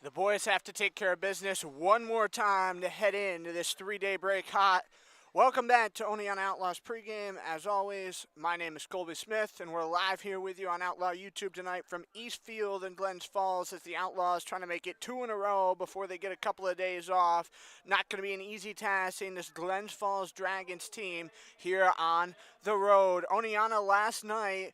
The boys have to take care of business one more time to head into this three-day break hot. Welcome back to Oneonta Outlaws pregame. As always, my name is Colby Smith, and we're live here with you on Outlaw YouTube tonight from Eastfield and Glens Falls as the Outlaws trying to make it 2 in a row before they get a couple of days off. Not going to be an easy task seeing this Glens Falls Dragons team here on the road. Oneonta last night,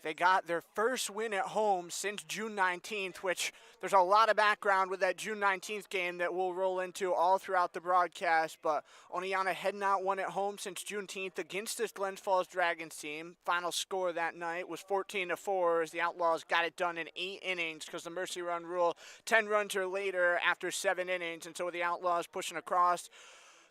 they got their first win at home since June 19th, which there's a lot of background with that June 19th game that we'll roll into all throughout the broadcast. But Oneonta had not won at home since Juneteenth against this Glens Falls Dragons team. Final score that night was 14-4 as the Outlaws got it done in 8 innings because the mercy run rule, 10 runs or later after 7 innings. And so with the Outlaws pushing across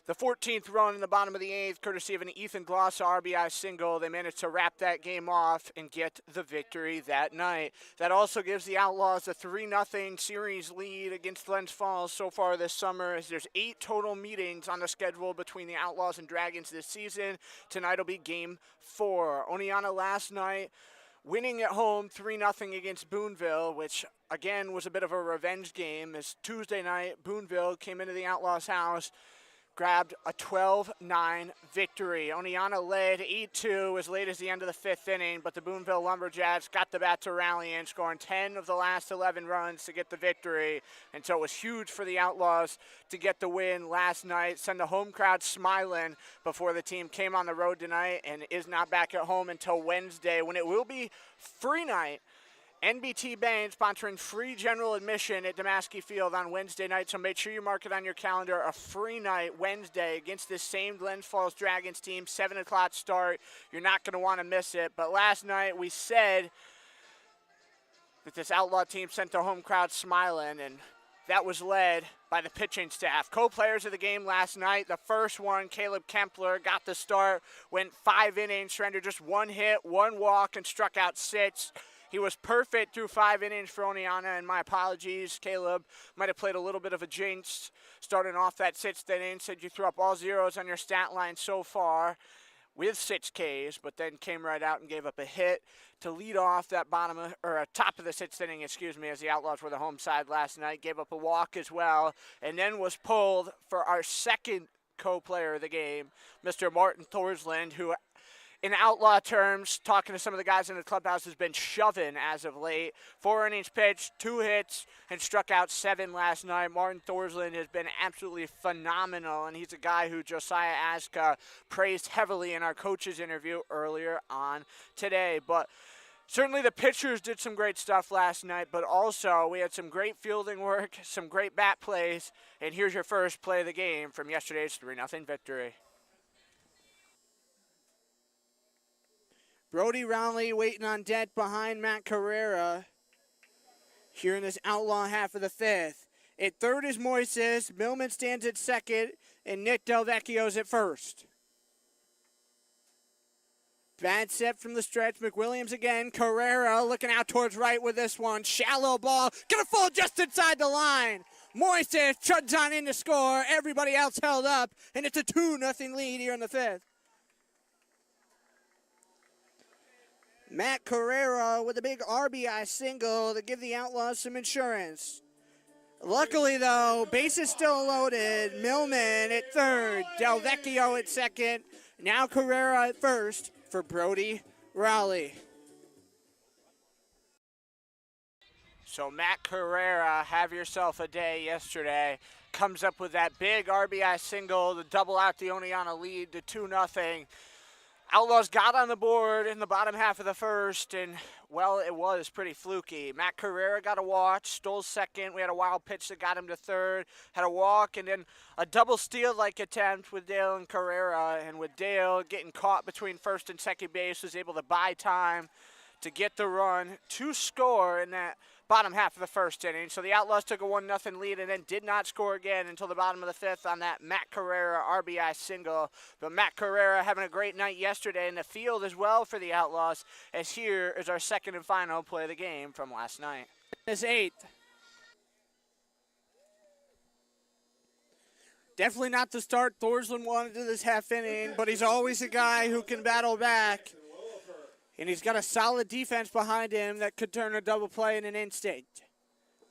the 14th run in the bottom of the 8th, courtesy of an Ethan Gloss RBI single, they managed to wrap that game off and get the victory that night. That also gives the Outlaws a 3-0 series lead against Glens Falls so far this summer, as there's 8 total meetings on the schedule between the Outlaws and Dragons this season. Tonight will be Game 4. Oneonta last night winning at home 3-0 against Boonville, which again was a bit of a revenge game, as Tuesday night Boonville came into the Outlaws' house, grabbed a 12-9 victory. Oneonta led 8-2 as late as the end of the 5th inning, but the Boonville Lumberjacks got the bat to rally in, scoring 10 of the last 11 runs to get the victory. And so it was huge for the Outlaws to get the win last night, send the home crowd smiling before the team came on the road tonight and is not back at home until Wednesday, when it will be free night. NBT Bank sponsoring free general admission at Damaski Field on Wednesday night, so make sure you mark it on your calendar. A free night Wednesday against this same Glens Falls Dragons team, 7 o'clock start. You're not going to want to miss it. But last night we said that this Outlaw team sent the home crowd smiling, and that was led by the pitching staff. Co-players of the game last night, the first one, Caleb Kempler, got the start, went 5 innings, surrendered just 1 hit, 1 walk, and struck out 6. He was perfect through 5 innings for Oneonta, and my apologies. Caleb might have played a little bit of a jinx starting off that 6th inning. Said you threw up all zeros on your stat line so far with 6 Ks, but then came right out and gave up a hit to lead off that top of the 6th inning, as the Outlaws were the home side last night. Gave up a walk as well, and then was pulled for our second co-player of the game, Mr. Martin Thorsland, who in Outlaw terms, talking to some of the guys in the clubhouse, has been shoving as of late. 4 innings pitched, 2 hits, and struck out 7 last night. Martin Thorsland has been absolutely phenomenal, and he's a guy who Josiah Aska praised heavily in our coaches interview earlier on today. But certainly the pitchers did some great stuff last night, but also we had some great fielding work, some great bat plays, and here's your first play of the game from yesterday's 3-0 victory. Brody Rownley waiting on deck behind Matt Carrera here in this Outlaw half of the 5th. At third is Moises, Millman stands at second, and Nick Delvecchio's at first. Bad set from the stretch, McWilliams again, Carrera looking out towards right with this one. Shallow ball, gonna fall just inside the line. Moises chugs on in to score, everybody else held up, and it's a 2-0 lead here in the 5th. Matt Carrera with a big RBI single to give the Outlaws some insurance. Luckily, though, bases still loaded. Millman at third, Delvecchio at second. Now Carrera at first for Brody Rowley. So Matt Carrera, have yourself a day yesterday. Comes up with that big RBI single to double out the Oneonta lead to 2-0. Outlaws got on the board in the bottom half of the 1st, and, well, it was pretty fluky. Matt Carrera got a walk, stole second. We had a wild pitch that got him to third, had a walk, and then a double steal-like attempt with Dale and Carrera. And with Dale getting caught between first and second base, was able to buy time to get the run to score in that bottom half of the 1st inning. So the Outlaws took a 1-0 lead and then did not score again until the bottom of the 5th on that Matt Carrera RBI single. But Matt Carrera having a great night yesterday in the field as well for the Outlaws, as here is our second and final play of the game from last night. This 8th. Definitely not the start Thorsland wanted to this half inning, but he's always a guy who can battle back. And he's got a solid defense behind him that could turn a double play in an instant.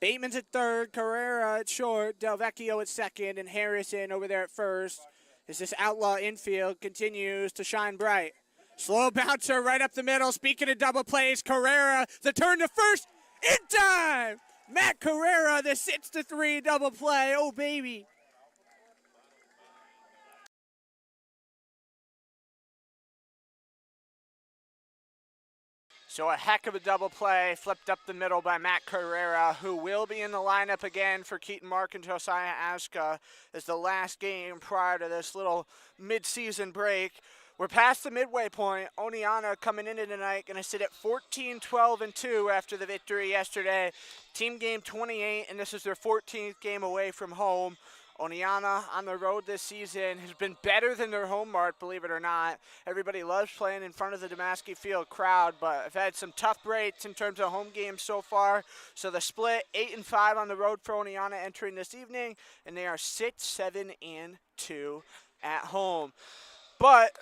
Bateman's at third, Carrera at short, Delvecchio at second, and Harrison over there at first. As this Outlaw infield continues to shine bright. Slow bouncer right up the middle. Speaking of double plays, Carrera, the turn to first, in time! Matt Carrera, the 6-3 double play. Oh, baby. So a heck of a double play, flipped up the middle by Matt Carrera, who will be in the lineup again for Keaton Mark and Josiah Aska as the last game prior to this little mid-season break. We're past the midway point. Oneonta coming into tonight going to sit at 14-12-2 after the victory yesterday. Team game 28, and this is their 14th game away from home. Oneonta on the road this season has been better than their home mark, believe it or not. Everybody loves playing in front of the Damaski Field crowd, but have had some tough breaks in terms of home games so far. So the split 8-5 on the road for Oneonta entering this evening, and they are 6-7-2 at home. But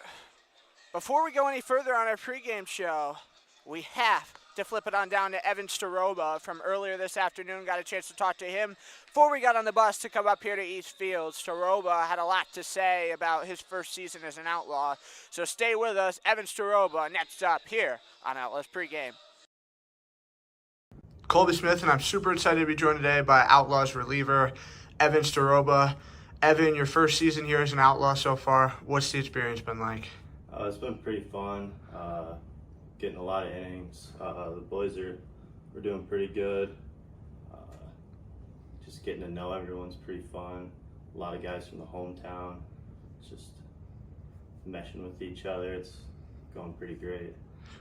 before we go any further on our pregame show, we have to flip it on down to Evan Staroba from earlier this afternoon. Got a chance to talk to him before we got on the bus to come up here to East Field. Staroba had a lot to say about his first season as an Outlaw. So stay with us. Evan Staroba next up here on Outlaws Pregame. Colby Smith, and I'm super excited to be joined today by Outlaws reliever Evan Staroba. Evan, your first season here as an Outlaw so far, what's the experience been like? It's been pretty fun. Getting a lot of innings. The boys we're doing pretty good. Just getting to know everyone's pretty fun. A lot of guys from the hometown. Just meshing with each other. It's going pretty great.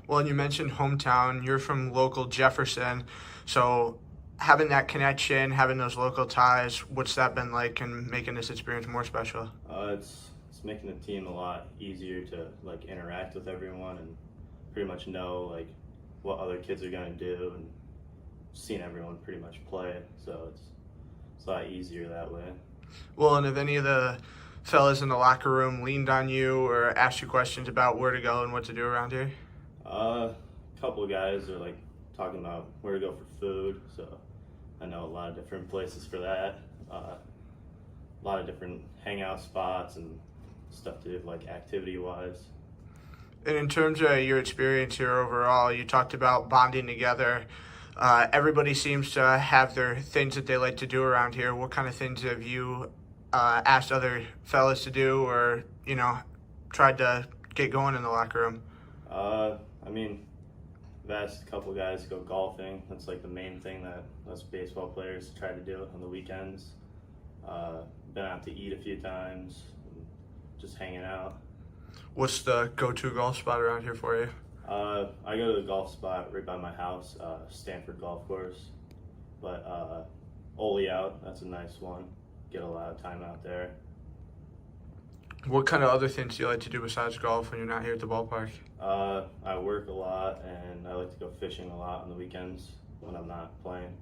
Well, and you mentioned hometown. You're from local Jefferson, so having that connection, having those local ties, what's that been like and making this experience more special? It's making the team a lot easier to interact with everyone and pretty much know what other kids are going to do, and seeing everyone pretty much play, so it's a lot easier that way. Well, and have any of the fellas in the locker room leaned on you or asked you questions about where to go and what to do around here? A couple of guys are talking about where to go for food, so I know a lot of different places for that. A lot of different hangout spots and stuff to do activity-wise. And in terms of your experience here overall, you talked about bonding together. Everybody seems to have their things that they like to do around here. What kind of things have you asked other fellas to do or, tried to get going in the locker room? I've asked a couple guys to go golfing. That's the main thing that us baseball players try to do on the weekends. Been out to eat a few times, just hanging out. What's the go-to golf spot around here for you? I go to the golf spot right by my house, Stanford Golf Course. But Ole Out, that's a nice one. Get a lot of time out there. What kind of other things do you like to do besides golf when you're not here at the ballpark? I work a lot, and I like to go fishing a lot on the weekends when I'm not playing.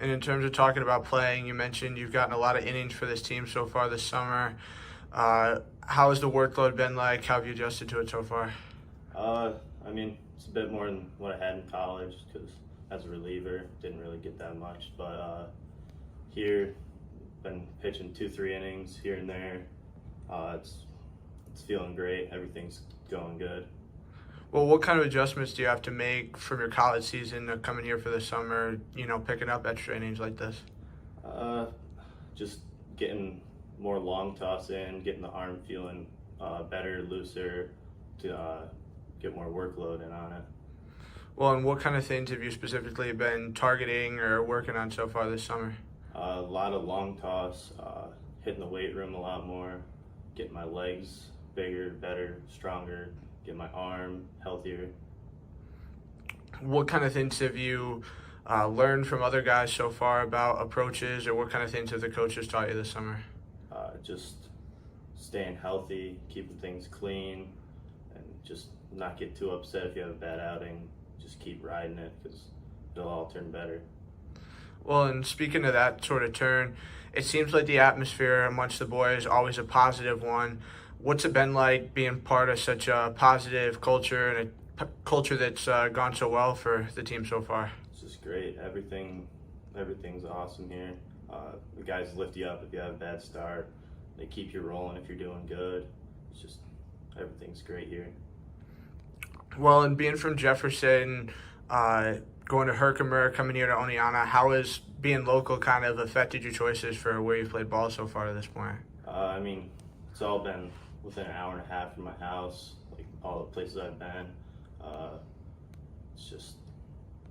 And in terms of talking about playing, you mentioned you've gotten a lot of innings for this team so far this summer. How has the workload been like? How have you adjusted to it so far? It's a bit more than what I had in college because as a reliever, didn't really get that much. But here, been pitching 2-3 innings here and there. It's feeling great. Everything's going good. Well, what kind of adjustments do you have to make from your college season to coming here for the summer, picking up extra innings like this? Just getting more long toss in, getting the arm feeling better, looser, to get more workload in on it. Well, and what kind of things have you specifically been targeting or working on so far this summer? A lot of long toss, hitting the weight room a lot more, getting my legs bigger, better, stronger, get my arm healthier. What kind of things have you learned from other guys so far about approaches, or what kind of things have the coaches taught you this summer? Just staying healthy, keeping things clean, and just not get too upset if you have a bad outing. Just keep riding it because it'll all turn better. Well, and speaking of that sort of turn, it seems like the atmosphere amongst the boys is always a positive one. What's it been like being part of such a positive culture and a culture that's gone so well for the team so far? It's just great. Everything everything's awesome here. The guys lift you up if you have a bad start. They keep you rolling if you're doing good. It's just everything's great here. Well, and being from Jefferson, going to Herkimer, coming here to Oneonta, how has being local kind of affected your choices for where you've played ball so far to this point? I mean, it's all been within an hour and a half from my house, like all the places I've been. It's just,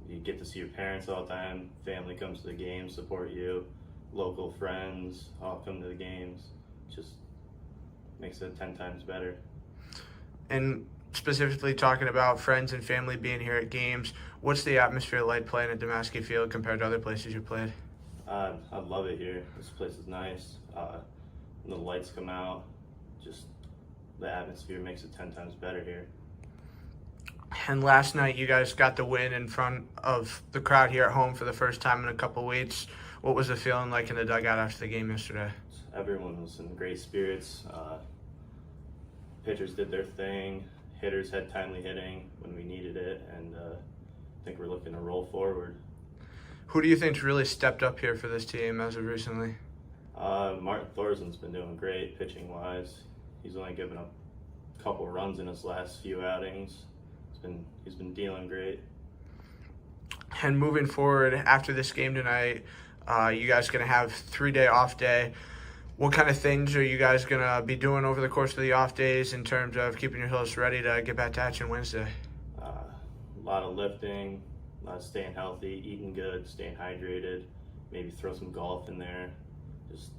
you get to see your parents all the time, family comes to the games, support you, local friends all come to the games. Just makes it 10 times better. And specifically talking about friends and family being here at games, what's the atmosphere like playing at Demaskey Field compared to other places you've played? I love it here. This place is nice. When the lights come out, just the atmosphere makes it 10 times better here. And last night you guys got the win in front of the crowd here at home for the first time in a couple weeks. What was the feeling like in the dugout after the game yesterday? Everyone was in great spirits. Pitchers did their thing. Hitters had timely hitting when we needed it, and I think we're looking to roll forward. Who do you think's really stepped up here for this team as of recently? Martin Thorsland's been doing great pitching-wise. He's only given up a couple runs in his last few outings. He's been dealing great. And moving forward after this game tonight, you guys going to have 3-day off day. What kind of things are you guys going to be doing over the course of the off days in terms of keeping yourselves ready to get back to action Wednesday? A lot of lifting, a lot of staying healthy, eating good, staying hydrated, maybe throw some golf in there, just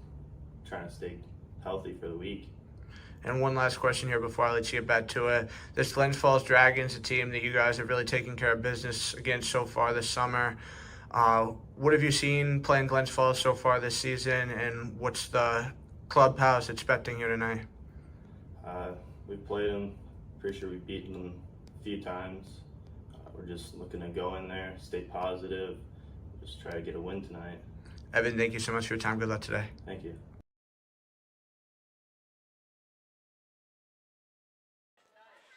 trying to stay healthy for the week. And one last question here before I let you get back to it. This Glens Falls Dragons, a team that you guys have really taken care of business against so far this summer. What have you seen playing Glens Falls so far this season, and what's the clubhouse expecting here tonight? We played them. Pretty sure we've beaten them a few times. We're just looking to go in there, stay positive, just try to get a win tonight. Evan, thank you so much for your time. Good luck today. Thank you.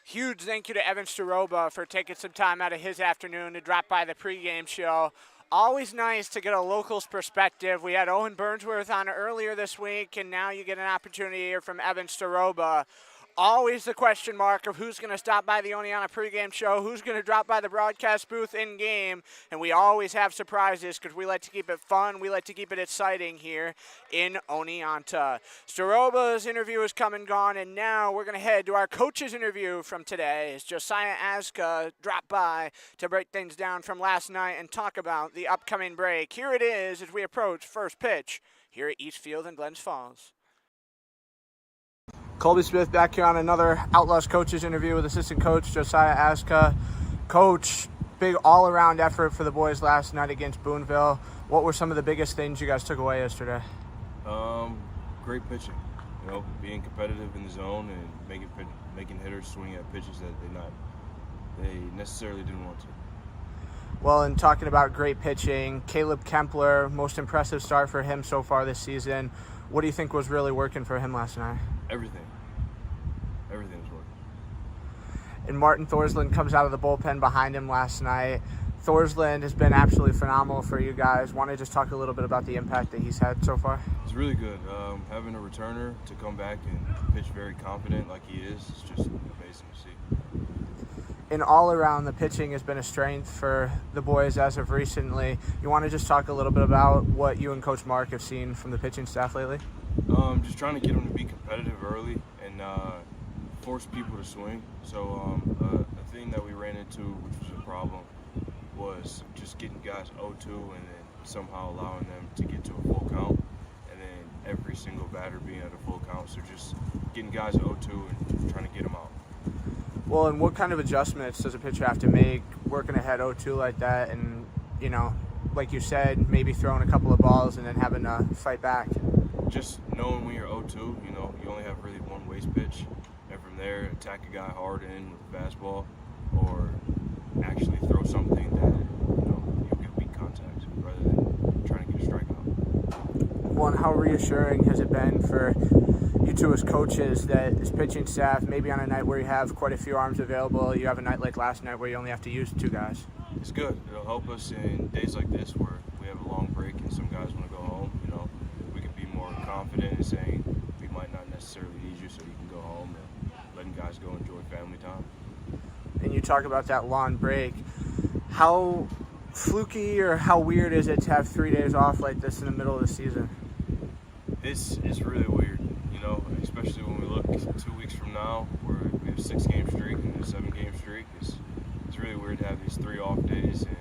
Huge thank you to Evan Staroba for taking some time out of his afternoon to drop by the pregame show. Always nice to get a local's perspective. We had Owen Burnsworth on earlier this week, and now you get an opportunity to hear from Evan Staroba. Always the question mark of who's going to stop by the Oneonta pregame show, who's going to drop by the broadcast booth in-game, and we always have surprises because we like to keep it fun. We like to keep it exciting here in Oneonta. Staroba's interview is come and gone, and now we're going to head to our coach's interview from today as Josiah Aska dropped by to break things down from last night and talk about the upcoming break. Here it is as we approach first pitch here at Eastfield in Glens Falls. Colby Smith back here on another Outlaws coaches interview with assistant coach Josiah Aska. Coach, big all-around effort for the boys last night against Boonville. What were some of the biggest things you guys took away yesterday? Great pitching. You know, being competitive in the zone and making hitters swing at pitches that they necessarily didn't want to. Well, and talking about great pitching, Caleb Kempler, most impressive start for him so far this season. What do you think was really working for him last night? Everything was working. And Martin Thorsland comes out of the bullpen behind him last night. Thorsland has been absolutely phenomenal for you guys. Want to just talk a little bit about the impact that he's had so far? It's really good. Having a returner to come back and pitch very confident like he is just amazing to see. And all around, the pitching has been a strength for the boys as of recently. You want to just talk a little bit about what you and Coach Mark have seen from the pitching staff lately? Just trying to get them to be competitive early and force people to swing. So a thing that we ran into, which was a problem, was just getting guys 0-2 and then somehow allowing them to get to a full count, and then every single batter being at a full count. So just getting guys 0-2 and trying to get them out. Well, and what kind of adjustments does a pitcher have to make working ahead 0-2 like that, and, you know, like you said, maybe throwing a couple of balls and then having to fight back? Just knowing when you're 0-2, you know, you only have really one waste pitch, and from there, attack a guy hard in with a fastball, or actually throw something that, you know, you'll get weak contact rather than trying to get a strikeout. Well, and how reassuring has it been for you two as coaches that as pitching staff, maybe on a night where you have quite a few arms available, you have a night like last night where you only have to use 2 guys? It's good. It'll help us in days like this where we have a long break and some guys want to go home. We could be more confident in saying we might not necessarily need you, so you can go home, and letting guys go enjoy family time. And you talk about that long break. How fluky or how weird is it to have 3 days off like this in the middle of the season? It's really weird, especially when we look 2 weeks from now, where we have a 6-game streak and a 7-game streak. It's really weird to have these 3 off days and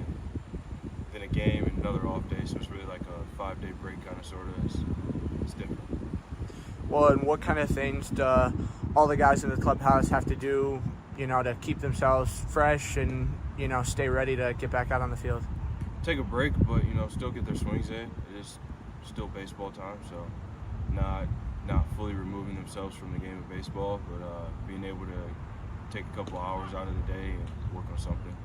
then a game and another off day. So it's really like a 5-day break, kind of, sort of. It's different. Well, and what kind of things do all the guys in the clubhouse have to do, to keep themselves fresh and, stay ready to get back out on the field? Take a break, but, still get their swings in. It is still baseball time, so not fully removing themselves from the game of baseball, but being able to take a couple hours out of the day and work on something.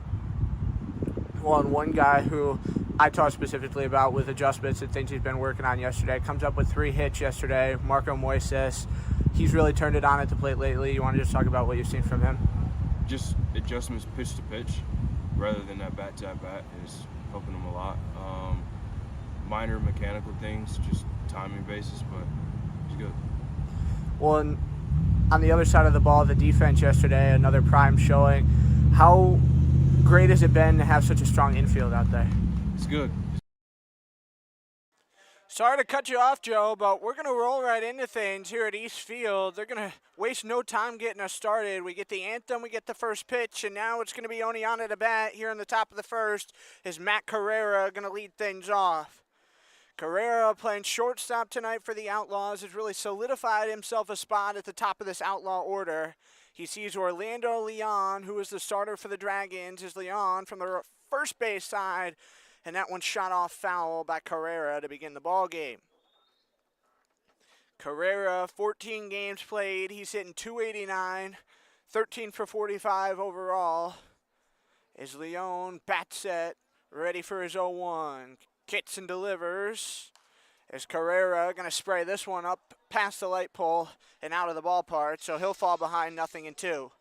Well, and one guy who I talked specifically about with adjustments and things he's been working on yesterday comes up with 3 hits yesterday, Marco Moises. He's really turned it on at the plate lately. You want to just talk about what you've seen from him? Just adjustments pitch to pitch rather than that bat to bat is helping him a lot. Minor mechanical things, just timing basis, but he's good. Well, and on the other side of the ball, the defense yesterday, another prime showing. How great has it been to have such a strong infield out there? It's good. Sorry to cut you off, Joe, but we're going to roll right into things here at East Field. They're going to waste no time getting us started. We get the anthem, we get the first pitch, and now it's going to be Oneonta to bat here in the top of the first. Is Matt Carrera going to lead things off? Carrera, playing shortstop tonight for the Outlaws, has really solidified himself a spot at the top of this Outlaw order. He sees Orlando Leon, who is the starter for the Dragons, is Leon from the first base side, and that one shot off foul by Carrera to begin the ball game. Carrera, 14 games played. He's hitting .289, 13 for 45 overall. Is Leon bat set, ready for his 0-1. Kits and delivers. Is Carrera going to spray this one up past the light pole and out of the ballpark, so he'll fall behind 0-2.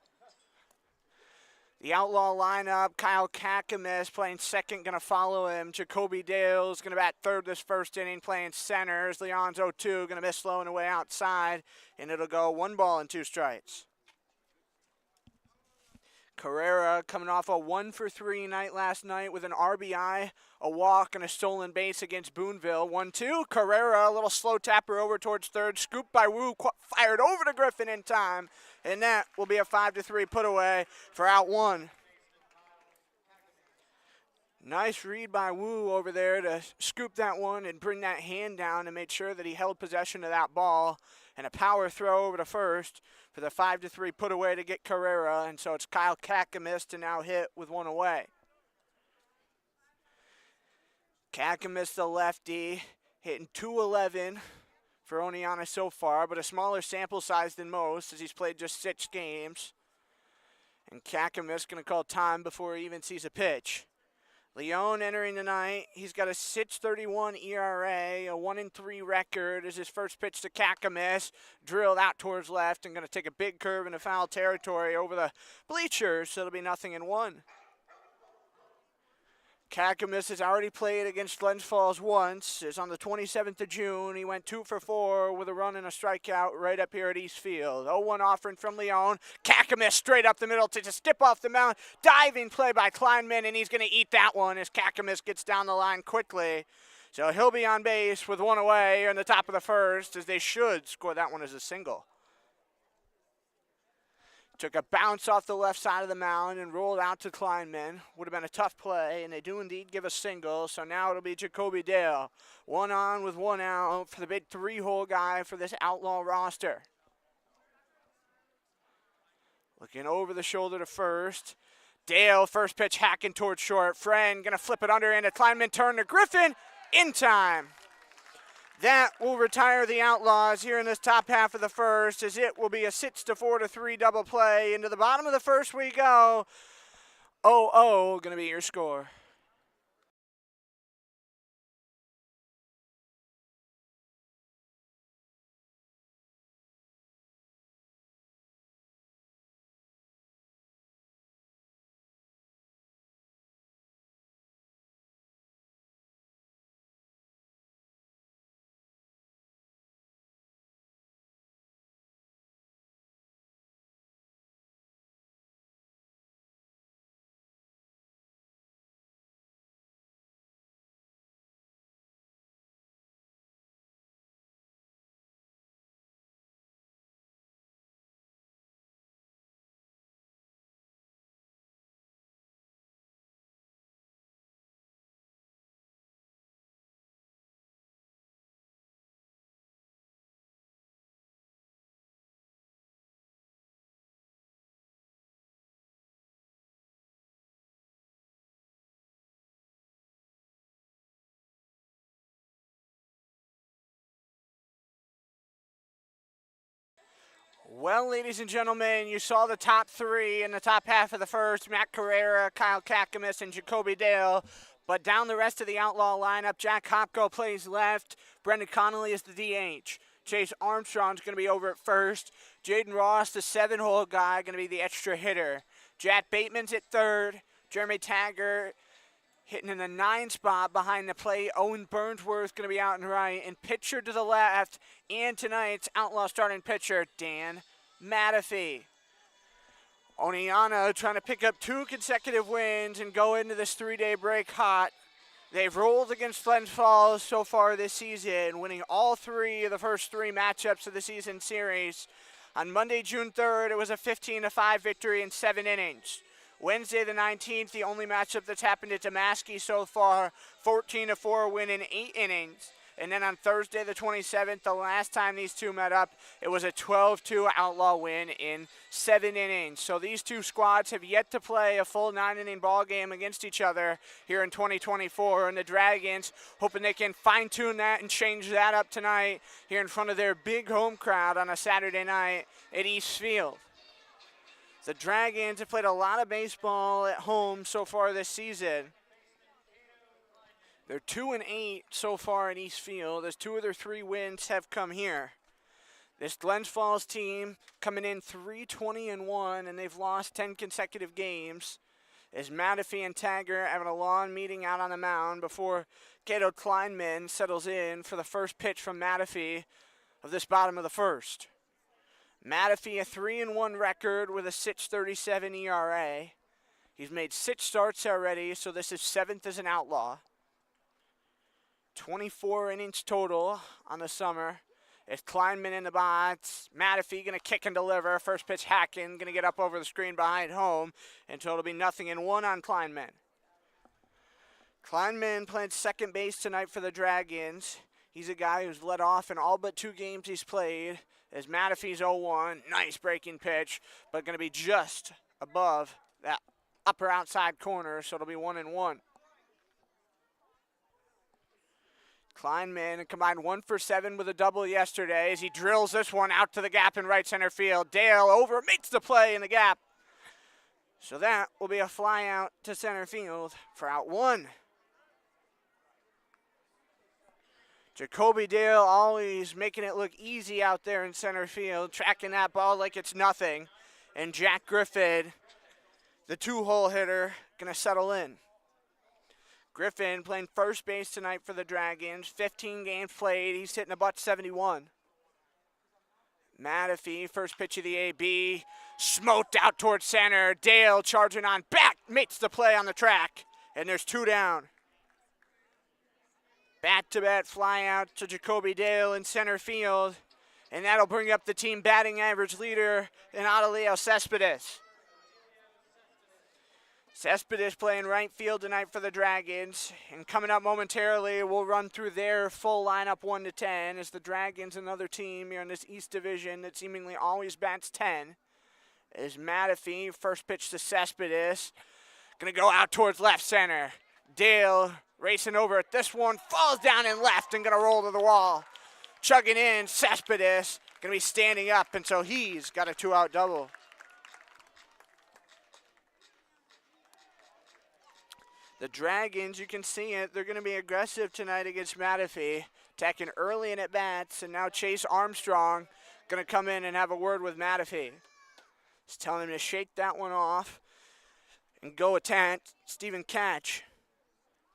The Outlaw lineup, Kyle Kakamis playing second, going to follow him. Jacoby Dale's going to bat third this first inning, playing center. As Leon's 0-2, going to miss slow and away outside, and it'll go 1 ball and 2 strikes. Carrera coming off a 1-for-3 night last night with an RBI, a walk, and a stolen base against Boonville. 1-2. Carrera, a little slow tapper over towards third. Scooped by Wu, fired over to Griffin in time. And that will be a 5-3 put away for out 1. Nice read by Wu over there to scoop that one and bring that hand down and make sure that he held possession of that ball. And a power throw over to first for the 5-3 put away to get Carrera. And so it's Kyle Kakamis to now hit with 1 away. Kakamis, the lefty, hitting .211 for Oneonta so far, but a smaller sample size than most as he's played just 6 games. And Kakamis going to call time before he even sees a pitch. Leon entering the night. He's got a 6.31 ERA, a 1-3 record. Is his first pitch to Kakamis, drilled out towards left and going to take a big curve into foul territory over the bleachers, so it'll be 0-1. Kakamis has already played against Glens Falls once. Is on the 27th of June. He went 2 for 4 with a run and a strikeout right up here at East Field. 0-1 offering from Leon. Kakamis straight up the middle to just skip off the mound. Diving play by Kleinman, and he's going to eat that one as Kakamis gets down the line quickly. So he'll be on base with 1 away here in the top of the first, as they should score that one as a single. Took a bounce off the left side of the mound and rolled out to Kleinman. Would have been a tough play, and they do indeed give a single. So now it'll be Jacoby Dale. 1 on with 1 out for the big 3-hole guy for this Outlaw roster. Looking over the shoulder to first. Dale, first pitch hacking towards short. Friend going to flip it under into Kleinman. Turn to Griffin in time. That will retire the Outlaws here in this top half of the first, as it will be a 6-4-3 double play. Into the bottom of the first we go. 0-0 going to be your score. Well, ladies and gentlemen, you saw the top three in the top half of the first, Matt Carrera, Kyle Kakamas, and Jacoby Dale. But down the rest of the Outlaw lineup, Jack Hopko plays left, Brendan Connolly is the DH. Chase Armstrong's going to be over at first. Jaden Ross, the 7-hole guy, going to be the extra hitter. Jack Bateman's at third. Jeremy Taggart hitting in the 9 spot behind the plate. Owen Burnsworth going to be out and right. And pitcher to the left, and tonight's Outlaw starting pitcher, Dan Matafee. Oneonta trying to pick up 2 consecutive wins and go into this 3-day break hot. They've rolled against Glens Falls so far this season, winning all 3 of the first 3 matchups of the season series. On Monday, June 3rd, it was a 15-5 victory in 7 innings. Wednesday, the 19th, the only matchup that's happened at Damaski so far, 14-4 win in 8 innings. And then on Thursday, the 27th, the last time these two met up, it was a 12-2 Outlaw win in 7 innings. So these two squads have yet to play a full 9-inning ball game against each other here in 2024. And the Dragons hoping they can fine-tune that and change that up tonight here in front of their big home crowd on a Saturday night at East Field. The Dragons have played a lot of baseball at home so far this season. They're 2-8 so far in East Field, as 2 of their 3 wins have come here. This Glens Falls team coming in 3-20-1, and they've lost 10 consecutive games. As Matafee and Taggart having a long meeting out on the mound before Cato Kleinman settles in for the first pitch from Matafee of this bottom of the first. Matafee, a 3-1 record with a 6.37 ERA. He's made 6 starts already, so this is 7th as an Outlaw. 24 innings total on the summer. It's Kleinman in the box. Matafee going to kick and deliver. First pitch Hacken going to get up over the screen behind home until it'll be 0-1 on Kleinman. Kleinman playing second base tonight for the Dragons. He's a guy who's led off in all but 2 games he's played. As Matafee's 0-1, nice breaking pitch, but going to be just above that upper outside corner, so it'll be 1-1. Kleinman combined 1 for 7 with a double yesterday as he drills this one out to the gap in right center field. Dale over, makes the play in the gap. So that will be a fly out to center field for out 1. Jacoby Dale always making it look easy out there in center field, tracking that ball like it's nothing. And Jack Griffin, the 2-hole hitter, going to settle in. Griffin playing first base tonight for the Dragons. 15 games played. He's hitting a .71. Matafee, first pitch of the AB, smoked out towards center. Dale charging on back, makes the play on the track, and there's 2 down. Bat-to-bat fly out to Jacoby Dale in center field, and that'll bring up the team batting average leader in Adelio Cespedes. Cespedes playing right field tonight for the Dragons. And coming up momentarily, we'll run through their full lineup 1-10 as the Dragons, another team here in this East Division that seemingly always bats 10. As Matafee, first pitch to Cespedes. Going to go out towards left center. Dale racing over at this one, falls down in left and going to roll to the wall. Chugging in, Cespedes going to be standing up, and so he's got a 2-out double. The Dragons, you can see it, they're going to be aggressive tonight against Matafee, attacking early in at bats, and now Chase Armstrong going to come in and have a word with Matafee. He's telling him to shake that one off and go attack Stephen Catch.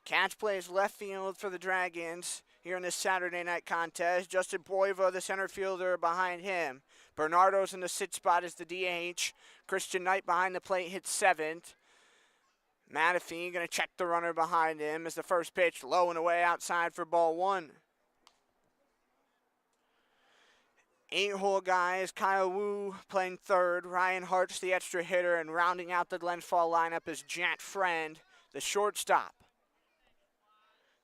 Catch plays left field for the Dragons here in this Saturday night contest. Justin Boiva, the center fielder, behind him. Bernardo's in the 6th spot as the DH. Christian Knight behind the plate hits 7th. Matafee going to check the runner behind him as the first pitch low and away outside for ball 1. 8-hole guys, Kyle Wu playing third, Ryan Hart's the extra hitter, and rounding out the Glens Falls lineup is Jack Friend, the shortstop.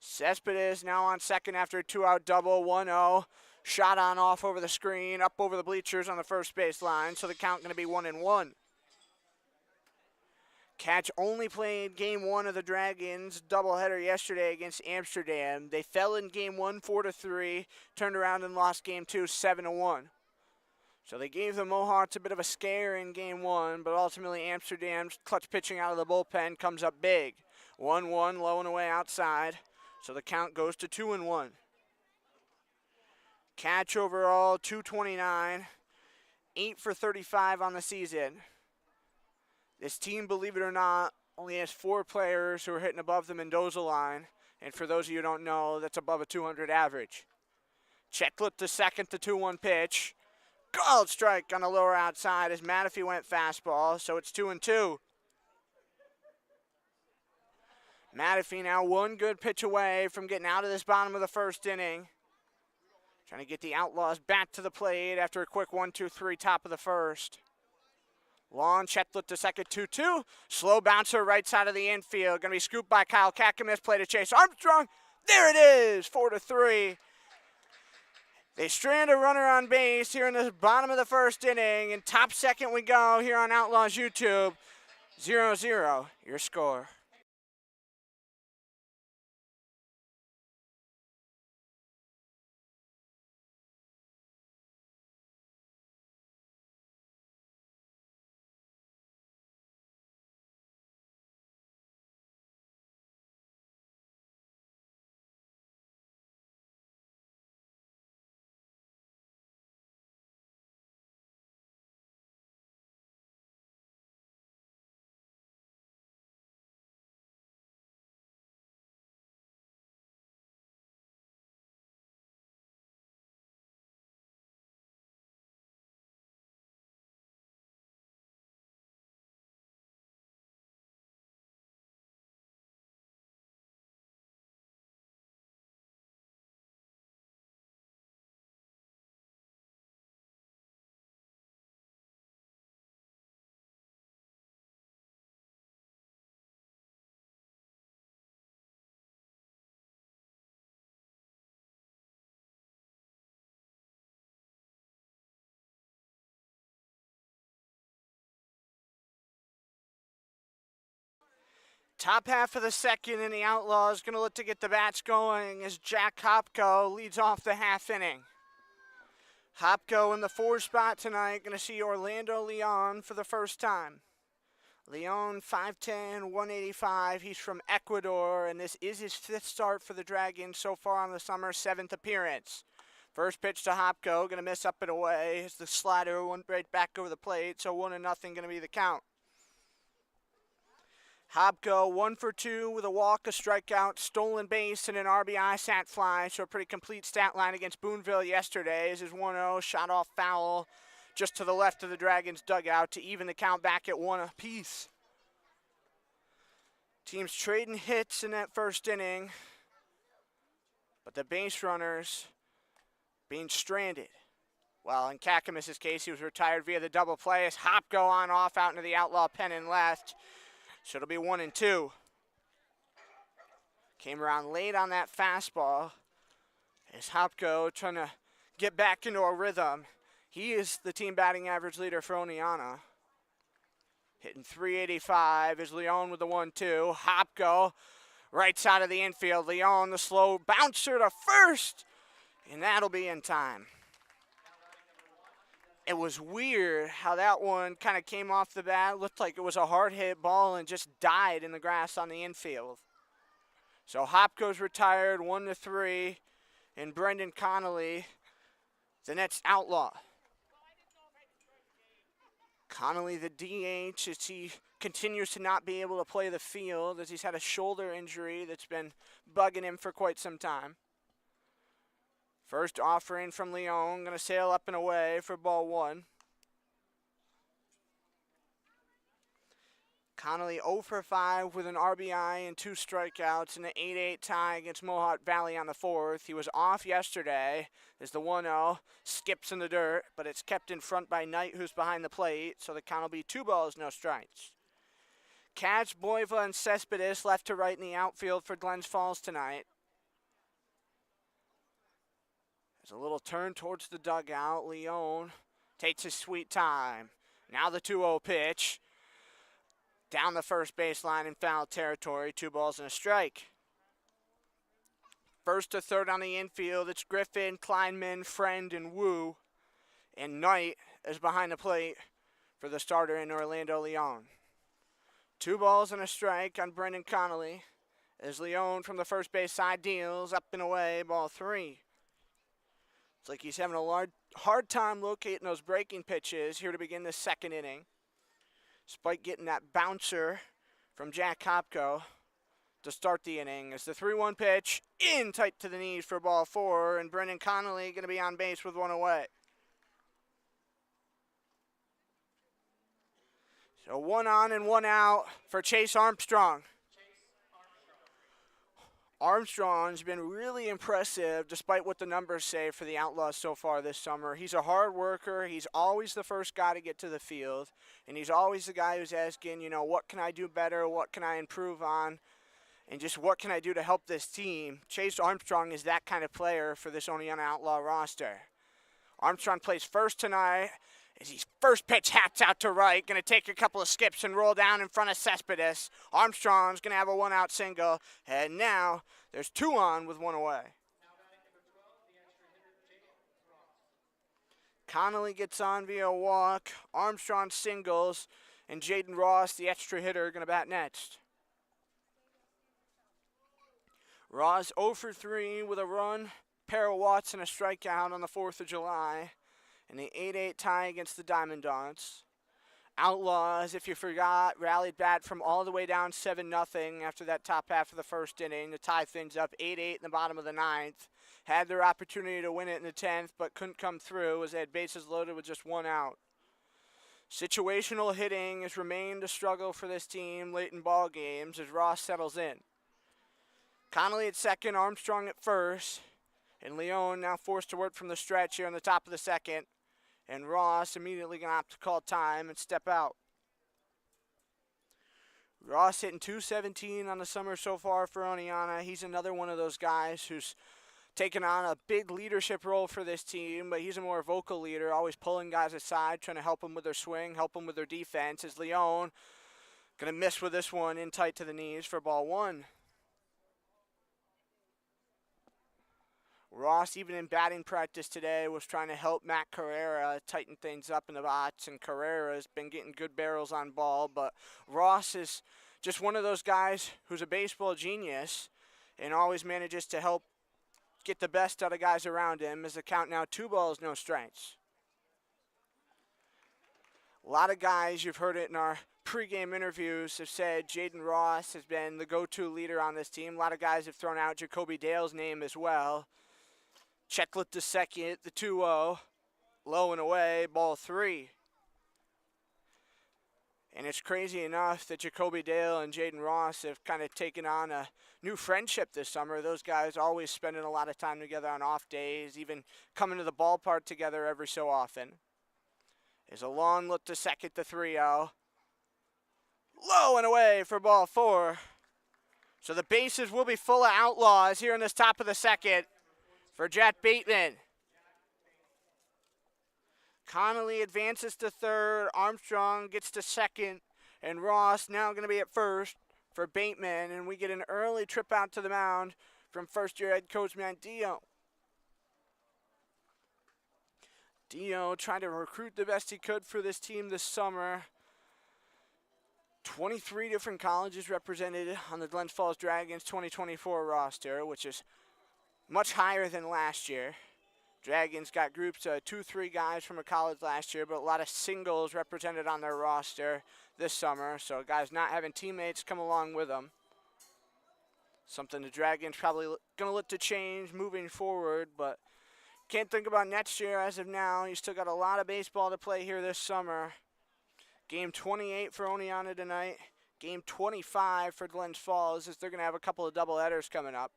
Cespedes now on second after a 2-out double, 1-0. Shot on off over the screen, up over the bleachers on the first base line, so the count going to be 1-1. Catch only played game 1 of the Dragons doubleheader yesterday against Amsterdam. They fell in game 1 4-3, turned around and lost game 2 7-1. So they gave the Mohawks a bit of a scare in game one, but ultimately Amsterdam's clutch pitching out of the bullpen comes up big. 1-1, low and away outside. So the count goes to 2-1. Catch overall, 229, 8 for 35 on the season. This team, believe it or not, only has 4 players who are hitting above the Mendoza line. And for those of you who don't know, that's above a 200 average. Checklift to second, the 2-1 pitch. Called strike on the lower outside as Matafee went fastball, so it's 2-2. Matafee now one good pitch away from getting out of this bottom of the first inning. Trying to get the Outlaws back to the plate after a quick 1-2-3 top of the first. Long checklift to second, 2-2. Slow bouncer right side of the infield. Going to be scooped by Kyle Kakamis. Play to Chase Armstrong. There it is, 4-3. They strand a runner on base here in the bottom of the first inning. And top second we go here on Outlaws YouTube. 0-0, your score. Top half of the second, and the Outlaws going to look to get the bats going as Jack Hopko leads off the half inning. Hopko in the 4 spot tonight, going to see Orlando Leon for the first time. Leon, 5'10", 185. He's from Ecuador, and this is his 5th start for the Dragons so far on the summer, 7th appearance. First pitch to Hopko, going to miss up and away as the slider went right back over the plate, so 1-0 going to be the count. Hopko 1 for 2 with a walk, a strikeout, stolen base, and an RBI sac fly. So a pretty complete stat line against Boonville yesterday as his 1-0 shot off foul just to the left of the Dragons dugout to even the count back at 1 apiece. Teams trading hits in that first inning, but the base runners being stranded. Well, in Kakamis' case, he was retired via the double play as Hopko on off out into the Outlaw pen and left. So it'll be 1-2. Came around late on that fastball as Hopko trying to get back into a rhythm. He is the team batting average leader for Oneonta. Hitting .385 is Leon with the 1-2. Hopko right side of the infield. Leon the slow bouncer to first, and that'll be in time. It was weird how that one kind of came off the bat. Looked like it was a hard hit ball and just died in the grass on the infield. So Hopko's retired 1-3, and Brendan Connolly, the next Outlaw. Connolly, the DH, as he continues to not be able to play the field as he's had a shoulder injury that's been bugging him for quite some time. First offering from Leon, going to sail up and away for ball 1. Connolly 0 for 5 with an RBI and 2 strikeouts in the 8-8 tie against Mohawk Valley on the 4th. He was off yesterday as the 1-0 skips in the dirt, but it's kept in front by Knight, who's behind the plate, so the count will be 2 balls, no strikes. Katz, Boiva, and Cespedes left to right in the outfield for Glens Falls tonight. There's a little turn towards the dugout. Leon takes his sweet time. Now the 2-0 pitch. Down the first baseline in foul territory. 2 balls and a strike. First to third on the infield. It's Griffin, Kleinman, Friend, and Wu. And Knight is behind the plate for the starter in Orlando Leon. 2 balls and a strike on Brendan Connolly as Leon from the first base side deals up and away, ball 3. It's like he's having a hard time locating those breaking pitches here to begin the second inning. Despite getting that bouncer from Jack Kopko to start the inning. As the 3-1 pitch in tight to the knees for ball 4, and Brendan Connolly going to be on base with 1 away. So 1 on and 1 out for Chase Armstrong. Armstrong's been really impressive despite what the numbers say for the Outlaws so far this summer. He's a hard worker. He's always the first guy to get to the field. And he's always the guy who's asking, what can I do better? What can I improve on? And just what can I do to help this team? Chase Armstrong is that kind of player for this Oneonta Outlaw roster. Armstrong plays first tonight as his first pitch hats out to right. Going to take a couple of skips and roll down in front of Cespedes. Armstrong's going to have a 1-out single. And now there's 2 on with 1 away. Connolly gets on via walk. Armstrong singles. And Jaden Ross, the extra hitter, going to bat next. Ross 0 for 3 with a run, pair of walks, and a strikeout on the 4th of July. And the 8-8 tie against the Diamond Dogs. Outlaws, if you forgot, rallied back from all the way down 7-0 after that top half of the first inning to tie things up 8-8 in the bottom of the 9th. Had their opportunity to win it in the 10th, but couldn't come through as they had bases loaded with just 1 out. Situational hitting has remained a struggle for this team late in ball games as Ross settles in. Connolly at second, Armstrong at first, and Leon now forced to work from the stretch here on the top of the second, and Ross immediately going to have to call time and step out. Ross hitting .217 on the summer so far for Oneonta. He's another one of those guys who's taken on a big leadership role for this team, but he's a more vocal leader, always pulling guys aside, trying to help them with their swing, help them with their defense, as Leon going to miss with this one in tight to the knees for ball 1. Ross, even in batting practice today, was trying to help Matt Carrera tighten things up in the box, and Carrera's been getting good barrels on ball, but Ross is just one of those guys who's a baseball genius and always manages to help get the best out of guys around him as the count now 2 balls, no strikes. A lot of guys, you've heard it in our pregame interviews, have said Jaden Ross has been the go-to leader on this team. A lot of guys have thrown out Jacoby Dale's name as well. Checklet to second, the 2-0, low and away, ball 3. And it's crazy enough that Jacoby Dale and Jaden Ross have kind of taken on a new friendship this summer. Those guys always spending a lot of time together on off days, even coming to the ballpark together every so often. There's a long look to second, the 3-0. Low and away for ball 4. So the bases will be full of Outlaws here in this top of the second for Jack Bateman. Connolly advances to third. Armstrong gets to second. And Ross now going to be at first for Bateman. And we get an early trip out to the mound from first-year head coach Matt Dio. Dio trying to recruit the best he could for this team this summer. 23 different colleges represented on the Glens Falls Dragons 2024 roster, which is much higher than last year. Dragons got groups of 2-3 guys from a college last year, but a lot of singles represented on their roster this summer. So guys not having teammates come along with them. Something the Dragons probably going to look to change moving forward, but can't think about next year as of now. You still got a lot of baseball to play here this summer. Game 28 for Oneonta tonight. Game 25 for Glens Falls, as they're going to have a couple of doubleheaders coming up.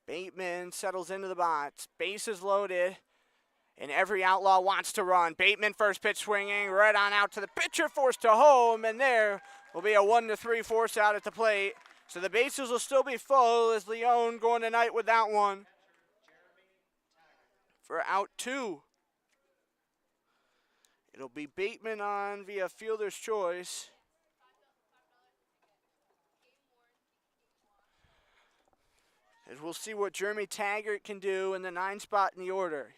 Bateman settles into the box. Bases loaded, and every Outlaw wants to run. Bateman first pitch swinging right on out to the pitcher, forced to home, and there will be a 1-3 force out at the plate. So the bases will still be full as Leon going tonight with that one for out 2. It'll be Bateman on via fielder's choice. As we'll see what Jeremy Taggart can do in the 9 spot in the order.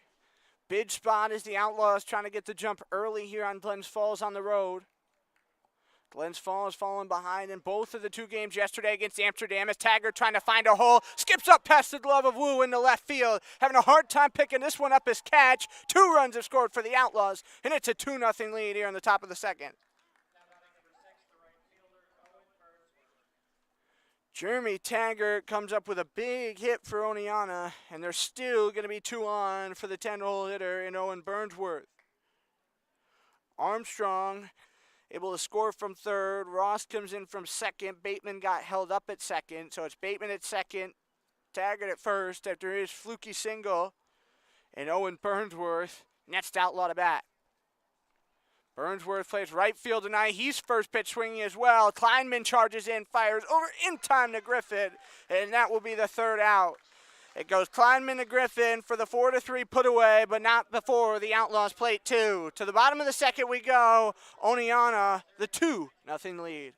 Big spot is the Outlaws trying to get the jump early here on Glens Falls on the road. Glens Falls falling behind in both of the two games yesterday against Amsterdam as Taggart trying to find a hole. Skips up past the glove of Wu into left field. Having a hard time picking this one up as catch. 2 runs have scored for the Outlaws, and it's a 2-0 lead here on the top of the second. Jeremy Taggart comes up with a big hit for Oneonta, and they're still going to be 2 on for the 10-hole hitter in Owen Burnsworth. Armstrong able to score from third. Ross comes in from second. Bateman got held up at second, so it's Bateman at second, Taggart at first after his fluky single, and Owen Burnsworth next outlaw to bat. Burnsworth plays right field tonight. He's first pitch swinging as well. Kleinman charges in, fires over in time to Griffin, and that will be the third out. It goes Kleinman to Griffin for the 4-3 put away, but not before the Outlaws plate 2. To the bottom of the second we go. Oneonta, the 2-0 lead.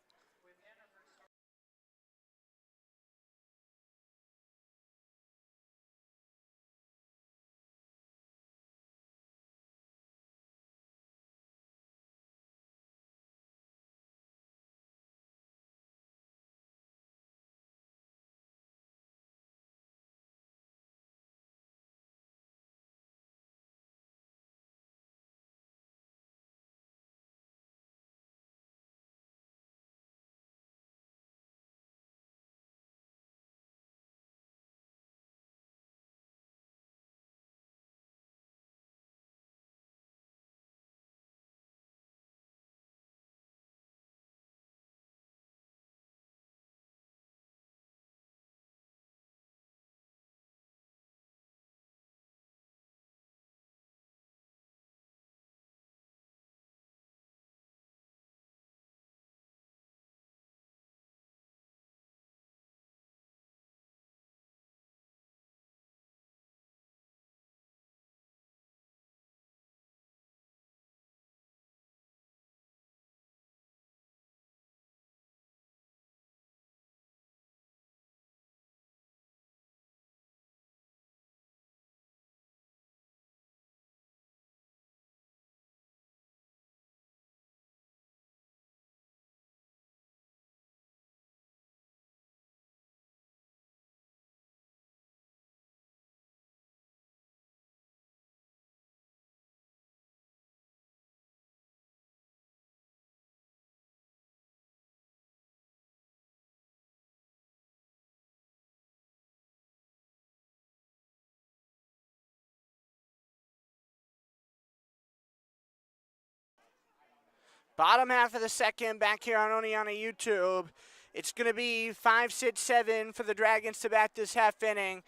Bottom half of the second back here on Oneonta YouTube. It's going to be 5-6-7 for the Dragons to bat this half inning.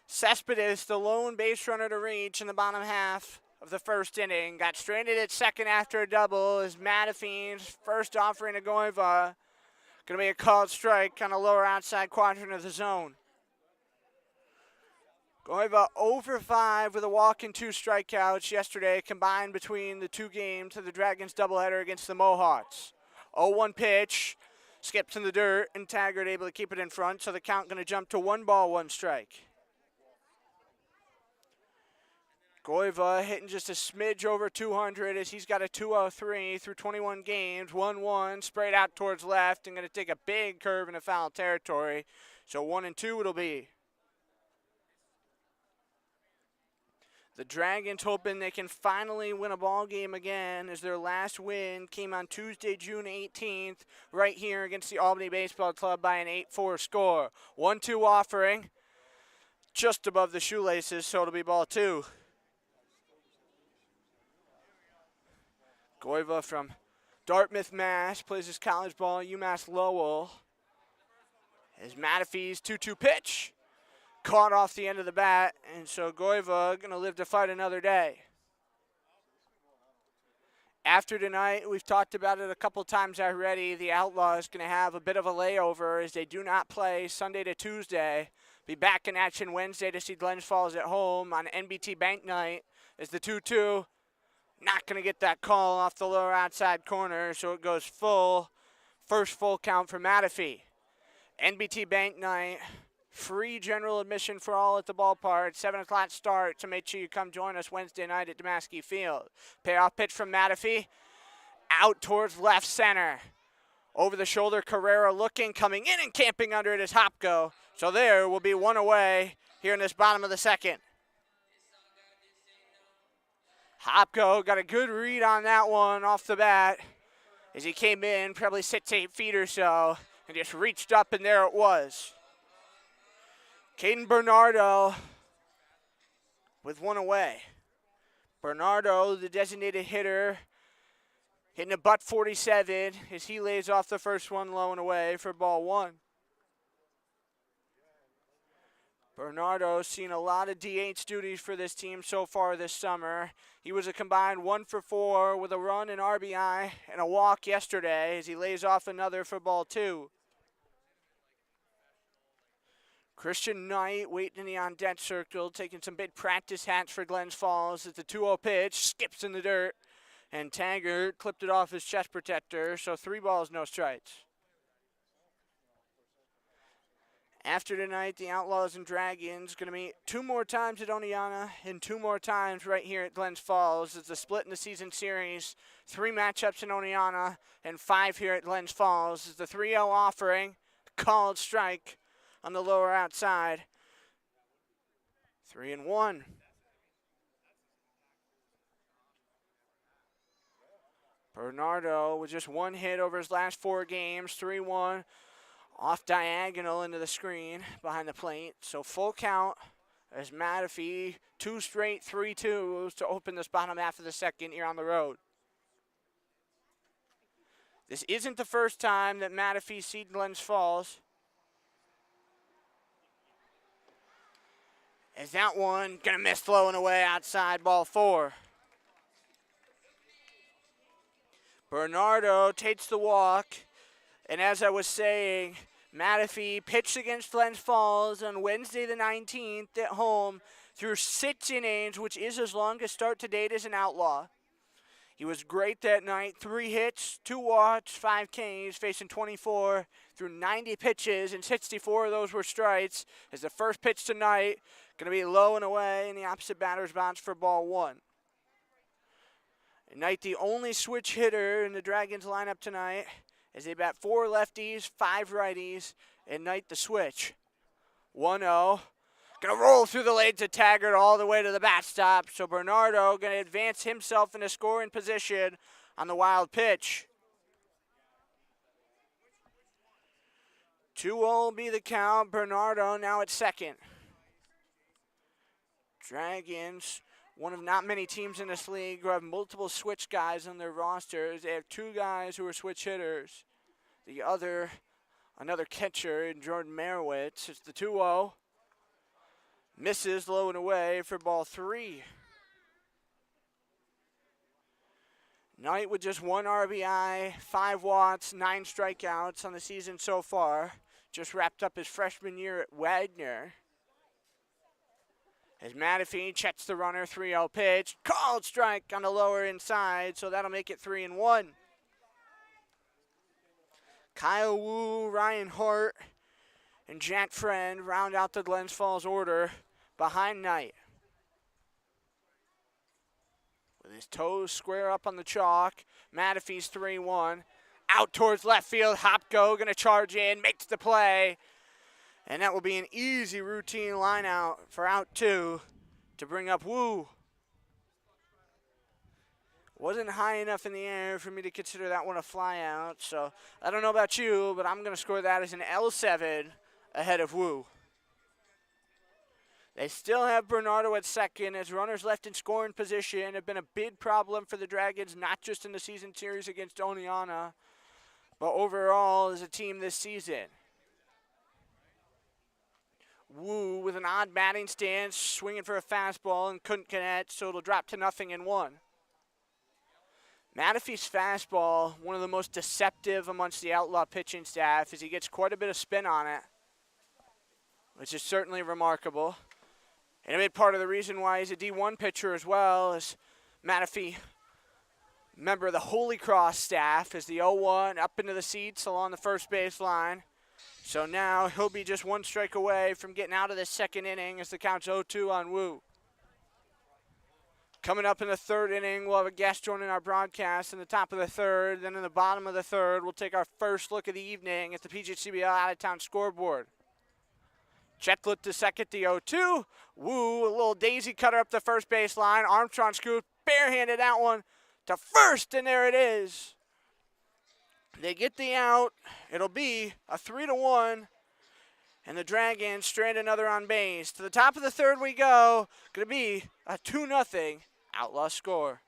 Cespedes, the lone base runner to reach in the bottom half of the first inning. Got stranded at second after a double as Matafine's first offering to Goiva. Going to be a called strike on the lower outside quadrant of the zone. Goiva 0-for-5 with a walk and 2 strikeouts yesterday combined between the two games of the Dragons doubleheader against the Mohawks. 0-1 pitch, skips in the dirt, and Taggart able to keep it in front, so the count going to jump to 1 ball, 1 strike. Goiva hitting just a smidge over 200 as he's got a 203 through 21 games, 1-1, sprayed out towards left, and going to take a big curve into foul territory. So 1-2 it'll be. The Dragons hoping they can finally win a ball game again as their last win came on Tuesday, June 18th, right here against the Albany Baseball Club by an 8-4 score. 1-2 offering, just above the shoelaces, so it'll be ball 2. Goiva from Dartmouth, Mass. plays his college ball at UMass Lowell. As Matafee's 2-2 pitch. Caught off the end of the bat, and so Goiva going to live to fight another day. After tonight, we've talked about it a couple times already, the Outlaws going to have a bit of a layover as they do not play Sunday to Tuesday. Be back in action Wednesday to see Glens Falls at home on NBT Bank Night as the 2-2 not going to get that call off the lower outside corner, so it goes full, first full count for Matafee. NBT Bank Night Free general admission for all at the ballpark. 7 o'clock start, so make sure you come join us Wednesday night at Damaski Field. Payoff pitch from Matafee. Out towards left center. Over the shoulder, Carrera looking, coming in and camping under it is Hopko. So there will be one away here in this bottom of the second. Hopko got a good read on that one off the bat as he came in, probably 6-8 feet or so, and just reached up and there it was. Caden Bernardo with one away. Bernardo, the designated hitter, hitting a butt 47 as he lays off the first one low and away for ball one. Bernardo seen a lot of DH duties for this team so far this summer. He was a combined 1 for 4 with a run, an RBI, and a walk yesterday as he lays off another for ball two. Christian Knight waiting in the on-deck circle, taking some big practice hats for Glens Falls as the 2-0 pitch skips in the dirt. And Taggart clipped it off his chest protector, so 3 balls, no strikes. After tonight, the Outlaws and Dragons going to meet 2 more times at Oneonta and 2 more times right here at Glens Falls. It's a split in the season series. 3 matchups in Oneonta and 5 here at Glens Falls. It's the 3-0 offering, called strike on the lower outside. 3-1. Bernardo with just 1 hit over his last 4 games, 3-1. Off diagonal into the screen behind the plate. So full count as Matafee, 2 straight 3-2s to open this bottom half of the second here on the road. This isn't the first time that Matafee seed Glens Falls. As that one gonna miss flowing away outside, ball 4. Bernardo takes the walk, and as I was saying, Matafee pitched against Glens Falls on Wednesday the 19th at home through 6 innings, which is his longest start to date as an Outlaw. He was great that night, 3 hits, 2 walks, 5 Ks, facing 24 through 90 pitches, and 64 of those were strikes. As the first pitch tonight, going to be low and away in the opposite batter's box for ball 1. Knight, the only switch hitter in the Dragons lineup tonight, as they bat 4 lefties, 5 righties, and Knight the switch. 1-0. Going to roll through the legs of Taggart all the way to the backstop. So Bernardo going to advance himself in a scoring position on the wild pitch. 2-0 will be the count. Bernardo now at second. Dragons, one of not many teams in this league who have multiple switch guys on their rosters. They have 2 guys who are switch hitters. The other, another catcher in Jordan Merowitz. It's the 2-0. Misses low and away for ball 3. Knight with just 1 RBI, 5 walks, 9 strikeouts on the season so far. Just wrapped up his freshman year at Wagner. As Matafee checks the runner, 3-0 pitch. Called strike on the lower inside, so that'll make it 3-1. Kyle Wu, Ryan Hart, and Jack Friend round out the Glens Falls order behind Knight. With his toes square up on the chalk, Matafee's 3-1. Out towards left field, Hopko going to charge in, makes the play. And that will be an easy routine line out for out 2 to bring up Wu. Wasn't high enough in the air for me to consider that one a fly out. So I don't know about you, but I'm going to score that as an L7 ahead of Wu. They still have Bernardo at second as runners left in scoring position have been a big problem for the Dragons, not just in the season series against Oneonta, but overall as a team this season. Wu with an odd batting stance, swinging for a fastball and couldn't connect, so it'll drop to 0-1. Matafee's fastball, one of the most deceptive amongst the Outlaw pitching staff, as he gets quite a bit of spin on it, which is certainly remarkable. And a big part of the reason why he's a D1 pitcher as well is Matafee, member of the Holy Cross staff, is the 0-1 up into the seats along the first base line. So now he'll be just one strike away from getting out of the second inning as the count's 0-2 on Wu. Coming up in the third inning, we'll have a guest joining our broadcast in the top of the third. Then in the bottom of the third, we'll take our first look of the evening at the PGCBL out-of-town scoreboard. Checklet to second, the 0-2. Wu, a little daisy cutter up the first baseline. Armstrong scoop, barehanded that one to first, and there it is. They get the out. It'll be a 3-1. And the Dragons strand another on base. To the top of the third we go. Going to be a 2-0 Outlaw score.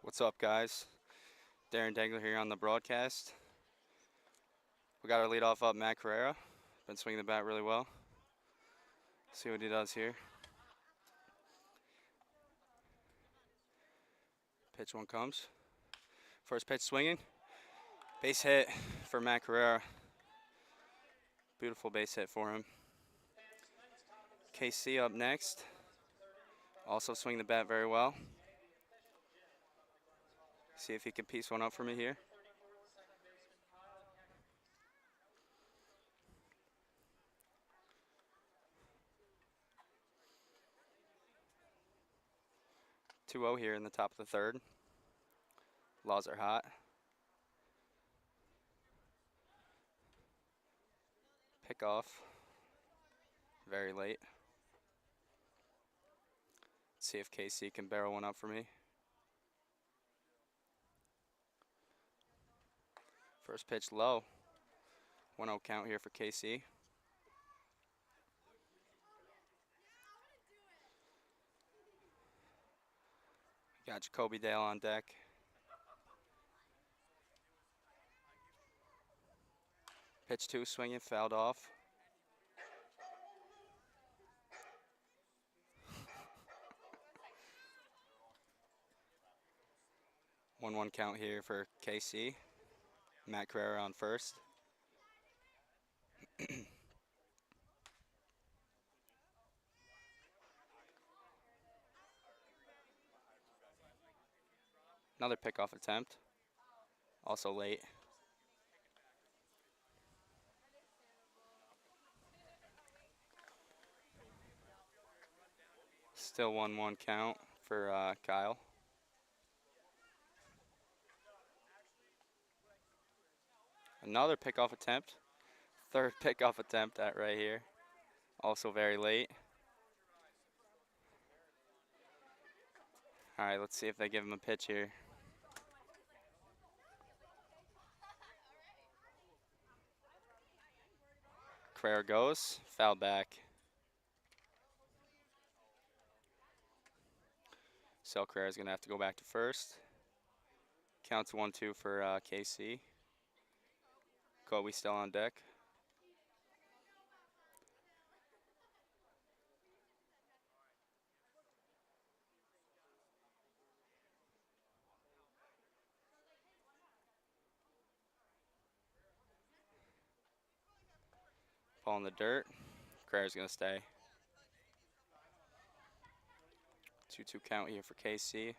What's up, guys? Darren Dengler here on the broadcast. We got our leadoff up, Matt Carrera. Been swinging the bat really well. See what he does here. Pitch one comes. First pitch swinging. Base hit for Matt Carrera. Beautiful base hit for him. KC up next. Also swinging the bat very well. See if he can piece one up for me here. Two-0 here in the top of the third. Laws are hot. Pick off. Very late. Let's see if KC can barrel one up for me. First pitch low. 1-0 count here for KC. Got Jacoby Dale on deck. Pitch two, swinging, fouled off. One count here for KC. Matt Carrera on first. Another pickoff attempt. Also late. Still 1-1 count for Kyle. Another pickoff attempt. Third pickoff attempt at right here. Also very late. All right, let's see if they give him a pitch here. Carrera goes, foul back. So Carrera's gonna have to go back to first. Counts 1-2 for KC. Kobe still on deck. Ball in the dirt. Carrera's gonna stay. 2-2 count here for KC.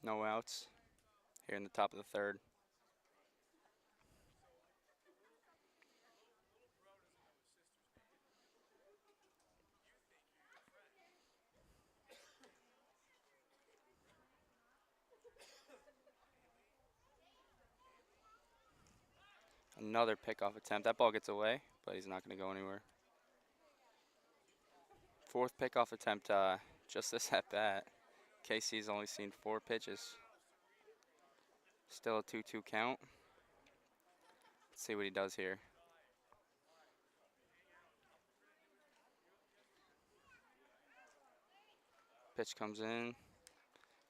No outs here in the top of the third. Another pickoff attempt. That ball gets away, but he's not going to go anywhere. Fourth pickoff attempt, just this at bat. KC's only seen 4 pitches. Still a 2-2 count. Let's see what he does here. Pitch comes in.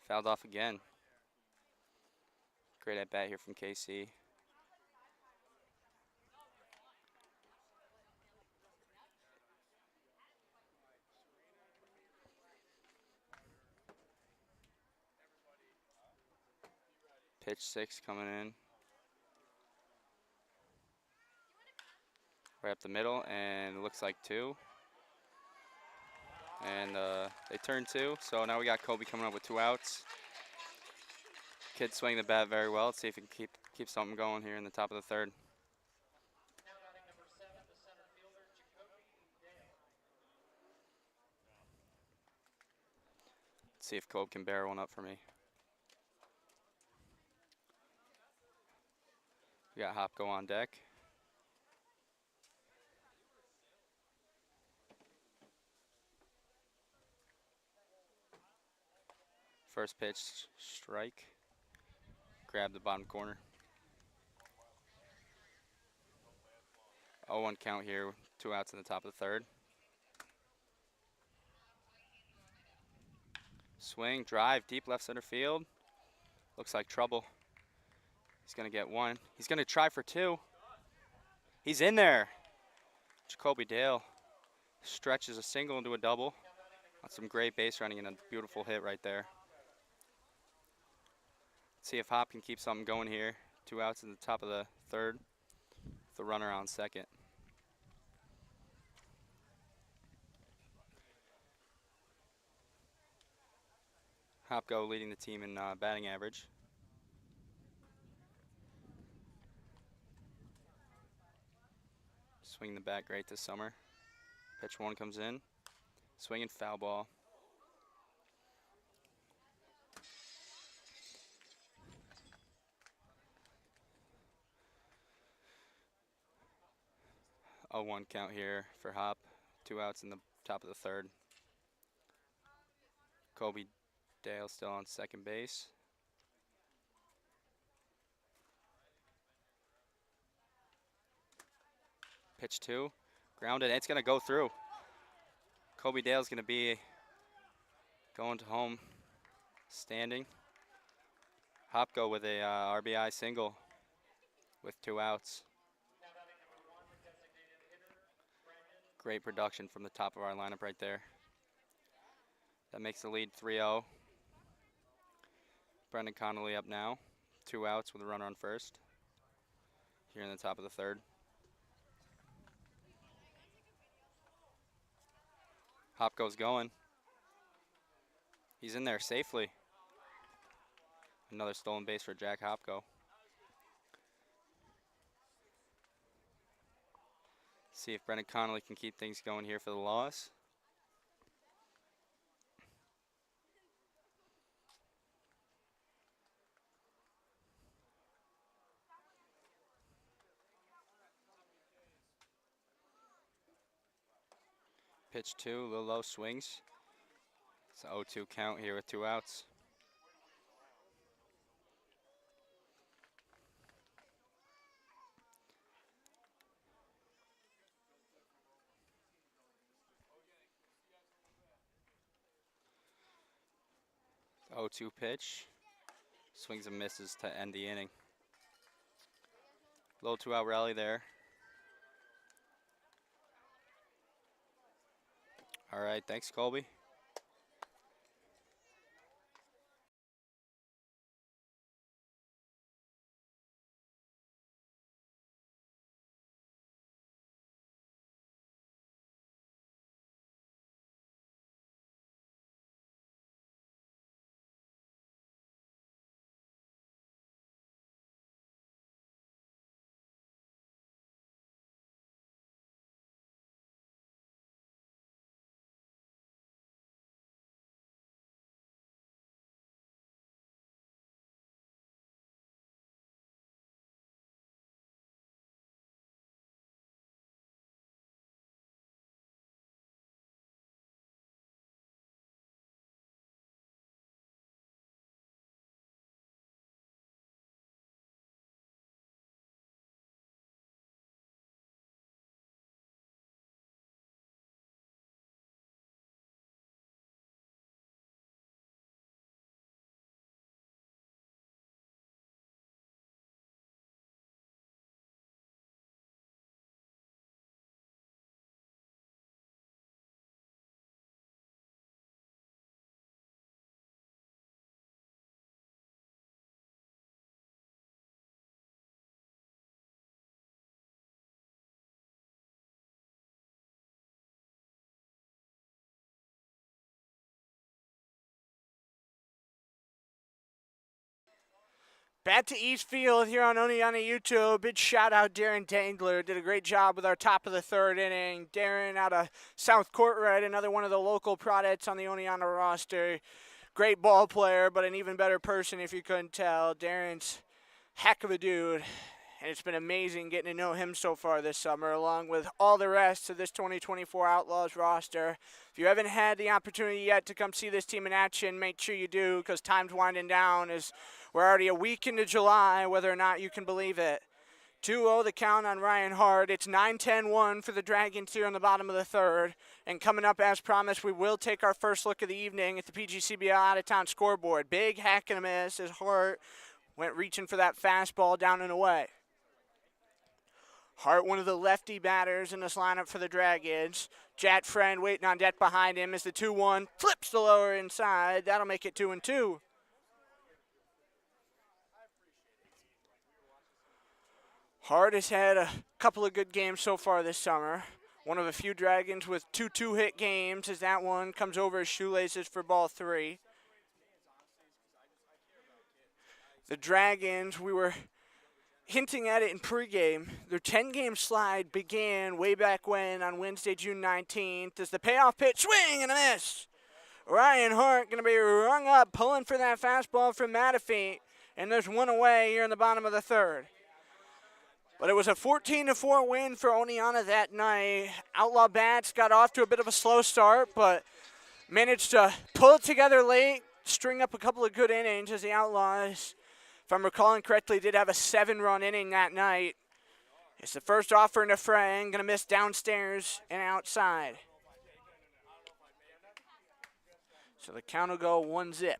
Fouled off again. Great at bat here from KC. Pitch 6 coming in. Right up the middle, and it looks like 2. And they turn 2, so now we got Kobe coming up with 2 outs. Kid swinging the bat very well. Let's see if he can keep something going here in the top of the third. Let's see if Kobe can bear one up for me. We got Hopko on deck. First pitch, strike. Grab the bottom corner. 0-1 count here, 2 outs in the top of the third. Swing, drive, deep left center field. Looks like trouble. He's going to get 1. He's going to try for 2. He's in there. Jacoby Dale stretches a single into a double. That's some great base running and a beautiful hit right there. Let's see if Hop can keep something going here. 2 outs in the top of the third. The runner on second. Hopko leading the team in batting average. Swing the bat great this summer. Pitch 1 comes in. Swing and foul ball. A 1 count here for Hop. 2 outs in the top of the third. Kobe Dale still on second base. Pitch 2, grounded. It's going to go through. Kobe Dale's going to be going to home standing. Hopko with a RBI single with 2 outs. Great production from the top of our lineup right there. That makes the lead 3-0. Brendan Connolly up now. 2 outs with a runner on first. Here in the top of the third. Hopko's going. He's in there safely. Another stolen base for Jack Hopko. See if Brendan Connolly can keep things going here for the Laws. Pitch 2, a little low, swings. It's an 0-2 count here with 2 outs. The 0-2 pitch. Swings and misses to end the inning. Little 2-out rally there. All right, thanks, Colby. Back to Eastfield here on Oneonta YouTube. Big shout out Darren Dangler. Did a great job with our top of the third inning. Darren out of South Courtwright, another one of the local products on the Oneonta roster. Great ball player, but an even better person if you couldn't tell. Darren's heck of a dude. And it's been amazing getting to know him so far this summer, along with all the rest of this 2024 Outlaws roster. If you haven't had the opportunity yet to come see this team in action, make sure you do, because time's winding down as we're already a week into July, whether or not you can believe it. 2-0 the count on Ryan Hart. It's 9-10-1 for the Dragons here on the bottom of the third. And coming up, as promised, we will take our first look of the evening at the PGCBL out-of-town scoreboard. Big hack and a miss as Hart went reaching for that fastball down and away. Hart, one of the lefty batters in this lineup for the Dragons. Jat Friend waiting on deck behind him as the 2-1 flips the lower inside. That'll make it 2-2. Hart has had a couple of good games so far this summer. One of a few Dragons with 2 two-hit games as that one comes over his shoelaces for ball 3. The Dragons, we were hinting at it in pregame, their 10-game slide began way back when on Wednesday, June 19th, as the payoff pitch, swing and a miss. Ryan Hart going to be rung up, pulling for that fastball from Matafee, and there's one away here in the bottom of the third. But it was a 14-4 win for Oneonta that night. Outlaw Bats got off to a bit of a slow start, but managed to pull it together late, string up a couple of good innings as the Outlaws, if I'm recalling correctly, did have a 7-run inning that night. It's the first offering to Friend, going to miss downstairs and outside. So the count will go 1-0.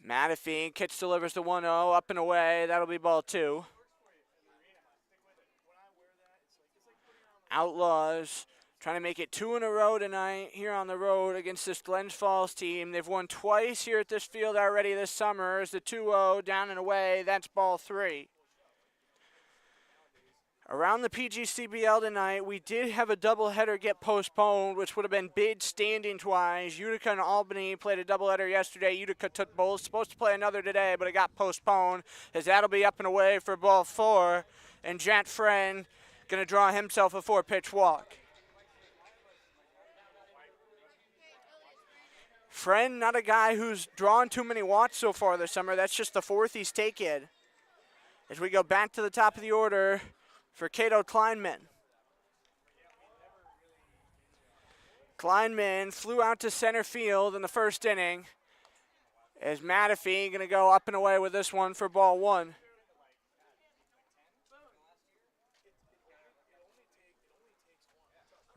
Matafee, catch delivers the 1-0, up and away. That'll be ball 2. Outlaws trying to make it 2 in a row tonight here on the road against this Glens Falls team. They've won twice here at this field already this summer. As the 2-0 down and away, that's ball 3. Around the PGCBL tonight, we did have a doubleheader get postponed, which would have been big standings-wise. Utica and Albany played a doubleheader yesterday. Utica took both. Supposed to play another today, but it got postponed, as that'll be up and away for ball 4. And Jat Friend going to draw himself a 4-pitch walk. Friend, not a guy who's drawn too many walks so far this summer. That's just the 4th he's taken. As we go back to the top of the order for Cato Kleinman. Kleinman flew out to center field in the first inning. As Matafee going to go up and away with this one for ball 1.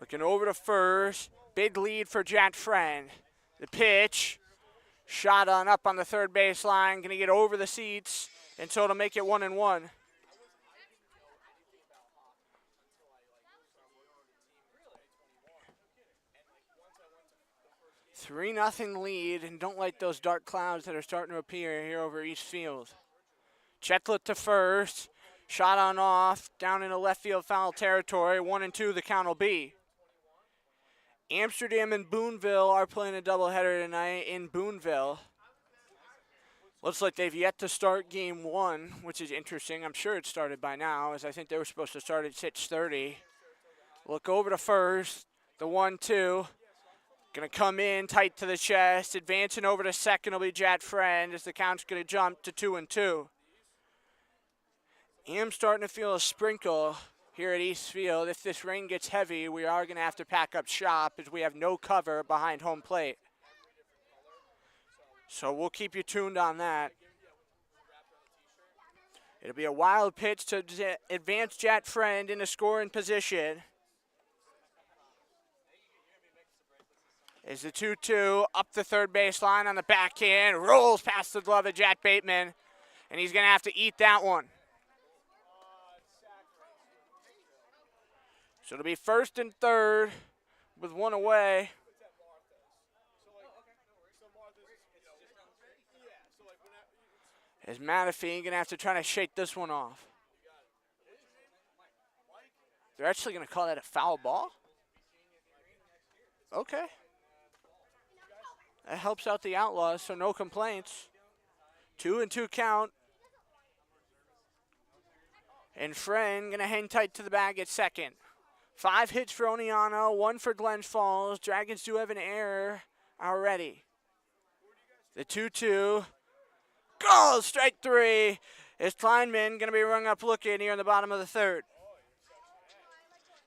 Looking over to first. Big lead for Jat Friend. The pitch, shot on up on the third baseline, going to get over the seats until to make it 1-1. 3-0 lead, and don't like those dark clouds that are starting to appear here over East Field. Checklet to first, shot on off, down into left field foul territory. 1-2 the count will be. Amsterdam and Boonville are playing a doubleheader tonight in Boonville. Looks like they've yet to start game 1, which is interesting. I'm sure it started by now, as I think they were supposed to start at 6:30. Look over to first, the 1-2. Going to come in tight to the chest. Advancing over to second will be Jat Friend, as the count's going to jump to 2-2. I'm starting to feel a sprinkle here at East Field. If this rain gets heavy, we are going to have to pack up shop, as we have no cover behind home plate. So we'll keep you tuned on that. It'll be a wild pitch to advance Jat Friend into scoring position. Is the 2-2 up the third baseline on the backhand, rolls past the glove of Jack Bateman, and he's going to have to eat that one. So it'll be first and third with one away. As Matafee going to have to try to shake this one off. They're actually going to call that a foul ball? Okay. That helps out the Outlaws, so no complaints. 2-2 count. And Friend going to hang tight to the bag at second. 5 hits for Oneonta, 1 for Glens Falls. Dragons do have an error already. The 2-2. Goal, strike 3. Is Kleinman going to be rung up looking here in the bottom of the third.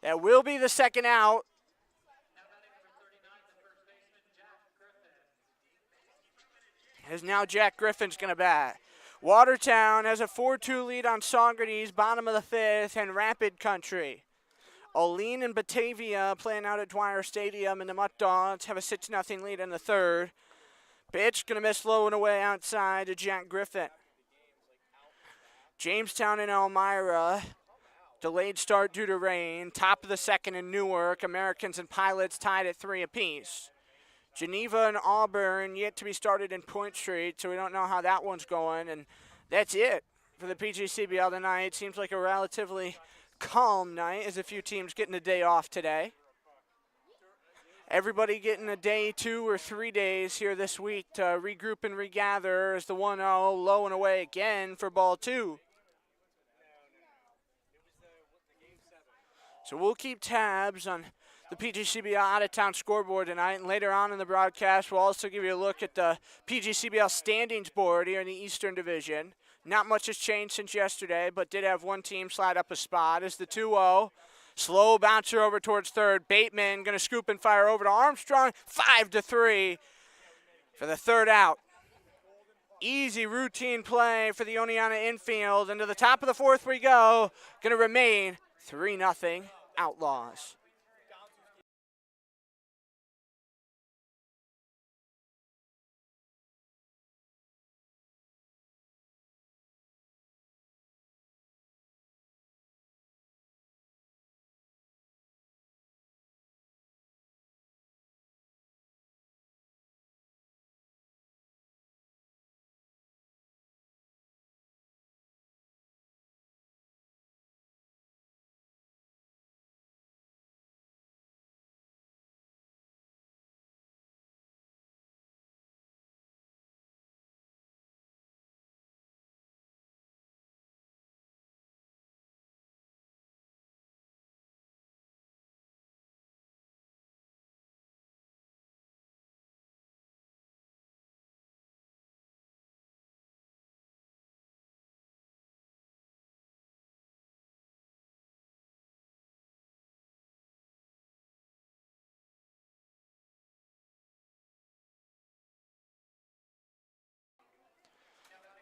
That will be the second out. As now Jack Griffin's going to bat. Watertown has a 4-2 lead on Socrates, bottom of the 5th, and Rapid Country. Olean and Batavia playing out at Dwyer Stadium, and the Mutt Dogs have a 6-0 lead in the 3rd. Pitch going to miss low and away outside to Jack Griffin. Jamestown and Elmira, delayed start due to rain. Top of the 2nd in Newark. Americans and Pilots tied at 3 apiece. Geneva and Auburn yet to be started in Point Street, so we don't know how that one's going. And that's it for the PGCBL tonight. Seems like a relatively calm night as a few teams getting a day off today. Everybody getting a day, 2 or 3 days here this week to regroup and regather as the 1-0 low and away again for ball 2. So we'll keep tabs on the PGCBL out-of-town scoreboard tonight, and later on in the broadcast, we'll also give you a look at the PGCBL standings board here in the Eastern Division. Not much has changed since yesterday, but did have one team slide up a spot as the 2-0. Slow bouncer over towards third. Bateman going to scoop and fire over to Armstrong. 5-3 for the 3rd out. Easy routine play for the Oneonta infield. And to the top of the 4th we go. Going to remain 3-0 Outlaws.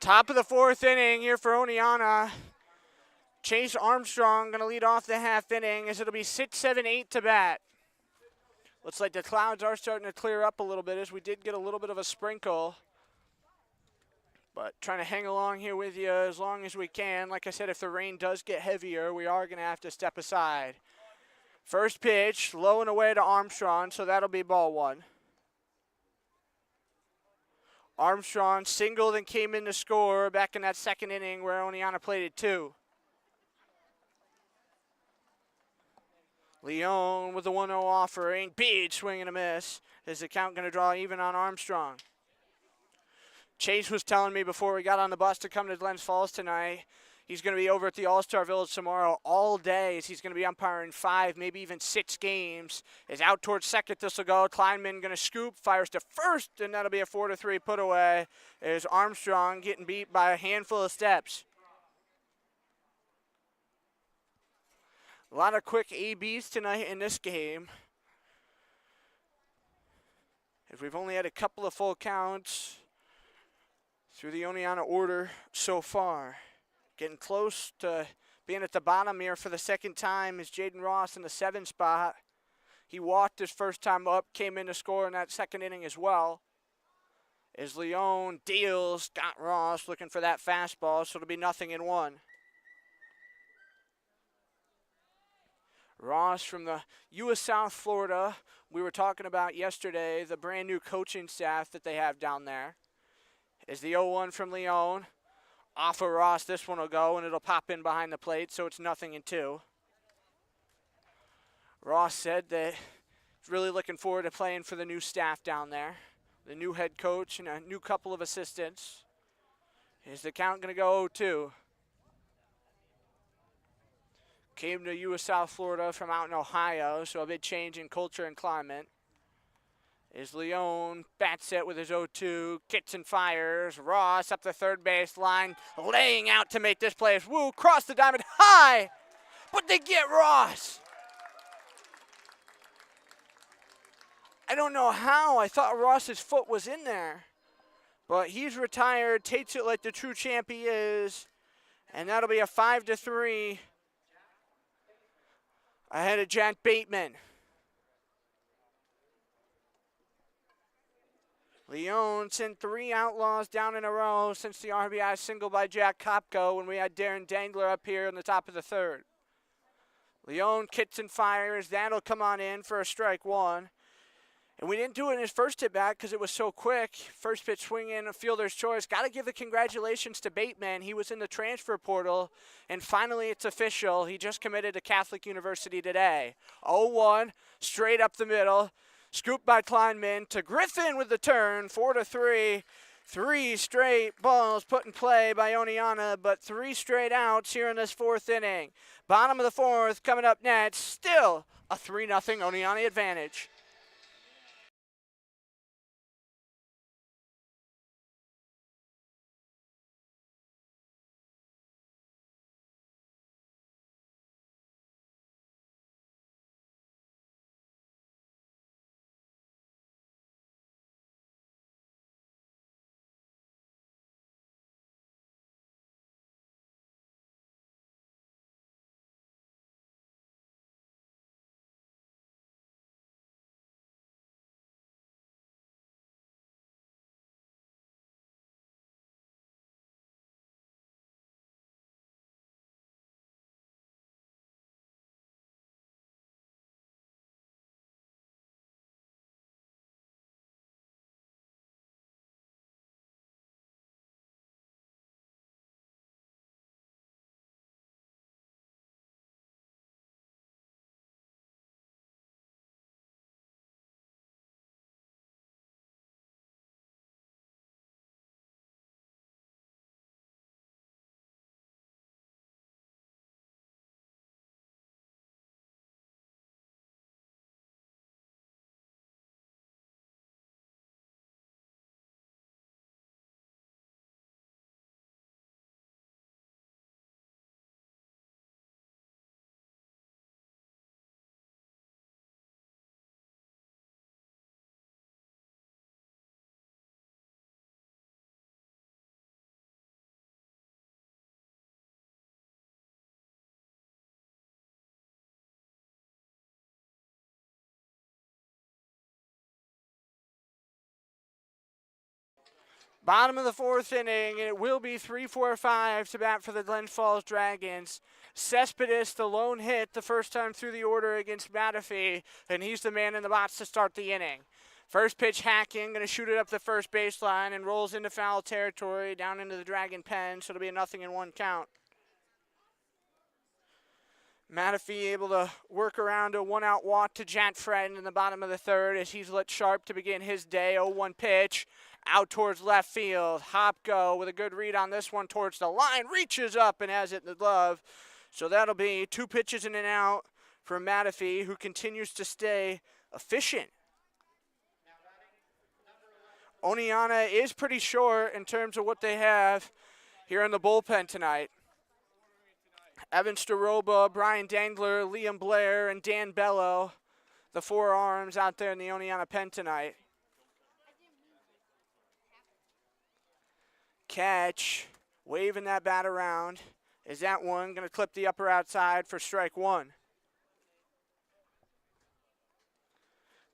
Top of the 4th inning here for Oneonta. Chase Armstrong going to lead off the half inning as it'll be 6, 7, 8 to bat. Looks like the clouds are starting to clear up a little bit as we did get a little bit of a sprinkle. But trying to hang along here with you as long as we can. Like I said, if the rain does get heavier, we are going to have to step aside. First pitch, low and away to Armstrong, so that'll be ball 1. Armstrong singled and came in to score back in that 2nd inning where Oneonta played at 2. Leone with the 1-0 offering. Big swing and a miss. Is the count going to draw even on Armstrong? Chase was telling me before we got on the bus to come to Glens Falls tonight, he's going to be over at the All-Star Village tomorrow all day as he's going to be umpiring 5, maybe even 6 games. Is out towards second. This will go. Kleinman going to scoop, fires to first, and that'll be a 4-3 put away. Is Armstrong getting beat by a handful of steps. A lot of quick ABs tonight in this game. If we've only had a couple of full counts through the Oneonta order so far. Getting close to being at the bottom here for the 2nd time is Jaden Ross in the 7 spot. He walked his first time up, came in to score in that 2nd inning as well. As Leone deals, got Ross looking for that fastball, so it'll be 0-1. Ross from the U.S. South Florida. We were talking about yesterday the brand new coaching staff that they have down there. Is the 0-1 from Leone. Off of Ross, this one will go, and it'll pop in behind the plate, so it's 0-2. Ross said that he's really looking forward to playing for the new staff down there. the new head coach and a new couple of assistants. Is the count going to go 0-2? Came to U.S. South Florida from out in Ohio, so a big change in culture and climate. Is Leone, bats it with his 0-2, kicks and fires. Ross up the third base line, laying out to make this play. Woo, cross the diamond high, but they get Ross. I don't know how. I thought Ross's foot was in there, but he's retired, takes it like the true champ he is, and that'll be a 5-3 ahead of Jack Bateman. Leone sent 3 Outlaws down in a row since the RBI single by Jack Kopko when we had Darren Dangler up here in the top of the third. Leone kicks and fires. That'll come on in for a strike 1. And we didn't do it in his first at-bat because it was so quick. First pitch swing in, a fielder's choice. Got to give the congratulations to Bateman. He was in the transfer portal, and finally it's official. He just committed to Catholic University today. 0-1, straight up the middle. Scooped by Kleinman to Griffin with the turn, 4-3. 3 straight balls put in play by Oneonta, but 3 straight outs here in this 4th inning. Bottom of the 4th coming up next. Still a 3-0 Oneonta advantage. Bottom of the 4th inning, and it will be 3-4-5 to bat for the Glens Falls Dragons. Cespedes, the lone hit the first time through the order against Matafee, and he's the man in the box to start the inning. First pitch hacking, going to shoot it up the first baseline and rolls into foul territory down into the Dragon pen, so it'll be a 0-1 count. Matafee able to work around a 1-out walk to Jack Fred in the bottom of the 3rd as he's lit sharp to begin his day. 0-1 pitch. Out towards left field. Hopko with a good read on this one towards the line. Reaches up and has it in the glove. So that'll be 2 pitches in and out for Matafee, who continues to stay efficient. Oneonta is pretty short in terms of what they have here in the bullpen tonight. Evan Staroba, Brian Dangler, Liam Blair, and Dan Bello, the 4 arms out there in the Oneonta pen tonight. Catch, waving that bat around. Is that one going to clip the upper outside for strike 1?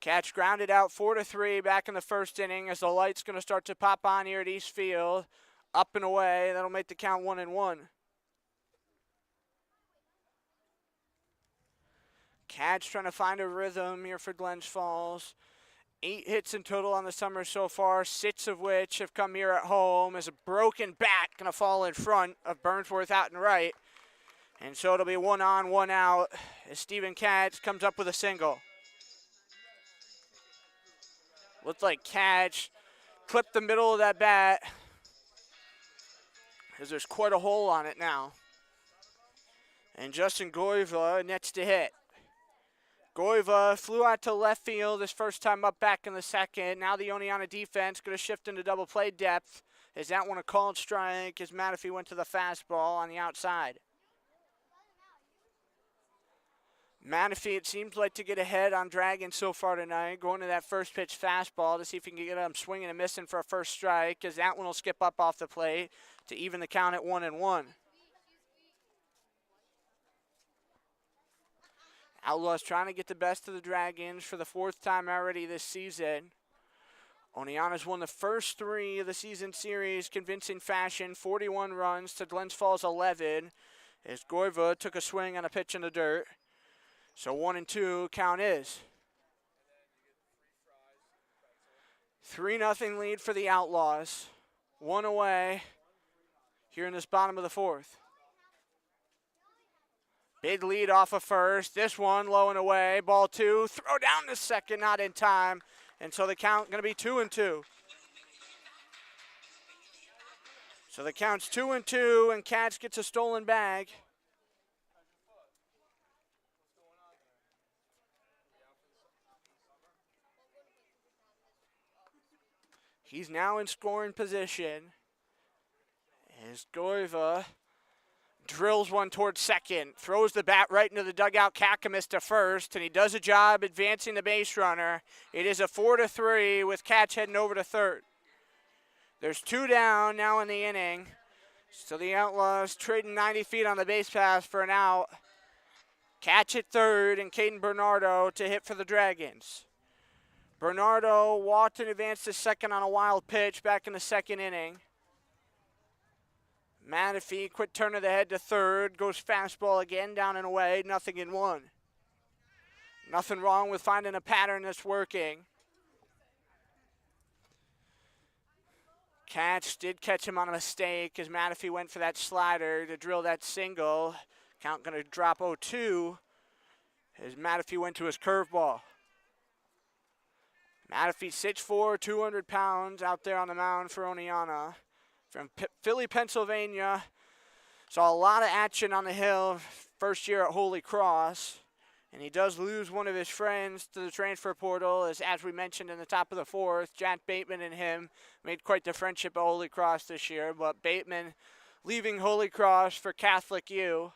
Catch grounded out 4-3 back in the 1st inning as the light's going to start to pop on here at East Field. Up and away. That'll make the count 1-1. Catch trying to find a rhythm here for Glens Falls. 8 hits in total on the summer so far, 6 of which have come here at home as a broken bat going to fall in front of Burnsworth out and right. And so it'll be 1 on, 1 out as Steven Catch comes up with a single. Looked like Catch clip the middle of that bat, because there's quite a hole on it now. And Justin Goiva nets to hit. Goiva flew out to left field his first time up back in the second. Now the Oneonta defense going to shift into double play depth. Is that one a called strike as Matafee went to the fastball on the outside? Matafee, it seems like to get ahead on Dragon so far tonight, going to that first pitch fastball to see if he can get him swinging and missing for a first strike, as that one will skip up off the plate to even the count at 1-1. Outlaws trying to get the best of the Dragons for the fourth time already this season. Oneonta's won the first 3 of the season series, convincing fashion, 41 runs to Glens Falls 11, as Goiva took a swing on a pitch in the dirt. So 1-2 count is. 3-0 lead for the Outlaws. 1 away here in this bottom of the fourth. Big lead off of first. This one low and away. Ball 2. Throw down to second, not in time. And so the count going to be 2-2. So the count's 2-2, and Katz gets a stolen bag. He's now in scoring position as Goiva drills one towards second, throws the bat right into the dugout. Kakamis to first, and he does a job advancing the base runner. It is a 4-3 with Katz heading over to third. There's 2 down now in the inning, so the Outlaws trading 90 feet on the base pass for an out. Katz at third, and Caden Bernardo to hit for the Dragons. Bernardo walked and advanced to second on a wild pitch back in the second inning. Matafee, quick turn of the head to third, goes fastball again, down and away, 0-1. Nothing wrong with finding a pattern that's working. Katz did catch him on a mistake as Matafee went for that slider to drill that single. Count going to drop 0-2 as Matafee went to his curveball. Matafee 6'4", 200 pounds out there on the mound for Oneonta. From Philly, Pennsylvania. Saw a lot of action on the hill first year at Holy Cross. And he does lose one of his friends to the transfer portal, as we mentioned in the top of the fourth. Jack Bateman and him made quite the friendship at Holy Cross this year. But Bateman leaving Holy Cross for Catholic U.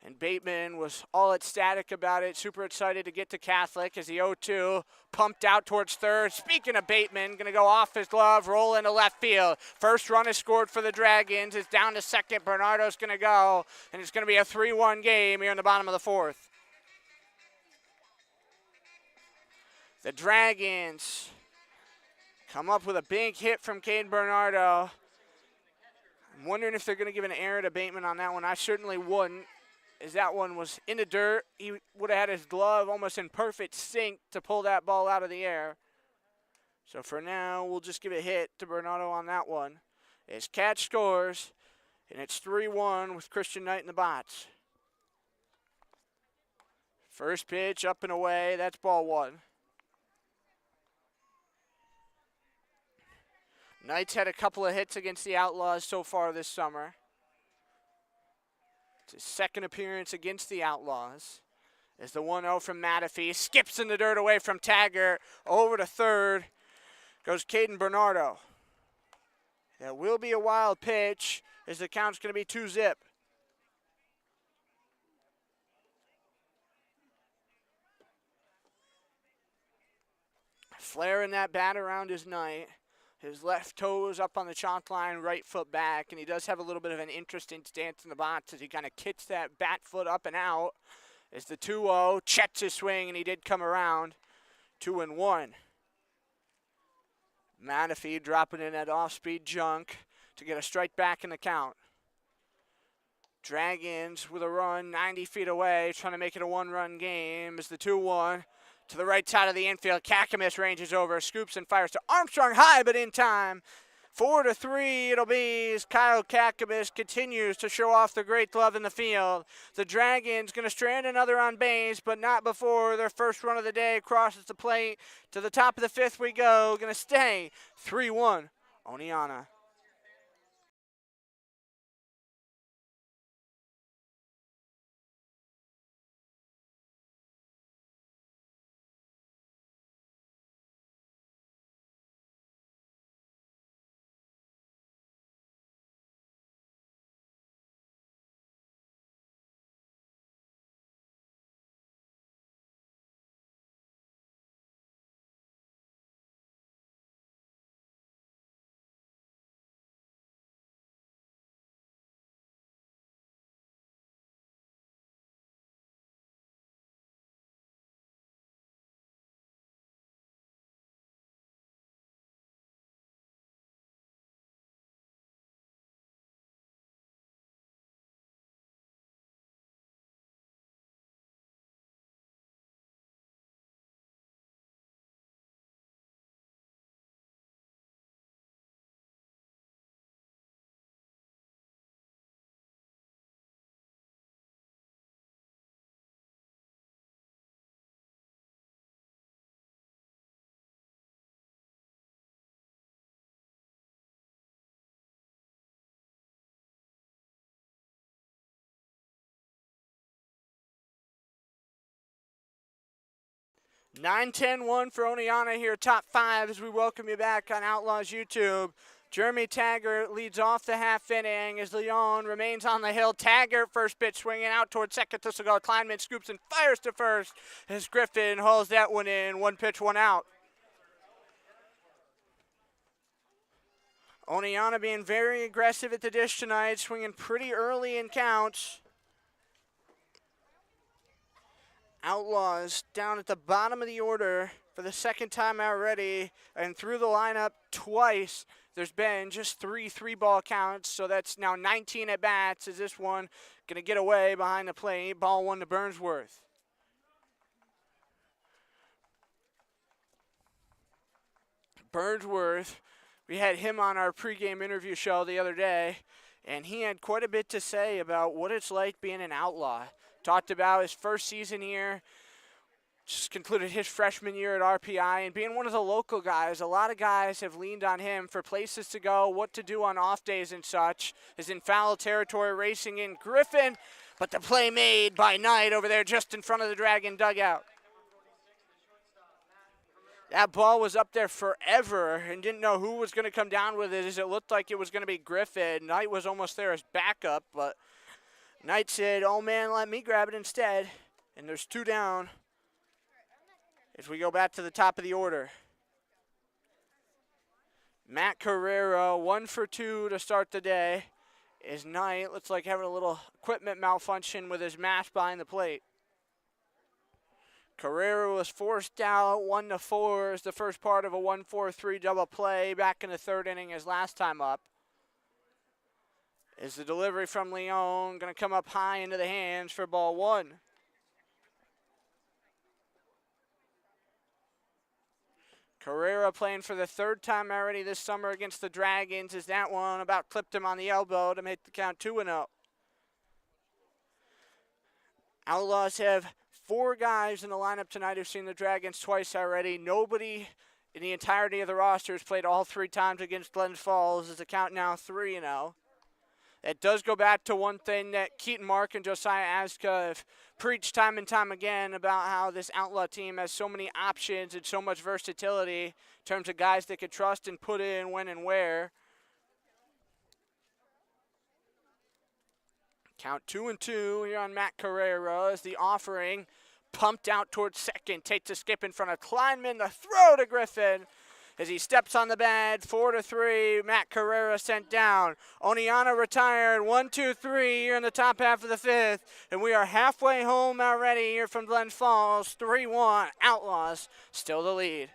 And Bateman was all ecstatic about it, super excited to get to Catholic as the 0-2 pumped out towards third. Speaking of Bateman, going to go off his glove, roll into left field. First run is scored for the Dragons. It's down to second. Bernardo's going to go, and it's going to be a 3-1 game here in the bottom of the fourth. The Dragons come up with a big hit from Caden Bernardo. I'm wondering if they're going to give an error to Bateman on that one. I certainly wouldn't, as that one was in the dirt. He would have had his glove almost in perfect sync to pull that ball out of the air. So for now, we'll just give a hit to Bernardo on that one. As Katz scores, and it's 3-1 with Christian Knight in the box. First pitch up and away, that's ball 1. Knight's had a couple of hits against the Outlaws so far this summer. It's his second appearance against the Outlaws. As the 1-0 from Matafee skips in the dirt away from Taggart. Over to third goes Caden Bernardo. That will be a wild pitch as the count's going to be 2-0. Flaring that bat around his Knight. His left toe is up on the chalk line, right foot back, and he does have a little bit of an interesting stance in the box as he kind of kicks that bat foot up and out. As the 2-0 checks his swing, and he did come around. 2-1. Matafee dropping in that off-speed junk to get a strike back in the count. Dragons with a run 90 feet away, trying to make it a one-run game as the 2-1. To the right side of the infield, Kakamis ranges over, scoops and fires to Armstrong high, but in time. 4-3 it'll be as Kyle Kakabis continues to show off the great glove in the field. The Dragons going to strand another on base, but not before their first run of the day crosses the plate. To the top of the fifth we go. Going to stay 3-1 Oneonta. Nine, 10, 1 for Oneonta here, top five as we welcome you back on Outlaws YouTube. Jeremy Taggart leads off the half inning as Leon remains on the hill. Taggart, first pitch swinging out towards second. This will go. Kleinman scoops and fires to first as Griffin hauls that one in. One pitch, one out. Oneonta being very aggressive at the dish tonight, swinging pretty early in counts. Outlaws down at the bottom of the order for the second time already, and through the lineup twice. There's been just three-ball counts, so that's now 19 at bats. Is this one going to get away behind the plate? Ball one to Burnsworth. Burnsworth, we had him on our pregame interview show the other day, and he had quite a bit to say about what it's like being an Outlaw. Talked about his first season here, just concluded his freshman year at RPI, and being one of the local guys. A lot of guys have leaned on him for places to go, what to do on off days and such. Is in foul territory, racing in Griffin, but the play made by Knight over there just in front of the Dragon dugout. That ball was up there forever and didn't know who was going to come down with it, as it looked like it was going to be Griffin. Knight was almost there as backup, but Knight said, oh man, let me grab it instead. And there's two down as we go back to the top of the order. Matt Carrera, 1 for 2 to start the day. Is Knight, looks like having a little equipment malfunction with his mask behind the plate. Carrera was forced out 1-4 as the first part of a 1-4-3 double play back in the third inning as last time up. Is the delivery from Leon going to come up high into the hands for ball one. Carrera playing for the third time already this summer against the Dragons, as that one about clipped him on the elbow to make the count 2-0. Outlaws have 4 guys in the lineup tonight who've seen the Dragons twice already. Nobody in the entirety of the roster has played all 3 times against Glens Falls, as the count now 3-0. It does go back to one thing that Keaton Mark and Josiah Aska have preached time and time again about how this Outlaw team has so many options and so much versatility in terms of guys they could trust and put in when and where. Count 2-2 here on Matt Carrera as the offering pumped out towards second. Takes a skip in front of Kleinman. The throw to Griffin as he steps on the bag. 4-3. Matt Carrera sent down. Oneonta retired. 1-2-3 here in the top half of the fifth. And we are halfway home already here from Glens Falls. 3-1. Outlaws still the lead.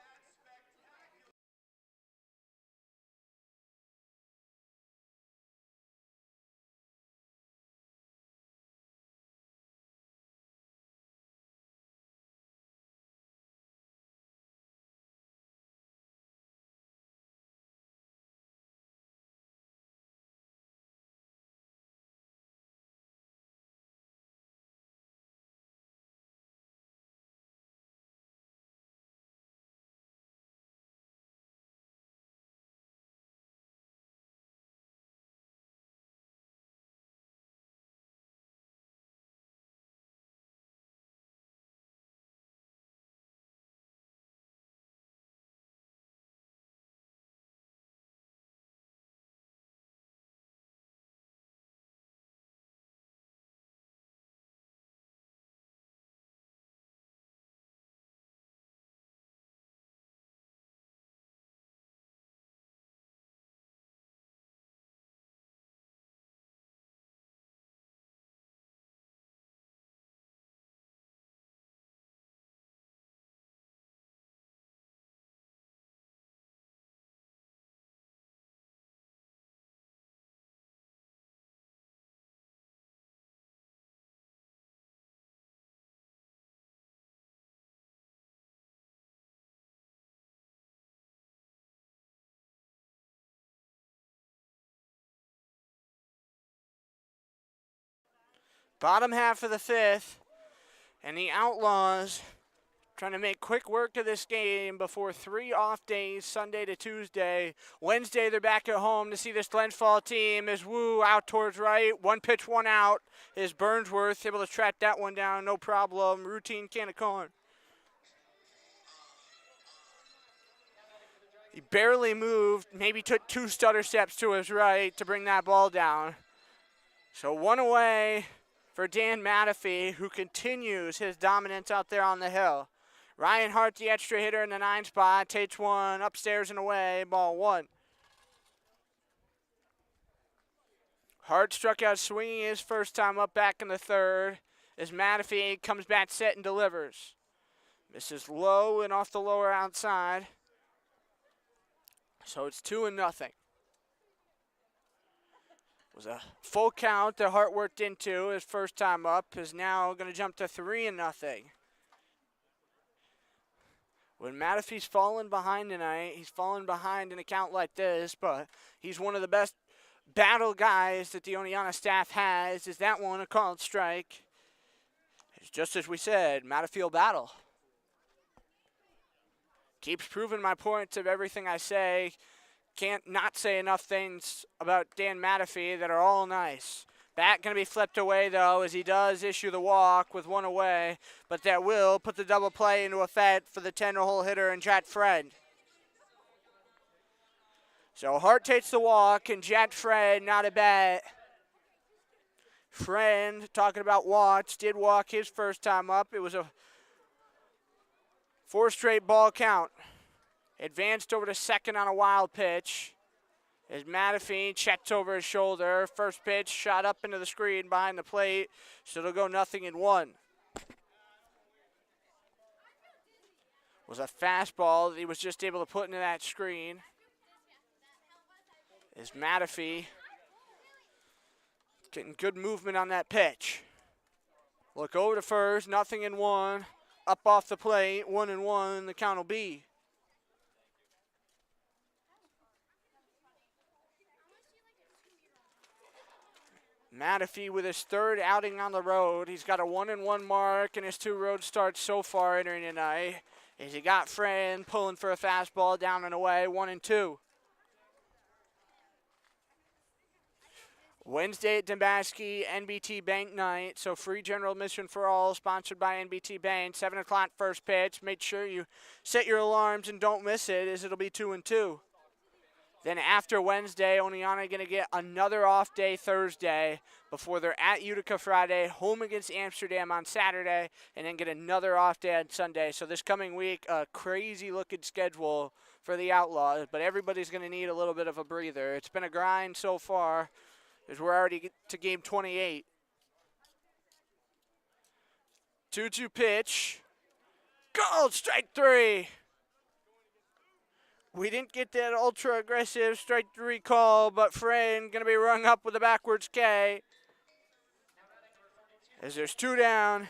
Bottom half of the fifth, and the Outlaws trying to make quick work of this game before 3 off days, Sunday to Tuesday. Wednesday, they're back at home to see this Glens Fall team. Is Wu out towards right. 1 pitch, 1 out. Is Burnsworth able to track that one down? No problem. Routine can of corn. He barely moved, maybe took 2 stutter steps to his right to bring that ball down. So 1 away for Dan Matafee, who continues his dominance out there on the hill. Ryan Hart, the extra hitter in the 9 spot, takes one upstairs and away, ball 1. Hart struck out swinging his first time up back in the 3rd as Matafee comes back set and delivers. Misses low and off the lower outside. So it's 2-0. Was a full count that Hart worked into his first time up, is now going to jump to 3-0. When Matafee's fallen behind tonight, he's fallen behind in a count like this, but he's one of the best battle guys that the Oneonta staff has. Is that one a called strike? It's just as we said, Matafee will battle. Keeps proving my points of everything I say. Can't not say enough things about Dan Matafee that are all nice. Bat going to be flipped away, though, as he does issue the walk with 1 away, but that will put the double play into effect for the 10-hole hitter and Jet Fred. So Hart takes the walk, and Jet Fred not a bat. Friend, talking about walks, did walk his first time up. It was a 4 straight ball count. Advanced over to second on a wild pitch. As Matafee checks over his shoulder. First pitch shot up into the screen behind the plate, so it'll go 0-1. Was a fastball that he was just able to put into that screen. As Matafee getting good movement on that pitch. Look over to first, 0-1. Up off the plate, 1-1, the count will be. Matafee with his 3rd outing on the road. He's got a 1-1 mark in his 2 road starts so far entering tonight. As he got Friend pulling for a fastball down and away, 1-2. Wednesday at Dembaski, NBT Bank night, so free general admission for all, sponsored by NBT Bank. 7 o'clock first pitch. Make sure you set your alarms and don't miss it, as it'll be 2-2. Then after Wednesday, Oneonta going to get another off day Thursday before they're at Utica Friday, home against Amsterdam on Saturday, and then get another off day on Sunday. So this coming week, a crazy-looking schedule for the Outlaws, but everybody's going to need a little bit of a breather. It's been a grind so far, as we're already to game 28. 2-2 pitch. Called strike 3. We didn't get that ultra-aggressive strike 3 call, but Friend going to be rung up with a backwards K. As there's 2 down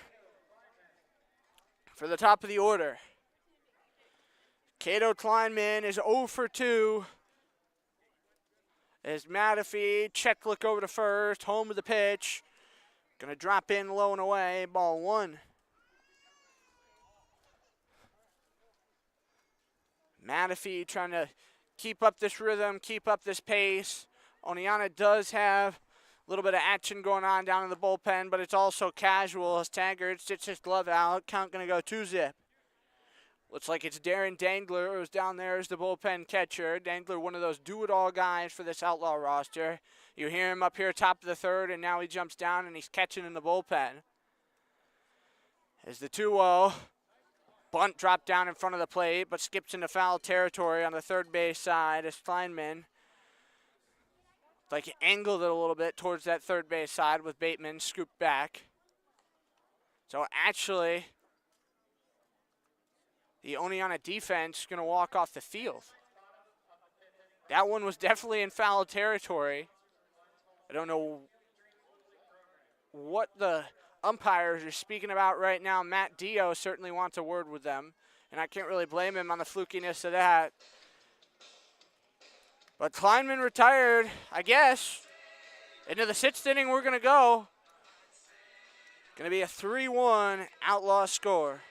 for the top of the order. Cato Kleinman is 0 for 2. As Matafee, check look over to first, home of the pitch. Going to drop in low and away, ball 1. Matafee trying to keep up this rhythm, keep up this pace. Oneonta does have a little bit of action going on down in the bullpen, but it's also casual as Taggart sits his glove out. Count going to go 2-zip. Looks like it's Darren Dangler who's down there as the bullpen catcher. Dangler, one of those do-it-all guys for this Outlaw roster. You hear him up here top of the 3rd, and now he jumps down and he's catching in the bullpen. As the 2-0. Bunt dropped down in front of the plate, but skips into foul territory on the 3rd base side as Kleinman, like he angled it a little bit towards that 3rd base side with Bateman scooped back. So actually, the Oneonta defense is going to walk off the field. That one was definitely in foul territory. I don't know what the umpires are speaking about right now. Matt Dio certainly wants a word with them, and I can't really blame him on the flukiness of that. But Kleinman retired, I guess. Into the 6th inning we're going to go. Going to be a 3-1 Outlaw score.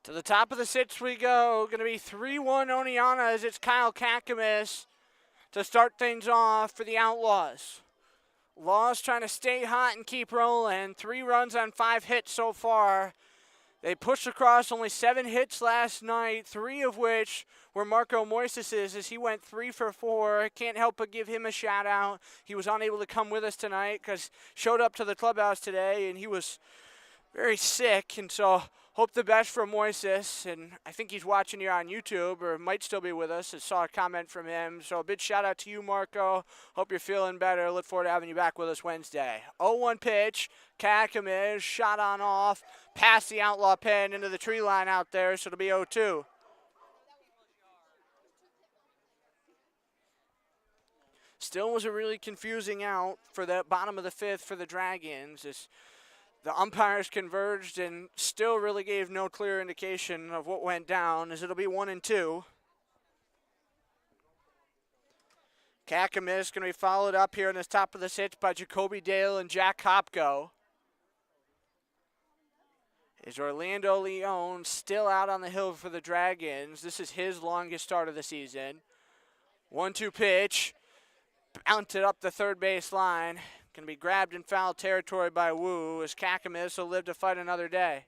To the top of the sixth we go. Going to be 3-1 Oneonta as it's Kyle Kakamis to start things off for the Outlaws. Laws trying to stay hot and keep rolling. 3 runs on 5 hits so far. They pushed across only 7 hits last night, 3 of which were Marco Moises's as he went 3 for 4. Can't help but give him a shout out. He was unable to come with us tonight because showed up to the clubhouse today and he was very sick, and so hope the best for Moises, and I think he's watching you on YouTube or might still be with us. I saw a comment from him, so a big shout out to you, Marco. Hope you're feeling better. Look forward to having you back with us Wednesday. 0-1 pitch, Kakamis, shot on off, past the Outlaw pen into the tree line out there, so it'll be 0-2. Still was a really confusing out for the bottom of the 5th for the Dragons. The umpires converged and still really gave no clear indication of what went down, as it'll be 1-2. Kakamis going to be followed up here in the top of the 6th by Jacoby Dale and Jack Hopko. Is Orlando Leone still out on the hill for the Dragons? This is his longest start of the season. 1-2 pitch, bounced up the third base line. Going to be grabbed in foul territory by Wu as Kakamis will live to fight another day.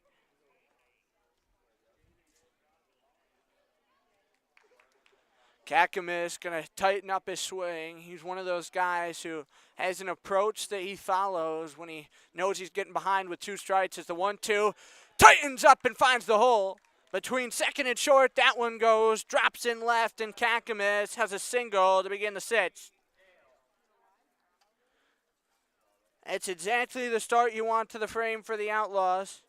Kakamis going to tighten up his swing. He's one of those guys who has an approach that he follows when he knows he's getting behind with 2 strikes. It's the 1-2. Tightens up and finds the hole. Between second and short, that one goes. Drops in left, and Kakamis has a single to begin the 6th. It's exactly the start you want to the frame for the Outlaws.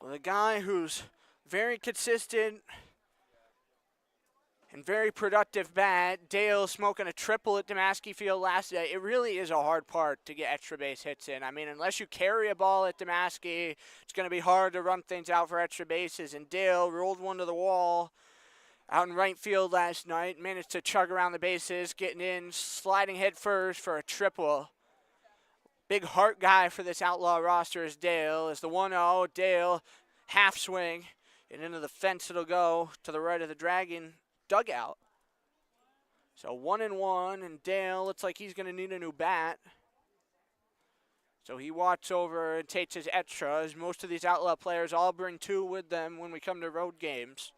Well, a guy who's very consistent and very productive bat, Dale smoking a triple at Damaski Field last day. It really is a hard part to get extra base hits in. I mean, unless you carry a ball at Damaski, it's going to be hard to run things out for extra bases. And Dale rolled one to the wall out in right field last night, managed to chug around the bases, getting in, sliding head first for a triple. Big heart guy for this Outlaw roster is Dale. As the 1-0, Dale half swing, and into the fence it'll go to the right of the Dragon dugout. So 1-1, and Dale looks like he's going to need a new bat. So he walks over and takes his extras. Most of these Outlaw players all bring 2 with them when we come to road games.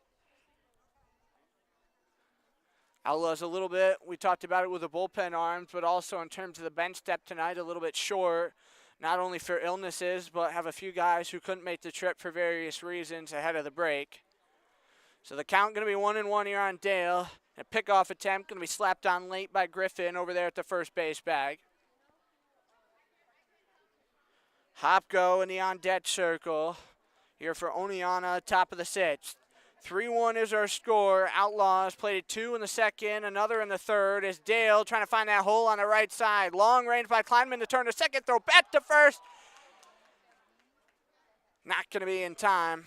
Outlaws a little bit, we talked about it with the bullpen arms, but also in terms of the bench depth tonight, a little bit short, not only for illnesses, but have a few guys who couldn't make the trip for various reasons ahead of the break. So the count going to be 1-1 here on Dale. A pickoff attempt going to be slapped on late by Griffin over there at the first base bag. Hopko in the on-deck circle here for Oneonta, top of the 6th. 3-1 is our score. Outlaws played 2 in the second, another in the third. As Dale trying to find that hole on the right side. Long range by Kleinman to turn to second, throw back to first. Not going to be in time.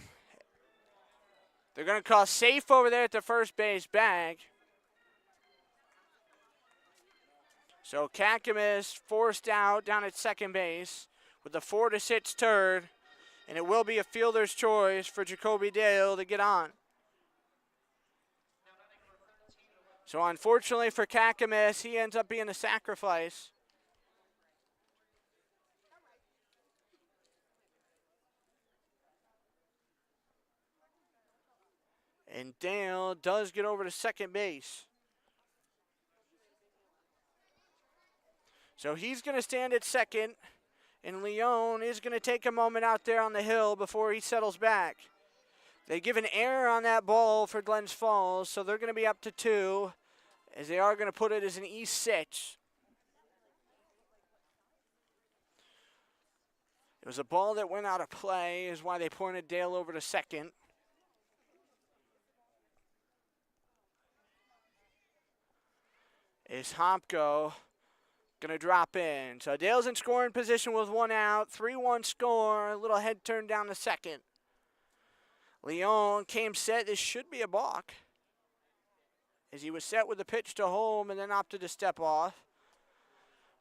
They're going to call safe over there at the first base bag. So Kakamis forced out down at second base with the 4-6 turn, and it will be a fielder's choice for Jacoby Dale to get on. So unfortunately for Kakamis, he ends up being a sacrifice. And Dale does get over to second base. So he's going to stand at second, and Leon is going to take a moment out there on the hill before he settles back. They give an error on that ball for Glens Falls, so they're going to be up to 2, as they are going to put it as an E6. It was a ball that went out of play, is why they pointed Dale over to second. Is Hopko going to drop in. So Dale's in scoring position with 1 out, 3-1 score, a little head turn down to second. Leon came set. This should be a balk, as he was set with the pitch to home and then opted to step off.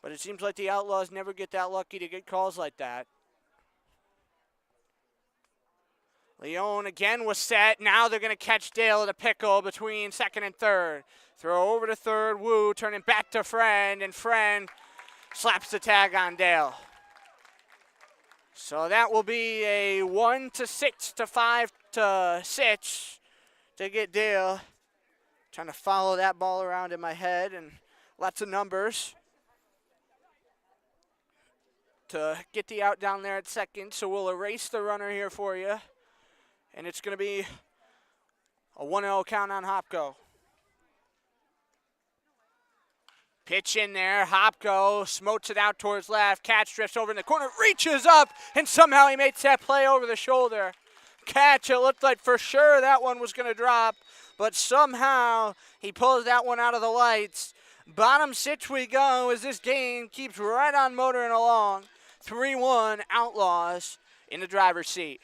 But it seems like the Outlaws never get that lucky to get calls like that. Leon again was set. Now they're going to catch Dale at a pickle between second and third. Throw over to third. Wu turning back to Friend, and Friend slaps the tag on Dale. So that will be a 1-6 to 5-6 to get Dale. Trying to follow that ball around in my head, and lots of numbers to get the out down there at second. So we'll erase the runner here for you. And it's going to be a 1-0 count on Hopko. Pitch in there. Hopko smotes it out towards left. Catch drifts over in the corner. Reaches up, and somehow he makes that play over the shoulder. Catch, it looked like for sure that one was going to drop, but somehow he pulls that one out of the lights. Bottom 6 we go as this game keeps right on motoring along. 3-1 Outlaws in the driver's seat.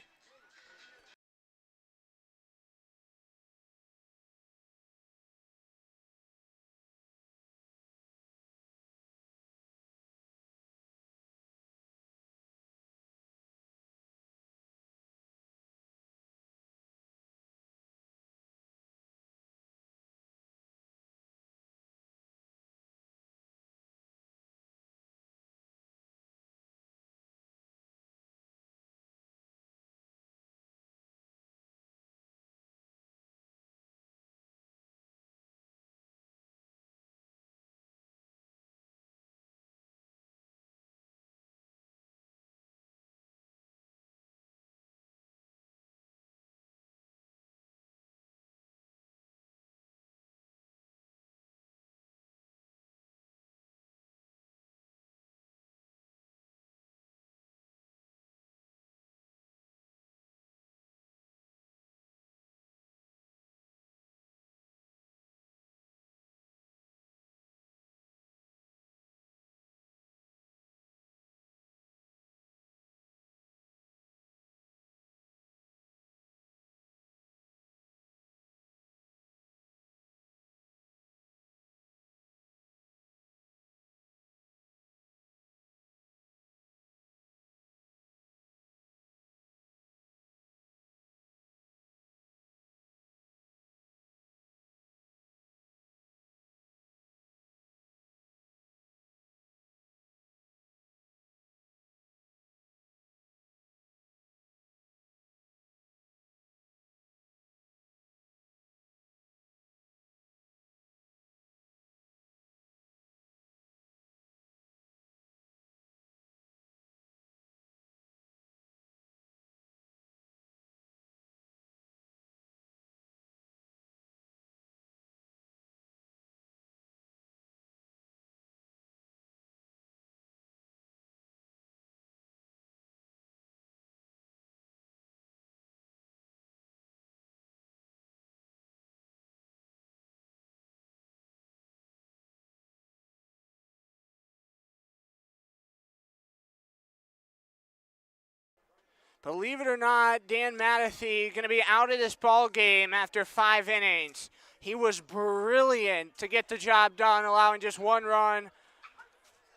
Believe it or not, Dan Mattathy going to be out of this ball game after 5 innings. He was brilliant to get the job done, allowing just 1 run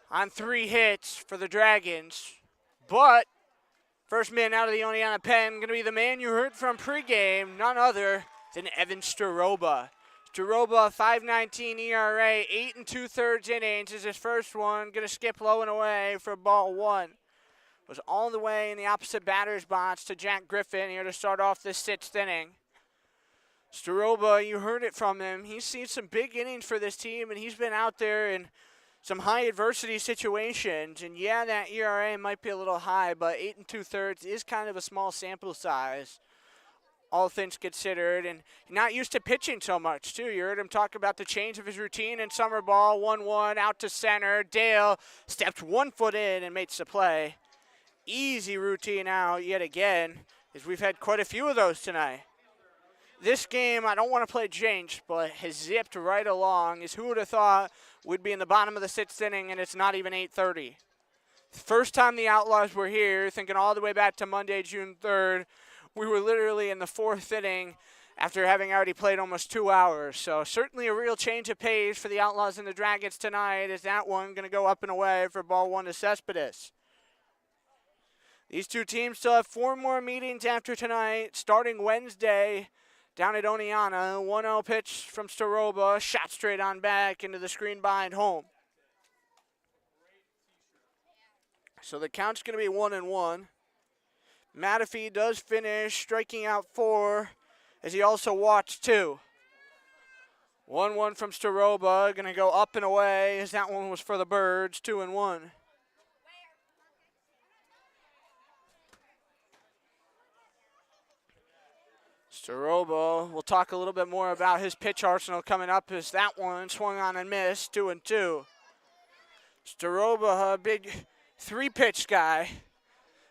on 3 hits for the Dragons. But first man out of the Oneonta pen going to be the man you heard from pregame, none other than Evan Staroba. Staroba, 5.19 ERA, 8 2/3 innings is his first one. Going to skip low and away for ball one. Was all the way in the opposite batter's box to Jack Griffin here to start off this 6th inning. Staroba, you heard it from him. He's seen some big innings for this team, and he's been out there in some high adversity situations. And yeah, that ERA might be a little high, but 8 2/3 is kind of a small sample size, all things considered, and not used to pitching so much, too. You heard him talk about the change of his routine in summer ball. 1-1 out to center. Dale stepped 1 foot in and makes the play. Easy routine out yet again, as we've had quite a few of those tonight. This game, I don't want to play jinx, but has zipped right along. As who would have thought we'd be in the bottom of the 6th inning and it's not even 8:30. First time the Outlaws were here, thinking all the way back to Monday, June 3rd, we were literally in the 4th inning after having already played almost 2 hours. So certainly a real change of pace for the Outlaws and the Dragons tonight, as that one going to go up and away for ball one to Cespedes. These two teams still have 4 more meetings after tonight, starting Wednesday down at Oneonta. 1-0 pitch from Staroba, shot straight on back into the screen behind home. So the count's going to be 1-1. Matafee does finish striking out 4, as he also walked 2. 1-1 from Staroba, going to go up and away, as that one was for the Birds, 2-1. Staroba, we'll talk a little bit more about his pitch arsenal coming up, as that one swung on and missed, 2-2. Staroba, a big 3-pitch guy,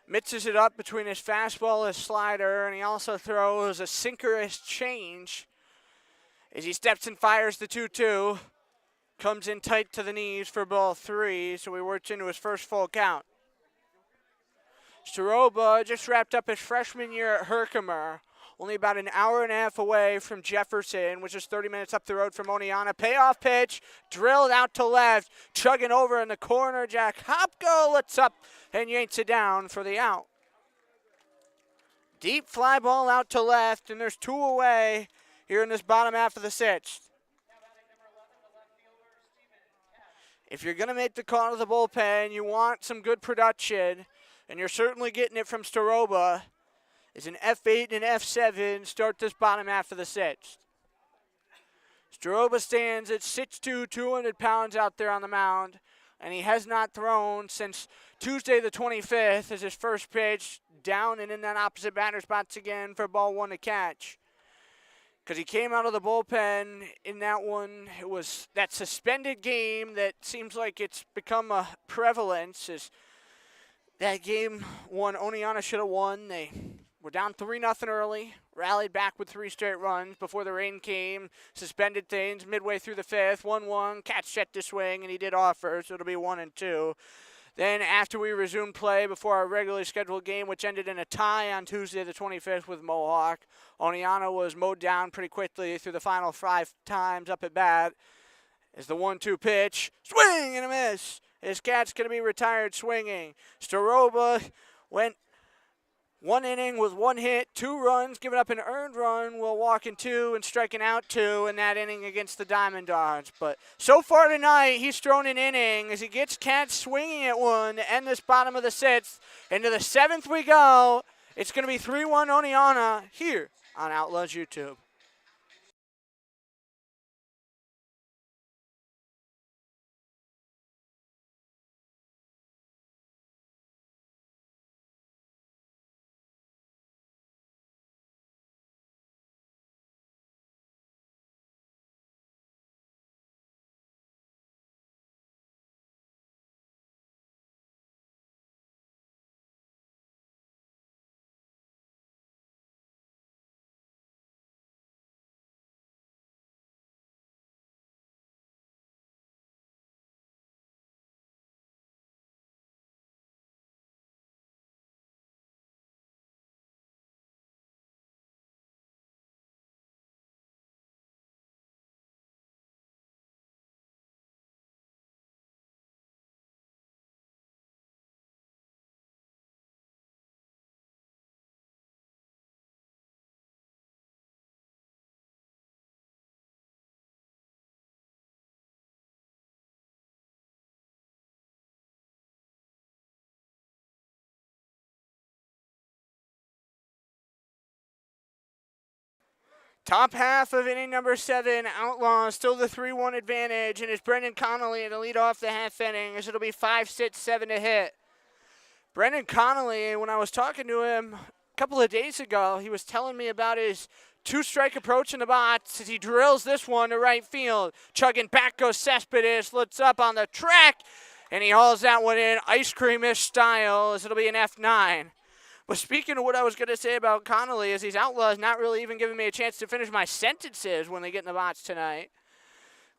mixes it up between his fastball, his slider, and he also throws a sinkerous change as he steps and fires the 2-2. Comes in tight to the knees for ball 3, so he works into his first full count. Staroba just wrapped up his freshman year at Herkimer, only about an hour and a half away from Jefferson, which is 30 minutes up the road from Oneonta. Payoff pitch, drilled out to left, chugging over in the corner. Jack Hopko looks up and yanks it down for the out. Deep fly ball out to left, and there's 2 away here in this bottom half of the 6th. If you're going to make the call to the bullpen, you want some good production, and you're certainly getting it from Staroba. Is an F8 and F7 start this bottom half of the 6th. Staroba stands at 6'2", 200 pounds out there on the mound, and he has not thrown since Tuesday the 25th as his first pitch, down and in that opposite batter's box again for ball 1 to catch. Because he came out of the bullpen in that one. It was that suspended game that seems like it's become a prevalence. As that game one Oneonta should have won. They were down 3-0 early, rallied back with 3 straight runs before the rain came, suspended things midway through the 5th. 1-1, catch set to swing, and he did offer, so it'll be 1-2. Then after we resumed play before our regularly scheduled game, which ended in a tie on Tuesday the 25th with Mohawk, Oneonta was mowed down pretty quickly through the final 5 times up at bat. As the 1-2 pitch, swing and a miss. His cat's going to be retired swinging. Staroba went 1 inning with 1 hit, 2 runs, giving up an earned run while walking 2 and striking out 2 in that inning against the Diamond Dogs. But so far tonight, he's thrown an inning as he gets cats swinging at 1 to end this bottom of the 6th. Into the 7th we go. It's going to be 3-1 Oneonta here on Outlaws YouTube. Top half of inning number 7, Outlaws still the 3-1 advantage, and it's Brendan Connolly to lead off the half inning as it'll be 5, 6, 7 to hit. Brendan Connolly, when I was talking to him a couple of days ago, he was telling me about his two-strike approach in the box as he drills this one to right field. Chugging back goes Cespedes, looks up on the track, and he hauls that one in ice cream-ish style as it'll be an F9. But speaking of what I was going to say about Connolly, is these Outlaws not really even giving me a chance to finish my sentences when they get in the box tonight.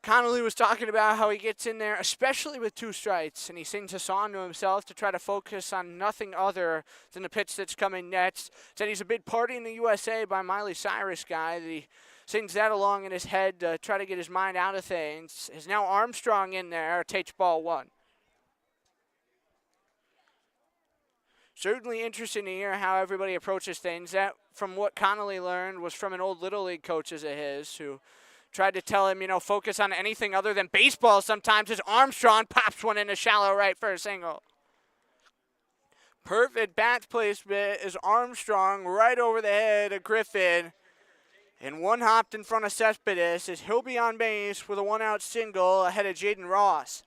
Connolly was talking about how he gets in there, especially with 2 strikes, and he sings a song to himself to try to focus on nothing other than the pitch that's coming next. Said he's a big Party in the USA by Miley Cyrus guy, that he sings that along in his head to try to get his mind out of things. Is now Armstrong in there, takes ball 1. Certainly interesting to hear how everybody approaches things. That, from what Connolly learned, was from an old Little League coach of his who tried to tell him, focus on anything other than baseball sometimes, as Armstrong pops one in a shallow right for a single. Perfect bat placement is Armstrong right over the head of Griffin. And one hopped in front of Cespedes as he'll be on base with a 1-out single ahead of Jaden Ross.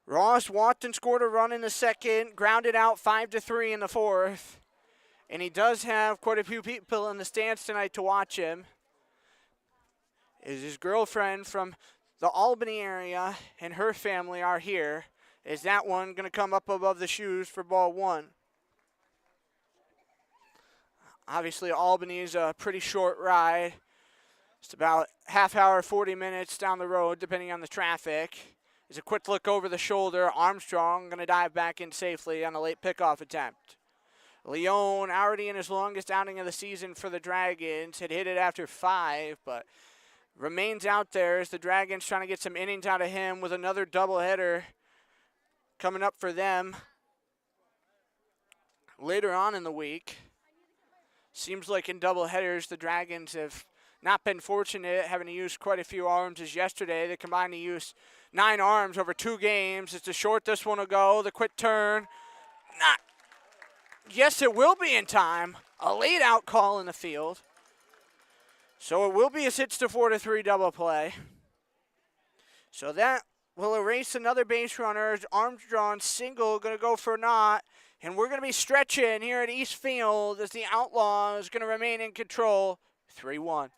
Ross Watson scored a run in the second, grounded out 5-3 in the fourth. And he does have quite a few people in the stands tonight to watch him. Is his girlfriend from the Albany area and her family are here. Is that one going to come up above the shoes for ball 1? Obviously, Albany is a pretty short ride. It's about half hour, 40 minutes down the road, depending on the traffic. There's a quick look over the shoulder. Armstrong going to dive back in safely on a late pickoff attempt. Leone, already in his longest outing of the season for the Dragons, had hit it after 5, but remains out there as the Dragons trying to get some innings out of him with another doubleheader coming up for them later on in the week. Seems like in doubleheaders, the Dragons have not been fortunate, having to use quite a few arms as yesterday. They combined to use 9 arms over 2 games. It's a short this one will go. The quick turn. Not. Yes, it will be in time. A late out call in the field. So it will be a 6-4-3 double play. So that will erase another base runner. Armstrong single going to go for naught. And we're going to be stretching here at East Field as the Outlaws going to remain in control 3-1.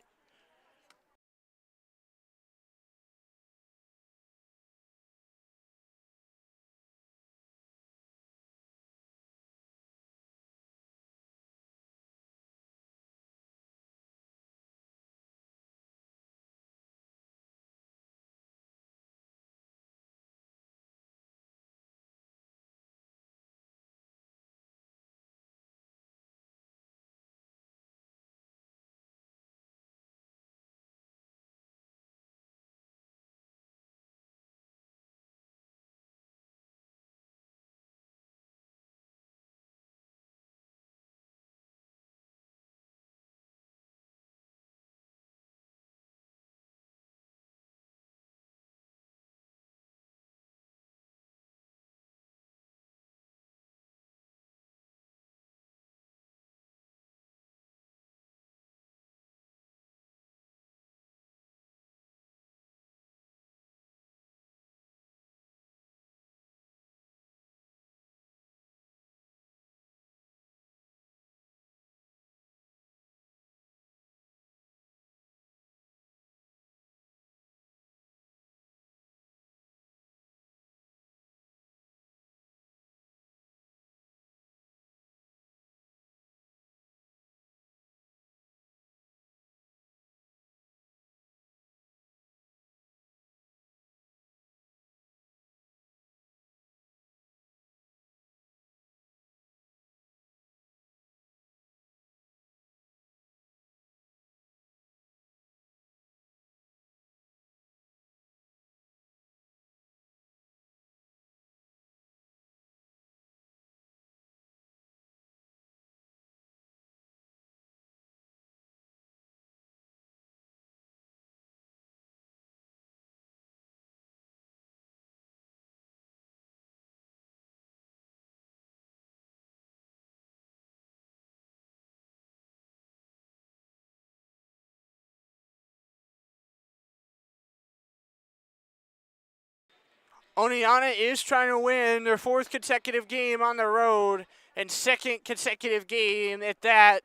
Oneonta is trying to win their 4th consecutive game on the road and 2nd consecutive game at that.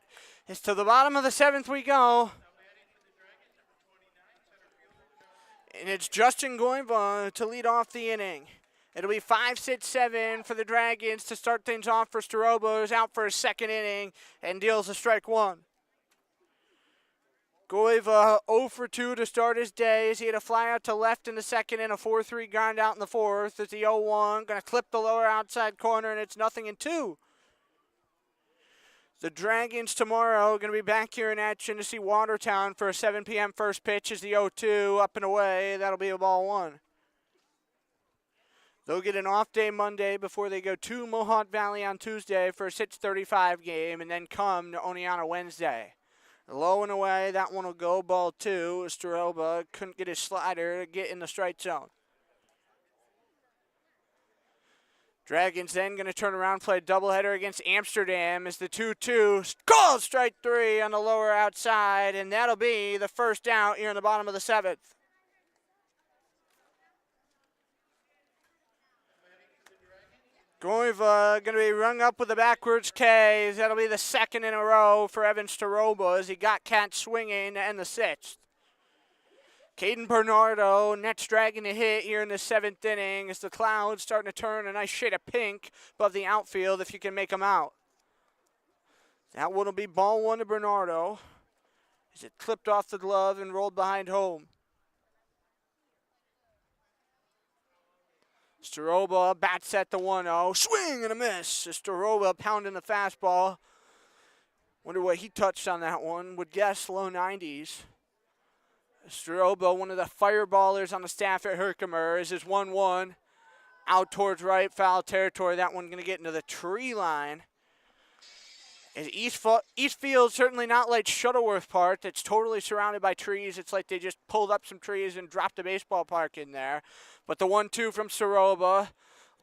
It's to the bottom of the 7th we go. And it's Justin Goiva to lead off the inning. It'll be 5-6-7 for the Dragons to start things off for Staroba, who's out for his 2nd inning and deals a strike 1. Goiva 0 for 2 to start his day as he had a fly out to left in the 2nd and a 4-3 ground out in the 4th. It's the 0-1, going to clip the lower outside corner, and it's 0-2. The Dragons tomorrow going to be back here in action to see Watertown for a 7 p.m. first pitch as the 0-2 up and away. That'll be a ball 1. They'll get an off day Monday before they go to Mohawk Valley on Tuesday for a 6:35 game and then come to Oneonta Wednesday. Low and away, that one will go, ball 2. Staroba couldn't get his slider to get in the strike zone. Dragons then going to turn around, play a doubleheader against Amsterdam as the 2-2 calls strike 3 on the lower outside, and that'll be the first out here in the bottom of the 7th. Goiva going to be rung up with a backwards K. That'll be the 2nd in a row for Evan Staroba as he got Cat swinging to end the 6th. Caden Bernardo, next dragging a hit here in the 7th inning as the clouds starting to turn a nice shade of pink above the outfield if you can make them out. That one will be ball 1 to Bernardo as it clipped off the glove and rolled behind home. Staroba bats at the 1-0. Swing and a miss. Staroba pounding the fastball. Wonder what he touched on that one. Would guess low 90s. Staroba, one of the fireballers on the staff at Herkimer, is his 1-1. Out towards right, foul territory. That one going to get into the tree line. And Eastfield certainly not like Shuttleworth Park. It's totally surrounded by trees. It's like they just pulled up some trees and dropped a baseball park in there. But the 1-2 from Staroba, looked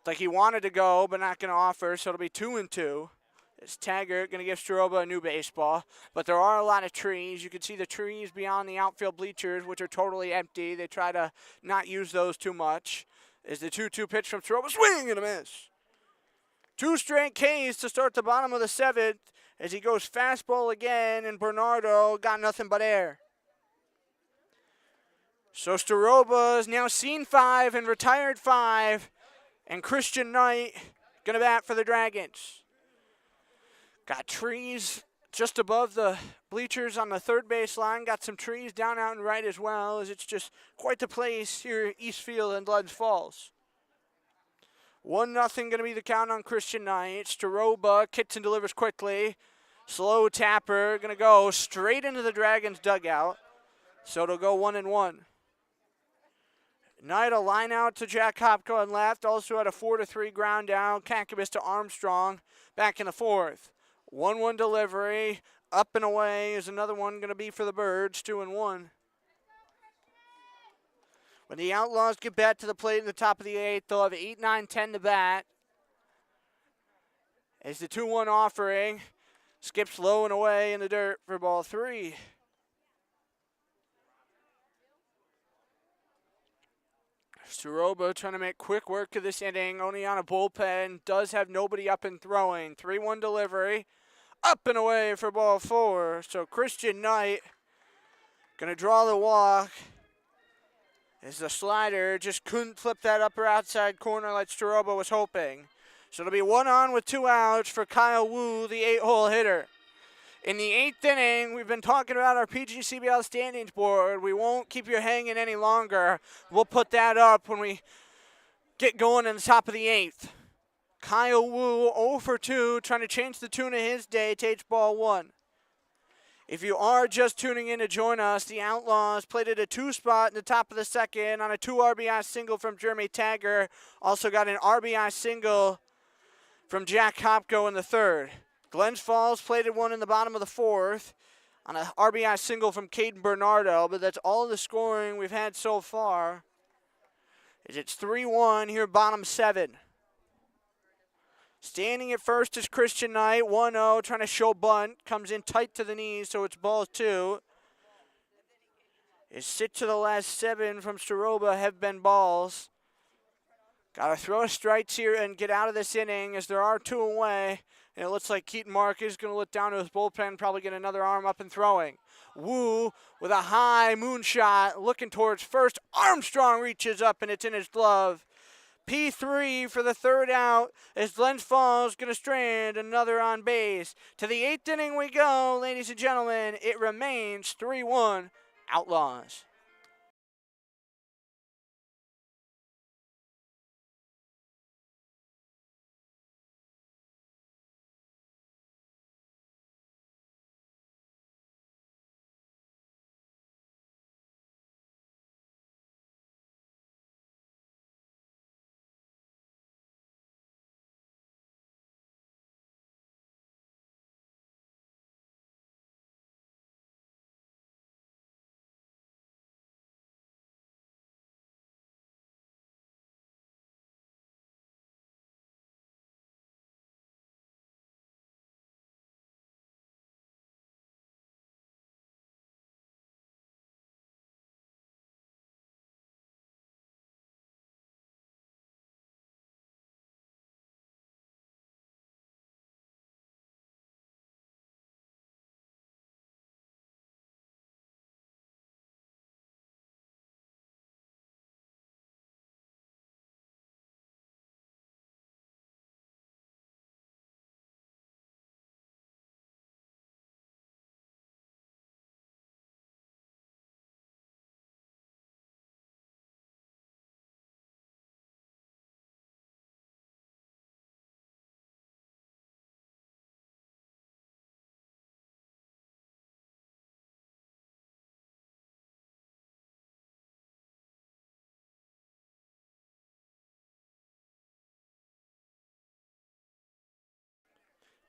like he wanted to go, but not going to offer, so it'll be 2-2. It's Taggart going to give Staroba a new baseball. But there are a lot of trees. You can see the trees beyond the outfield bleachers, which are totally empty. They try to not use those too much. Is the 2-2 pitch from Staroba. Swing and a miss. 2 straight Ks to start the bottom of the 7th as he goes fastball again, and Bernardo got nothing but air. So Staroba has now seen 5 and retired 5, and Christian Knight going to bat for the Dragons. Got trees just above the bleachers on the third base line. Got some trees down out and right as well, as it's just quite the place here at Eastfield and Glens Falls. 1-0 going to be the count on Christian Knight. Staroba kicks and delivers quickly. Slow tapper, going to go straight into the Dragons dugout. So it'll go 1-1. Knight a line out to Jack Hopko on left. Also had a 4-3 ground down. Kakabis to Armstrong back in the 4th. 1-1 delivery. Up and away is another one going to be for the Birds. 2-1. When the Outlaws get back to the plate in the top of the 8th, they'll have 8, 9, 10 to bat. As the 2-1 offering skips low and away in the dirt for ball 3. Staroba trying to make quick work of this inning. Oneonta bullpen does have nobody up and throwing. 3-1 delivery. Up and away for ball 4. So Christian Knight going to draw the walk. As the slider just couldn't flip that upper outside corner like Staroba was hoping. So it'll be 1 on with 2 outs for Kyle Wu, the 8-hole hitter. In the 8th inning, we've been talking about our PGCBL standings board. We won't keep you hanging any longer. We'll put that up when we get going in the top of the 8th. Kyle Wu 0 for 2, trying to change the tune of his day, takes ball 1. If you are just tuning in to join us, the Outlaws played at a 2 spot in the top of the 2nd on a 2 RBI single from Jeremy Taggart. Also got an RBI single from Jack Hopko in the 3rd. Glens Falls played at 1 in the bottom of the 4th on an RBI single from Caden Bernardo, but that's all the scoring we've had so far. It's 3-1 here, bottom 7. Standing at first is Christian Knight, 1-0, trying to show bunt. Comes in tight to the knees, so it's ball 2. His sit to the last 7 from Staroba have been balls. Got to throw strikes here and get out of this inning as there are 2 away. And it looks like Keaton Mark is going to look down to his bullpen, probably get another arm up and throwing. Wu with a high moonshot looking towards first. Armstrong reaches up and it's in his glove. P3 for the 3rd out as Glens falls, going to strand another on base. To the 8th inning we go, ladies and gentlemen. It remains 3-1 Outlaws.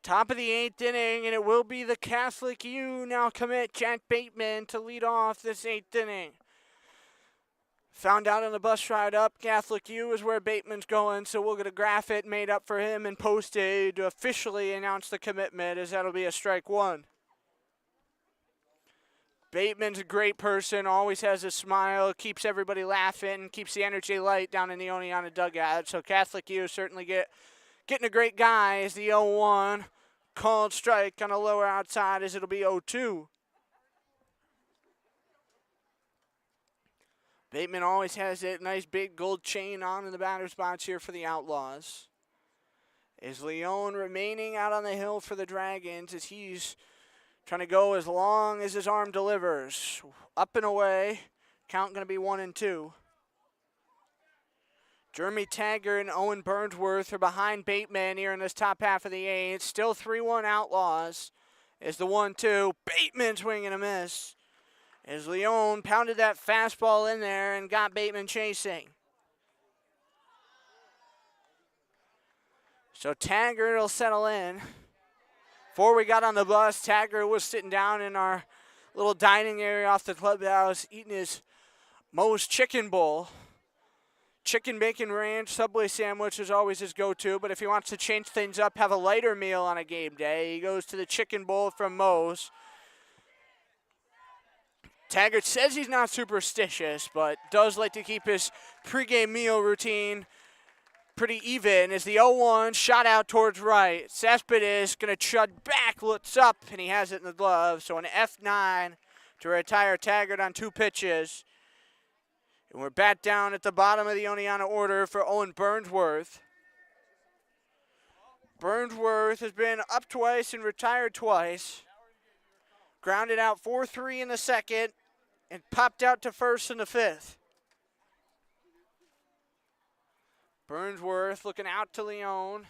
Top of the 8th inning, and it will be the Catholic U now commit Jack Bateman to lead off this 8th inning. Found out on the bus ride up, Catholic U is where Bateman's going, so we'll get a graphic made up for him and posted to officially announce the commitment, as that'll be a strike 1. Bateman's a great person, always has a smile, keeps everybody laughing, keeps the energy light down in the Oneonta dugout. So Catholic U certainly getting a great guy as the 0-1 called strike on the lower outside as it'll be 0-2. Bateman always has that nice big gold chain on in the batter's box here for the Outlaws. Is Leon remaining out on the hill for the Dragons as he's trying to go as long as his arm delivers. Up and away. Count going to be 1-2. Jeremy Taggart and Owen Burnsworth are behind Bateman here in this top half of the 8th. Still 3-1 Outlaws is the 1-2. Bateman swing and a miss. As Leon pounded that fastball in there and got Bateman chasing. So Taggart will settle in. Before we got on the bus, Taggart was sitting down in our little dining area off the clubhouse eating his Moe's Chicken Bowl. Chicken bacon ranch Subway sandwich is always his go-to, but if he wants to change things up, have a lighter meal on a game day, he goes to the Chicken Bowl from Moe's. Taggart says he's not superstitious, but does like to keep his pregame meal routine pretty even as the 0-1 shot out towards right. Cespedes going to chug back, looks up, and he has it in the glove. So an F9 to retire Taggart on 2 pitches. And we're back down at the bottom of the Oneonta order for Owen Burnsworth. Burnsworth has been up twice and retired twice. Grounded out 4-3 in the 2nd and popped out to first in the 5th. Burnsworth looking out to Leon.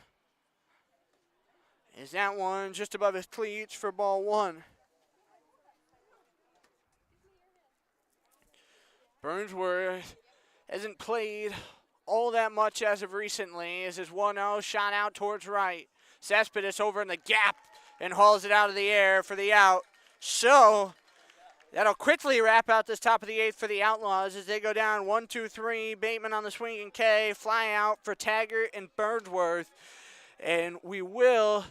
Is that one just above his cleats for ball 1? Burnsworth hasn't played all that much as of recently as his 1-0 shot out towards right. Cespedes over in the gap and hauls it out of the air for the out. So that'll quickly wrap out this top of the 8th for the Outlaws as they go down 1-2-3. Bateman on the swinging K. Fly out for Taggart and Burnsworth. And we will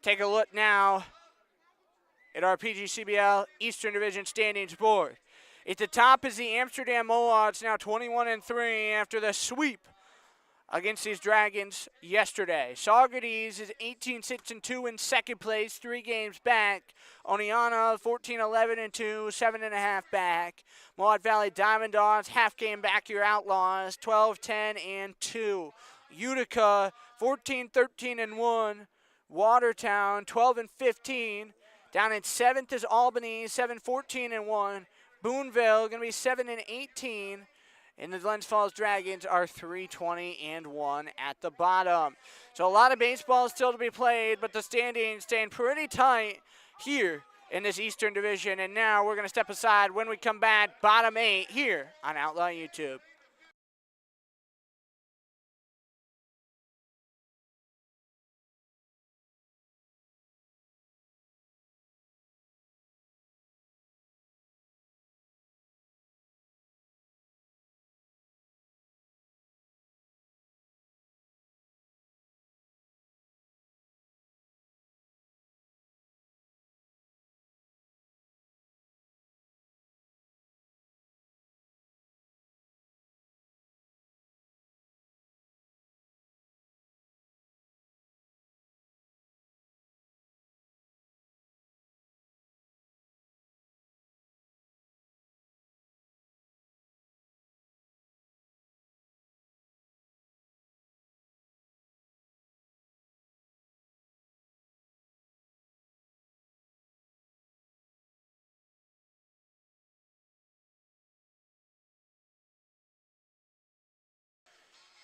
take a look now at our PGCBL Eastern Division standings board. At the top is the Amsterdam Mohawks, now 21-3 after the sweep against these Dragons yesterday. Saugerties is 18-6-2 in second place, 3 games back. Oneonta 14-11-2, 7.5 back. Mohawk Valley Diamond Dogs, half game back, your Outlaws, 12-10-2. Utica 14-13-1. Watertown 12-15. Down in 7th is Albany, 7-14-1. Boonville going to be 7-18. And the Glens Falls Dragons are 3-20-1 at the bottom. So a lot of baseball still to be played, but the standings staying pretty tight here in this Eastern Division. And now we're going to step aside. When we come back, bottom 8 here on Outlaw YouTube.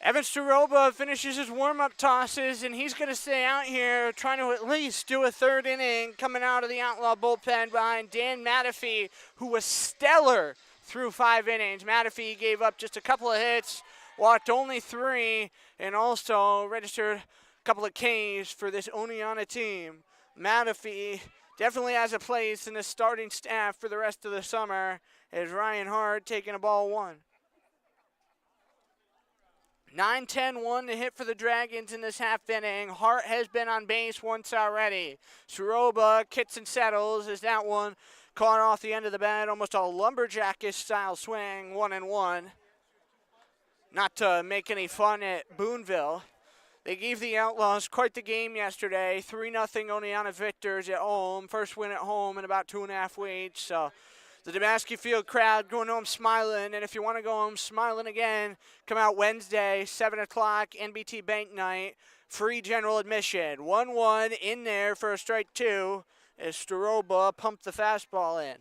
Evan Staroba finishes his warm-up tosses, and he's going to stay out here trying to at least do a 3rd inning coming out of the Outlaw bullpen behind Dan Matafee, who was stellar through 5 innings. Matafee gave up just a couple of hits, walked only 3, and also registered a couple of Ks for this Oneonta team. Matafee definitely has a place in the starting staff for the rest of the summer, as Ryan Hart taking a ball 1. 9-10-1 to hit for the Dragons in this half inning. Hart has been on base once already. Staroba kicks and settles as that one caught off the end of the bat. Almost a lumberjackish style swing, 1-1. Not to make any fun at Boonville. They gave the Outlaws quite the game yesterday. 3-0 Oneonta victors at home. First win at home in about 2.5 weeks. So the Damaski Field crowd going home smiling, and if you want to go home smiling again, come out Wednesday, 7 o'clock, NBT Bank Night, free general admission. 1-1 in there for a strike 2 as Staroba pumped the fastball in.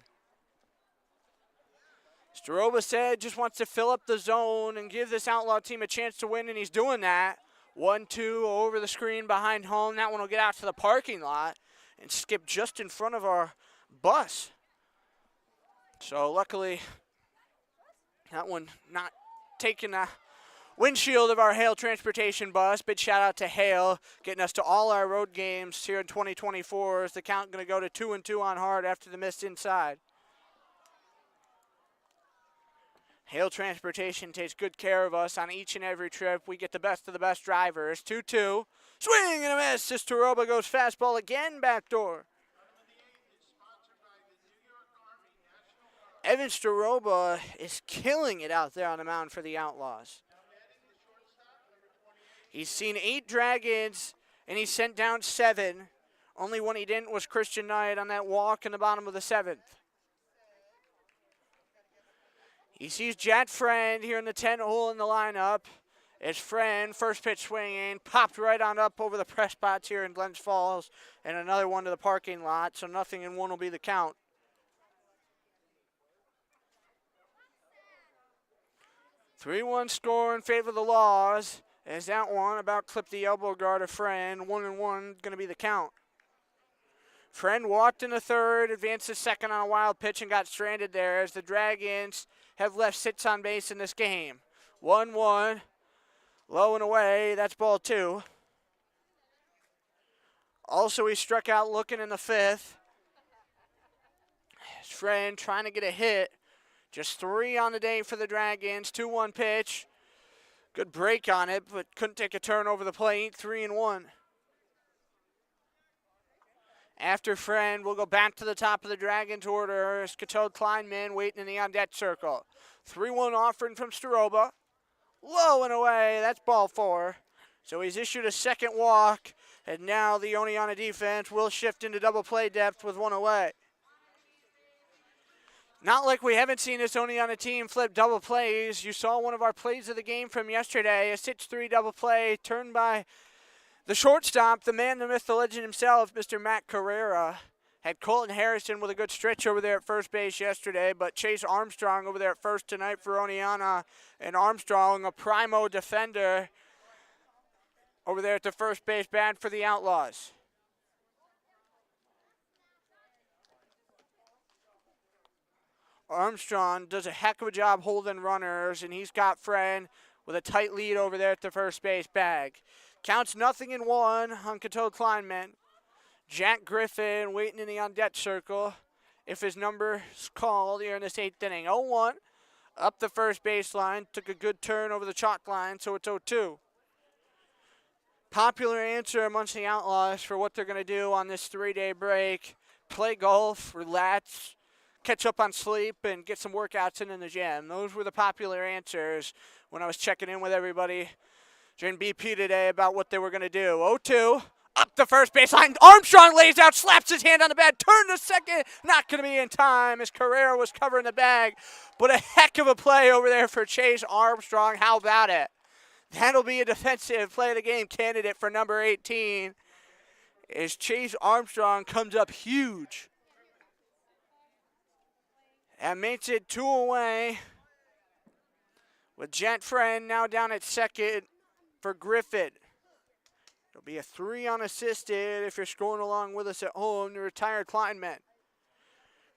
Staroba said just wants to fill up the zone and give this Outlaw team a chance to win, and he's doing that. 1-2 over the screen behind home. That one will get out to the parking lot and skip just in front of our bus. So luckily, that one not taking the windshield of our Hale Transportation bus. Big shout out to Hale, getting us to all our road games here in 2024. Is the count going to go to 2-2 on Hart after the miss inside? Hale Transportation takes good care of us on each and every trip. We get the best of the best drivers. 2-2, swing and a miss. As Staroba goes fastball again, backdoor. Evan Staroba is killing it out there on the mound for the Outlaws. He's seen 8 Dragons, and he sent down 7. Only one he didn't was Christian Knight on that walk in the bottom of the 7th. He sees Jet Friend here in the 10 hole in the lineup. His Friend, first pitch swinging, popped right on up over the press spots here in Glens Falls, and another one to the parking lot, so 0-1 will be the count. 3-1 score in favor of the Laws, as that one about clipped the elbow guard of Friend. 1-1 going to be the count. Friend walked in the 3rd, advanced to 2nd on a wild pitch and got stranded there as the Dragons have left sits on base in this game. 1-1, low and away, that's ball 2. Also, he struck out looking in the 5th. His Friend trying to get a hit. Just 3 on the day for the Dragons. 2-1 pitch. Good break on it, but couldn't take a turn over the plate. 3-1. After Friend, we'll go back to the top of the Dragons order. Scatode Kleinman waiting in the on-deck circle. 3-1 offering from Staroba. Low and away. That's ball 4. So he's issued a second walk, and now the Oneonta defense will shift into double play depth with 1 away. Not like we haven't seen this Oneonta team flip double plays. You saw one of our plays of the game from yesterday, a 6-3 double play turned by the shortstop, the man, the myth, the legend himself, Mr. Matt Carrera. Had Colton Harrison with a good stretch over there at first base yesterday, but Chase Armstrong over there at first tonight for Oneonta. And Armstrong, a primo defender, over there at the first base, bad for the Outlaws. Armstrong does a heck of a job holding runners, and he's got Friend with a tight lead over there at the first base bag. Counts 0-1 on Cato Kleinman. Jack Griffin waiting in the on-deck circle if his number's called here in this 8th inning. 0-1 up the first baseline. Took a good turn over the chalk line, so it's 0-2. Popular answer amongst the Outlaws for what they're going to do on this 3-day break. Play golf, relax, catch up on sleep, and get some workouts in the gym. Those were the popular answers when I was checking in with everybody during BP today about what they were going to do. 0-2. Up the first baseline. Armstrong lays out, slaps his hand on the bat, turn to second. Not going to be in time as Carrera was covering the bag. But a heck of a play over there for Chase Armstrong. How about it? That'll be a defensive play of the game candidate for number 18 as Chase Armstrong comes up huge. And makes it 2 away with Jet Friend now down at second for Griffith. It'll be a 3 unassisted if you're scrolling along with us at home, the retired Kleinman.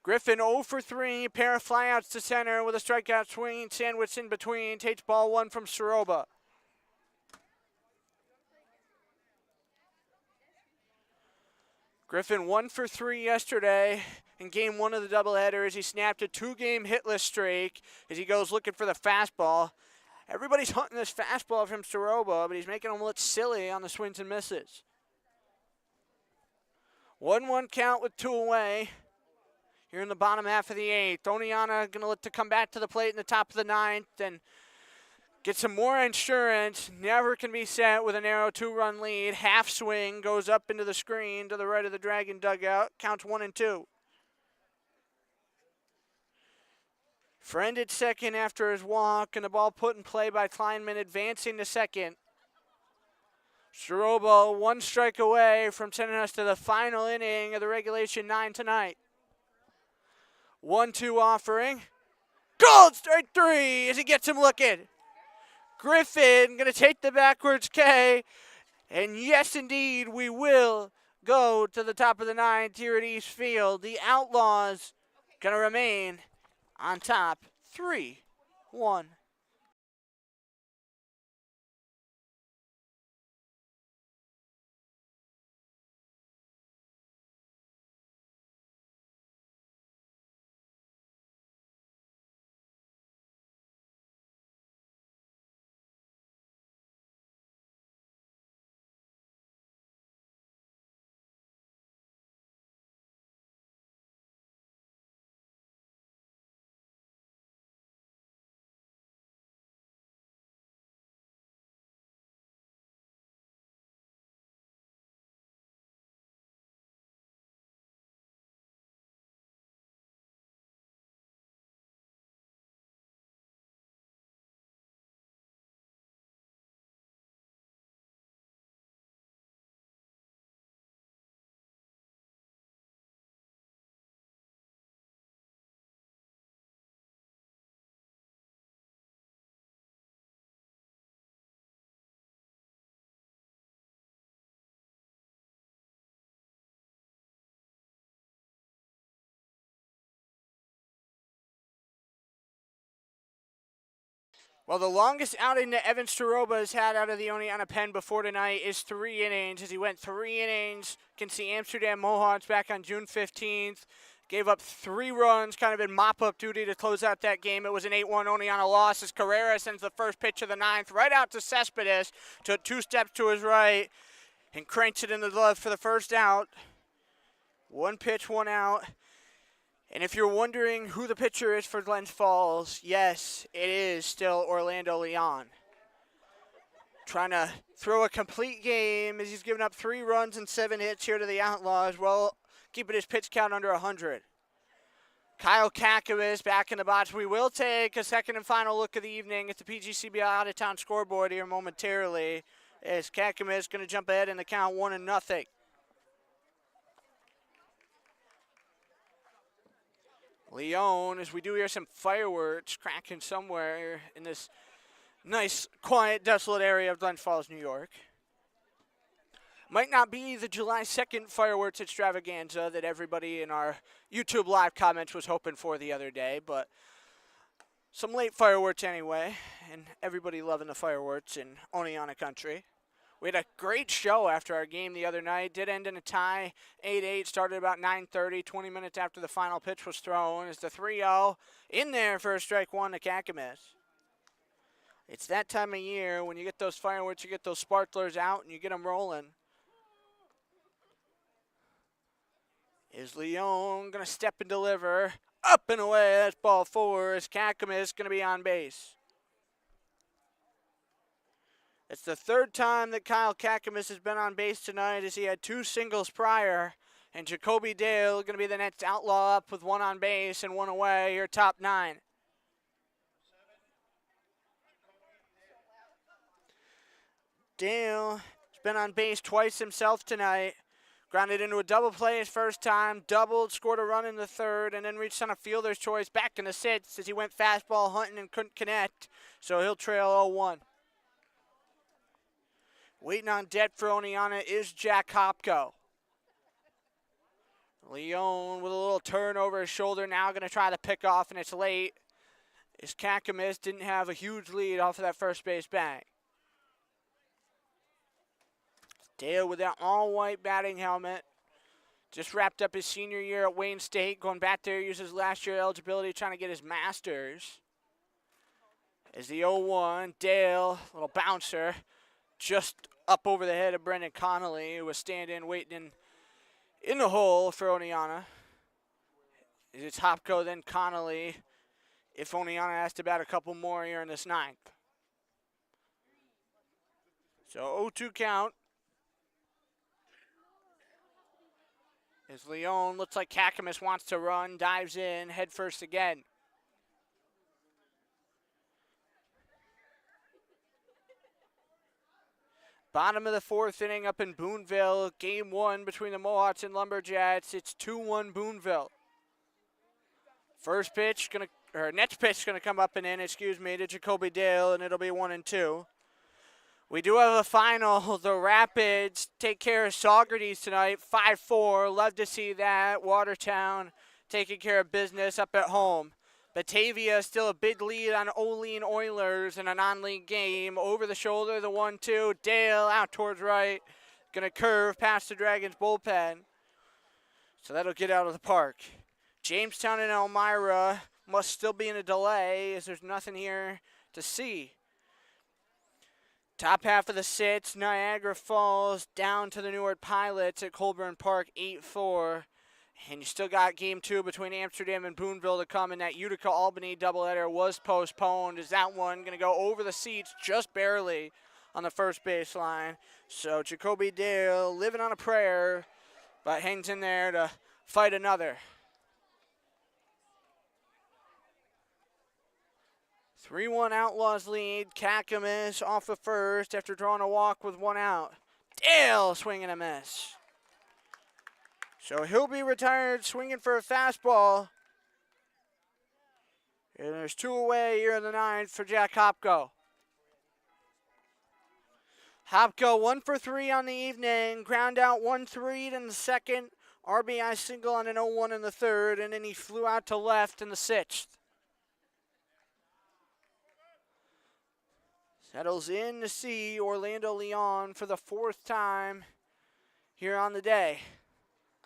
Griffin 0 for 3, pair of flyouts to center with a strikeout swing, sandwich in between, takes ball 1 from Soroba. Griffin 1 for 3 yesterday in game 1 of the doubleheader as he snapped a 2-game hitless streak as he goes looking for the fastball. Everybody's hunting this fastball from Soroba, but he's making them look silly on the swings and misses. 1-1 count with 2 away here in the bottom half of the 8th. Oneonta going to look to come back to the plate in the top of the 9th and get some more insurance. Never can be set with a narrow 2-run lead. Half swing goes up into the screen to the right of the Dragon dugout. Counts 1-2. Friend at second after his walk, and the ball put in play by Kleinman, advancing to second. Soroba 1 strike away from sending us to the final inning of the regulation 9 tonight. 1-2 offering. Called strike 3 as he gets him looking. Griffin going to take the backwards K, and yes, indeed, we will go to the top of the 9th here at East Field. The Outlaws going to remain on top, 3-1. Well, the longest outing that Evan Soroba has had out of the Oneonta pen before tonight is 3 innings, as he went 3 innings against the Amsterdam Mohawks back on June 15th. Gave up 3 runs, kind of in mop-up duty to close out that game. It was an 8-1 Oneonta loss as Carrera sends the first pitch of the 9th right out to Cespedes, took 2 steps to his right, and cranks it in the glove for the first out. 1 pitch, 1 out. And if you're wondering who the pitcher is for Glens Falls, yes, it is still Orlando Leon. trying to throw a complete game as he's given up 3 runs and 7 hits here to the Outlaws, while keeping his pitch count under 100. Kyle Kakamas back in the box. We will take a second and final look of the evening at the PGCBI out-of-town scoreboard here momentarily, as Kakamas going to jump ahead in the count 1-0. Leon, as we do hear some fireworks cracking somewhere in this nice, quiet, desolate area of Glens Falls, New York. Might not be the July 2nd fireworks extravaganza that everybody in our YouTube live comments was hoping for the other day, but some late fireworks anyway, and everybody loving the fireworks in Oneonta country. We had a great show after our game the other night. Did end in a tie, 8-8. Started about 9:30, 20 minutes after the final pitch was thrown. It's the 3-0 in there for a strike one to Kakamas. It's that time of year when you get those fireworks, you get those sparklers out, and you get them rolling. Is Leon going to step and deliver? Up and away. That's ball 4. Is Kakamas going to be on base? It's the 3rd time that Kyle Kakamas has been on base tonight, as he had 2 singles prior. And Jacoby Dale going to be the next Outlaw up with 1 on base and 1 away. Your top 9. Dale has been on base twice himself tonight. Grounded into a double play his first time, doubled, scored a run in the 3rd, and then reached on a fielder's choice back in the 6th as he went fastball hunting and couldn't connect. So he'll trail 0-1. Waiting on deck for Oneonta is Jack Hopko. Leon with a little turn over his shoulder, now going to try to pick off, and it's late. As Kakamas didn't have a huge lead off of that first base bag. Dale with that all-white batting helmet. Just wrapped up his senior year at Wayne State. Going back there, uses last year eligibility, trying to get his master's. As the 0-1, Dale, little bouncer, just up over the head of Brendan Connolly, who was standing, waiting in the hole for Oneonta. It's Hopko, then Connolly, if Oneonta has to bat a couple more here in this 9th. So 0-2 count. As Leon looks like Kakamas wants to run, dives in, head first again. Bottom of the 4th inning up in Boonville. Game 1 between the Mohawks and Lumberjacks. It's 2-1 Boonville. Next pitch gonna come up and in, to Jacoby Dale, and it'll be 1-2. We do have a final. The Rapids take care of Saugerties tonight, 5-4. Love to see that. Watertown taking care of business up at home. Batavia still a big lead on Olean Oilers in a non-league game. Over the shoulder, the 1-2. Dale out towards right. Going to curve past the Dragons bullpen. So that'll get out of the park. Jamestown and Elmira must still be in a delay, as there's nothing here to see. Top half of the 6, Niagara Falls down to the Newark Pilots at Colburn Park, 8-4. And you still got game 2 between Amsterdam and Boonville to come, and that Utica-Albany doubleheader was postponed. Is that one going to go over the seats just barely on the first baseline? So Jacoby Dale living on a prayer, but hangs in there to fight another. 3-1 Outlaws lead. Kakamas off the first after drawing a walk with 1 out. Dale swinging a miss. So he'll be retired swinging for a fastball. And there's 2 away here in the 9th for Jack Hopko. Hopko 1 for 3 on the evening. Ground out 1-3 in the 2nd. RBI single on an 0-1 in the 3rd. And then he flew out to left in the 6th. Settles in to see Orlando Leon for the 4th time here on the day.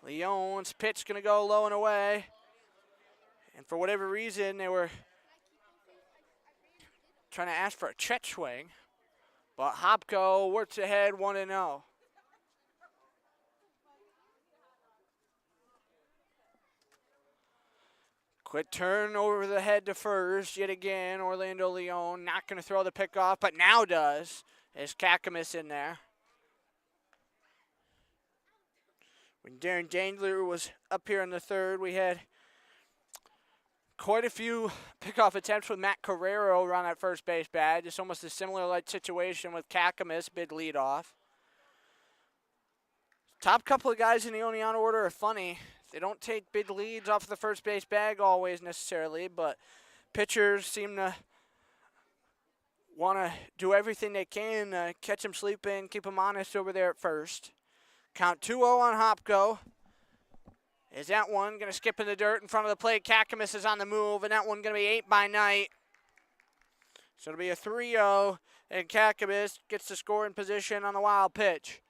Leon's pitch going to go low and away. And for whatever reason, they were trying to ask for a check swing. But Hopko works ahead 1-0. Quick turn over the head to first. Yet again, Orlando Leon not going to throw the pick off, but now does. Is Kakamas in there. When Darren Dangler was up here in the third, we had quite a few pickoff attempts with Matt Carrero around that first base bag. Just almost a similar like situation with Kakamas, big leadoff. Top couple of guys in the Oneonta order are funny. They don't take big leads off the first base bag always necessarily, but pitchers seem to want to do everything they can, catch them sleeping, keep them honest over there at first. Count 2-0 on Hopko. Is that one going to skip in the dirt in front of the plate? Kakamas is on the move, and that one going to be 8 by night. So it'll be a 3-0, and Kakamas gets the scoring position on the wild pitch.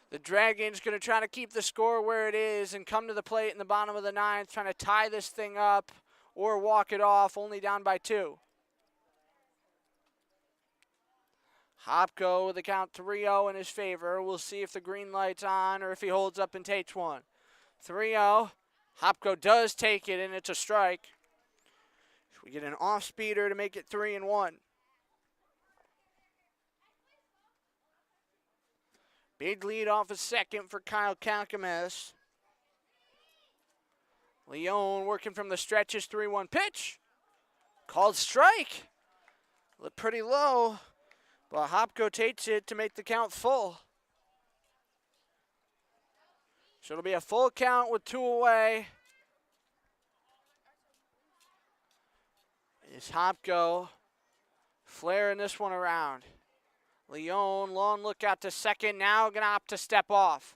The Dragons going to try to keep the score where it is and come to the plate in the bottom of the ninth, trying to tie this thing up or walk it off, only down by 2. Hopko with the count 3-0 in his favor. We'll see if the green light's on or if he holds up and takes one. 3-0. Hopko does take it, and it's a strike. We get an off-speeder to make it 3-1. Big lead off a second for Kyle Kakamas. Leone working from the stretches, 3-1 pitch. Called strike. Looked pretty low, but Hopko takes it to make the count full. So it'll be a full count with 2 away. It's Hopko flaring this one around. Leone, long look out to second, now going to opt to step off.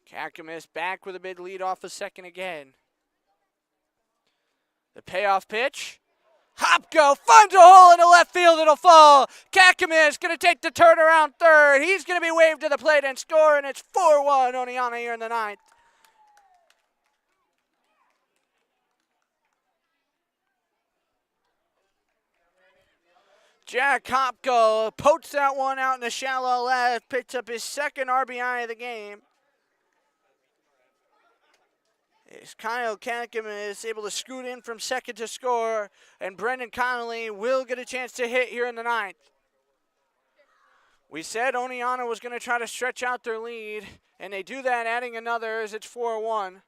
Kakamas back with a big lead off a second again. The payoff pitch. Hopko finds a hole in the left field, it'll fall. Kakamas going to take the turnaround third. He's going to be waved to the plate and score, and it's 4-1 Oneonta here in the ninth. Jack Hopko pokes that one out in the shallow left, picks up his second RBI of the game. As Kyle Kakamas able to scoot in from second to score, and Brendan Connolly will get a chance to hit here in the ninth. We said Oneonta was going to try to stretch out their lead, and they do that, adding another as it's 4-1.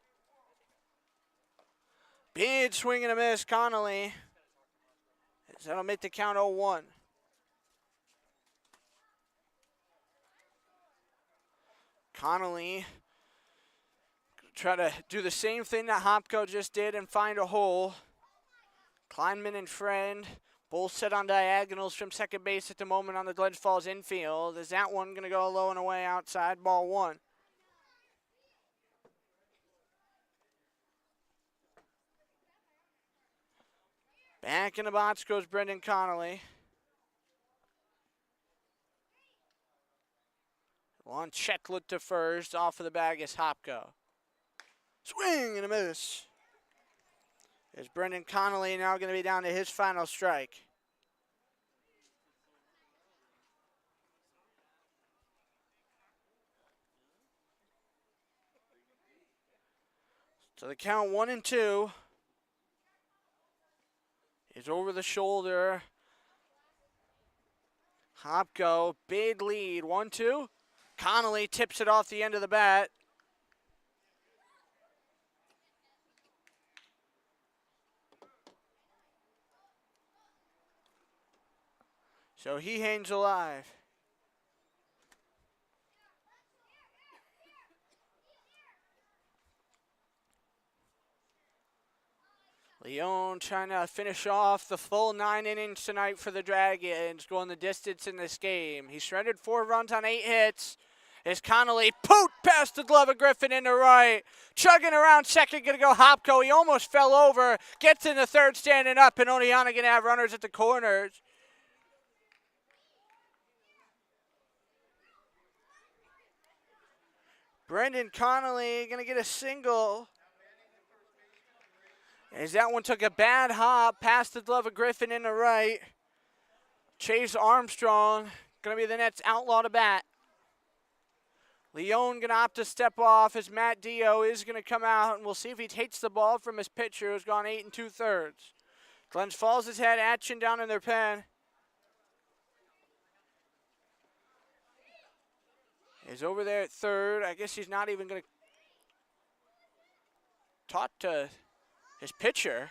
Big swing and a miss, Connolly. That'll make the count 0-1. Connolly try to do the same thing that Hopko just did and find a hole. Kleinman and Friend both set on diagonals from second base at the moment on the Glens Falls infield. Is that one going to go low and away outside? Ball 1. Back in the box goes Brendan Connolly. One check look to first. Off of the bag is Hopko. Swing and a miss. Is Brendan Connolly now going to be down to his final strike. So the count 1-2. Is over the shoulder. Hopko, big lead. 1-2. Connolly tips it off the end of the bat. So he hangs alive. Leone trying to finish off the full 9 innings tonight for the Dragons, going the distance in this game. He shredded 4 runs on 8 hits. As Connolly poked past the glove of Griffin into right. Chugging around second, going to go Hopko. He almost fell over. Gets in the third, standing up, and Oneonta going to have runners at the corners. Brendan Connolly going to get a single. As that one took a bad hop past the glove of Griffin in the right. Chase Armstrong going to be the next outlaw to bat. Leone going to opt to step off as Matt Dio is going to come out, and we'll see if he takes the ball from his pitcher who's gone 8 2/3. Glens falls his head, action down in their pen. Is over there at third. I guess he's not even going to talk to his pitcher.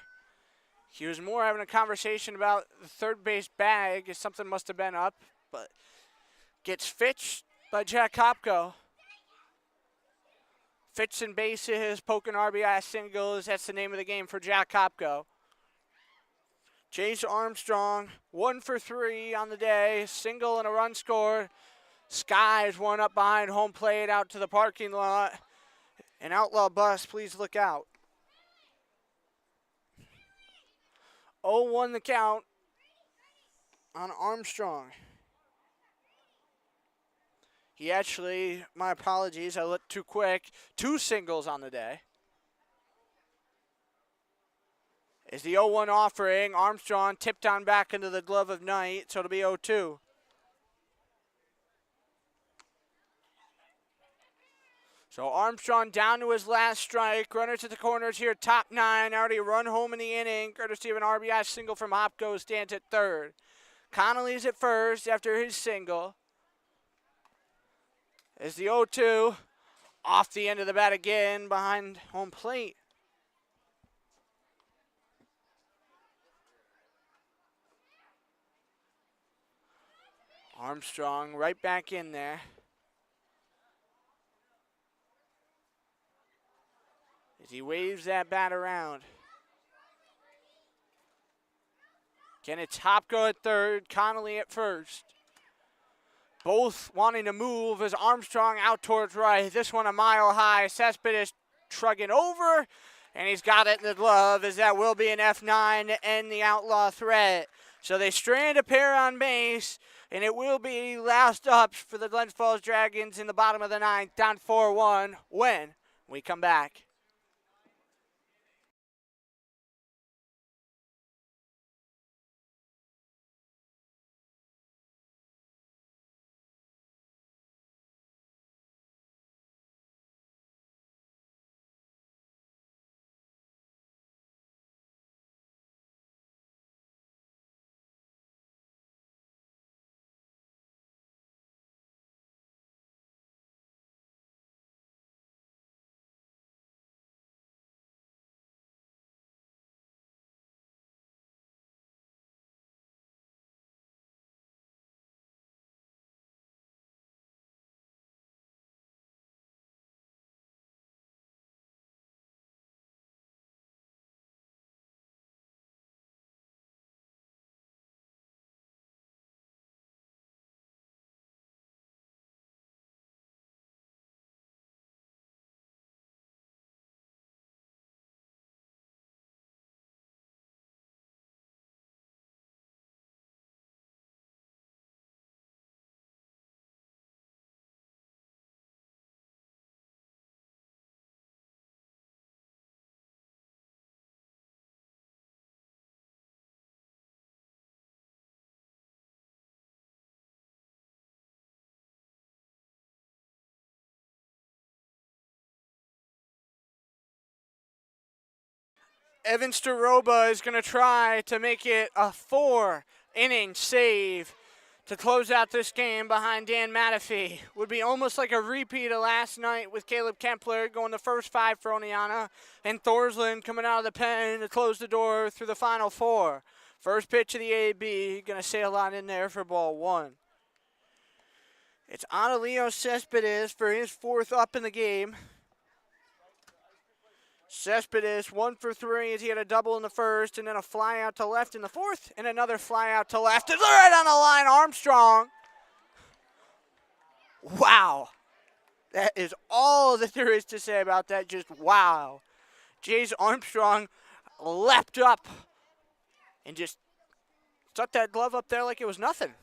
He was more having a conversation about the third base bag, as something must have been up, but gets fitched by Jack Kopko. Fitch and bases, poking RBI singles. That's the name of the game for Jack Kopko. Chase Armstrong, 1 for 3 on the day. Single and a run scored. Skies one up behind home plate out to the parking lot. An Outlaw bus, please look out. 0-1 the count on Armstrong. He actually, my apologies, I looked too quick. 2 singles on the day. Is the 0-1 offering. Armstrong tipped on back into the glove of night, so it'll be 0-2. So Armstrong down to his last strike. Runners at the corners here, top 9. Already a run home in the inning. Courtesy of an RBI single from Hopko, stands at third. Connolly's at first after his single. As the 0-2 off the end of the bat again behind home plate. Armstrong right back in there. As he waves that bat around. Again, it's Hopko at third, Connolly at first. Both wanting to move as Armstrong out towards right. This one a mile high. Cespedes trugging over, and he's got it in the glove, as that will be an F9 to end the Outlaw threat. So they strand a pair on base, and it will be last ups for the Glens Falls Dragons in the bottom of the 9th, down 4-1 when we come back. Evan Staroba is going to try to make it a 4-inning save to close out this game behind Dan Matafee. Would be almost like a repeat of last night with Caleb Kempler going the first 5 for Oneonta, and Thorsland coming out of the pen to close the door through the final 4. First pitch of the AB, going to sail on in there for ball 1. It's Analeo Cespedes for his 4th up in the game. Cespedes 1 for 3 as he had a double in the first, and then a fly out to left in the 4th, and another fly out to left. It's right on the line, Armstrong. Wow. That is all that there is to say about that. Just wow. Jace Armstrong leapt up and just stuck that glove up there like it was nothing.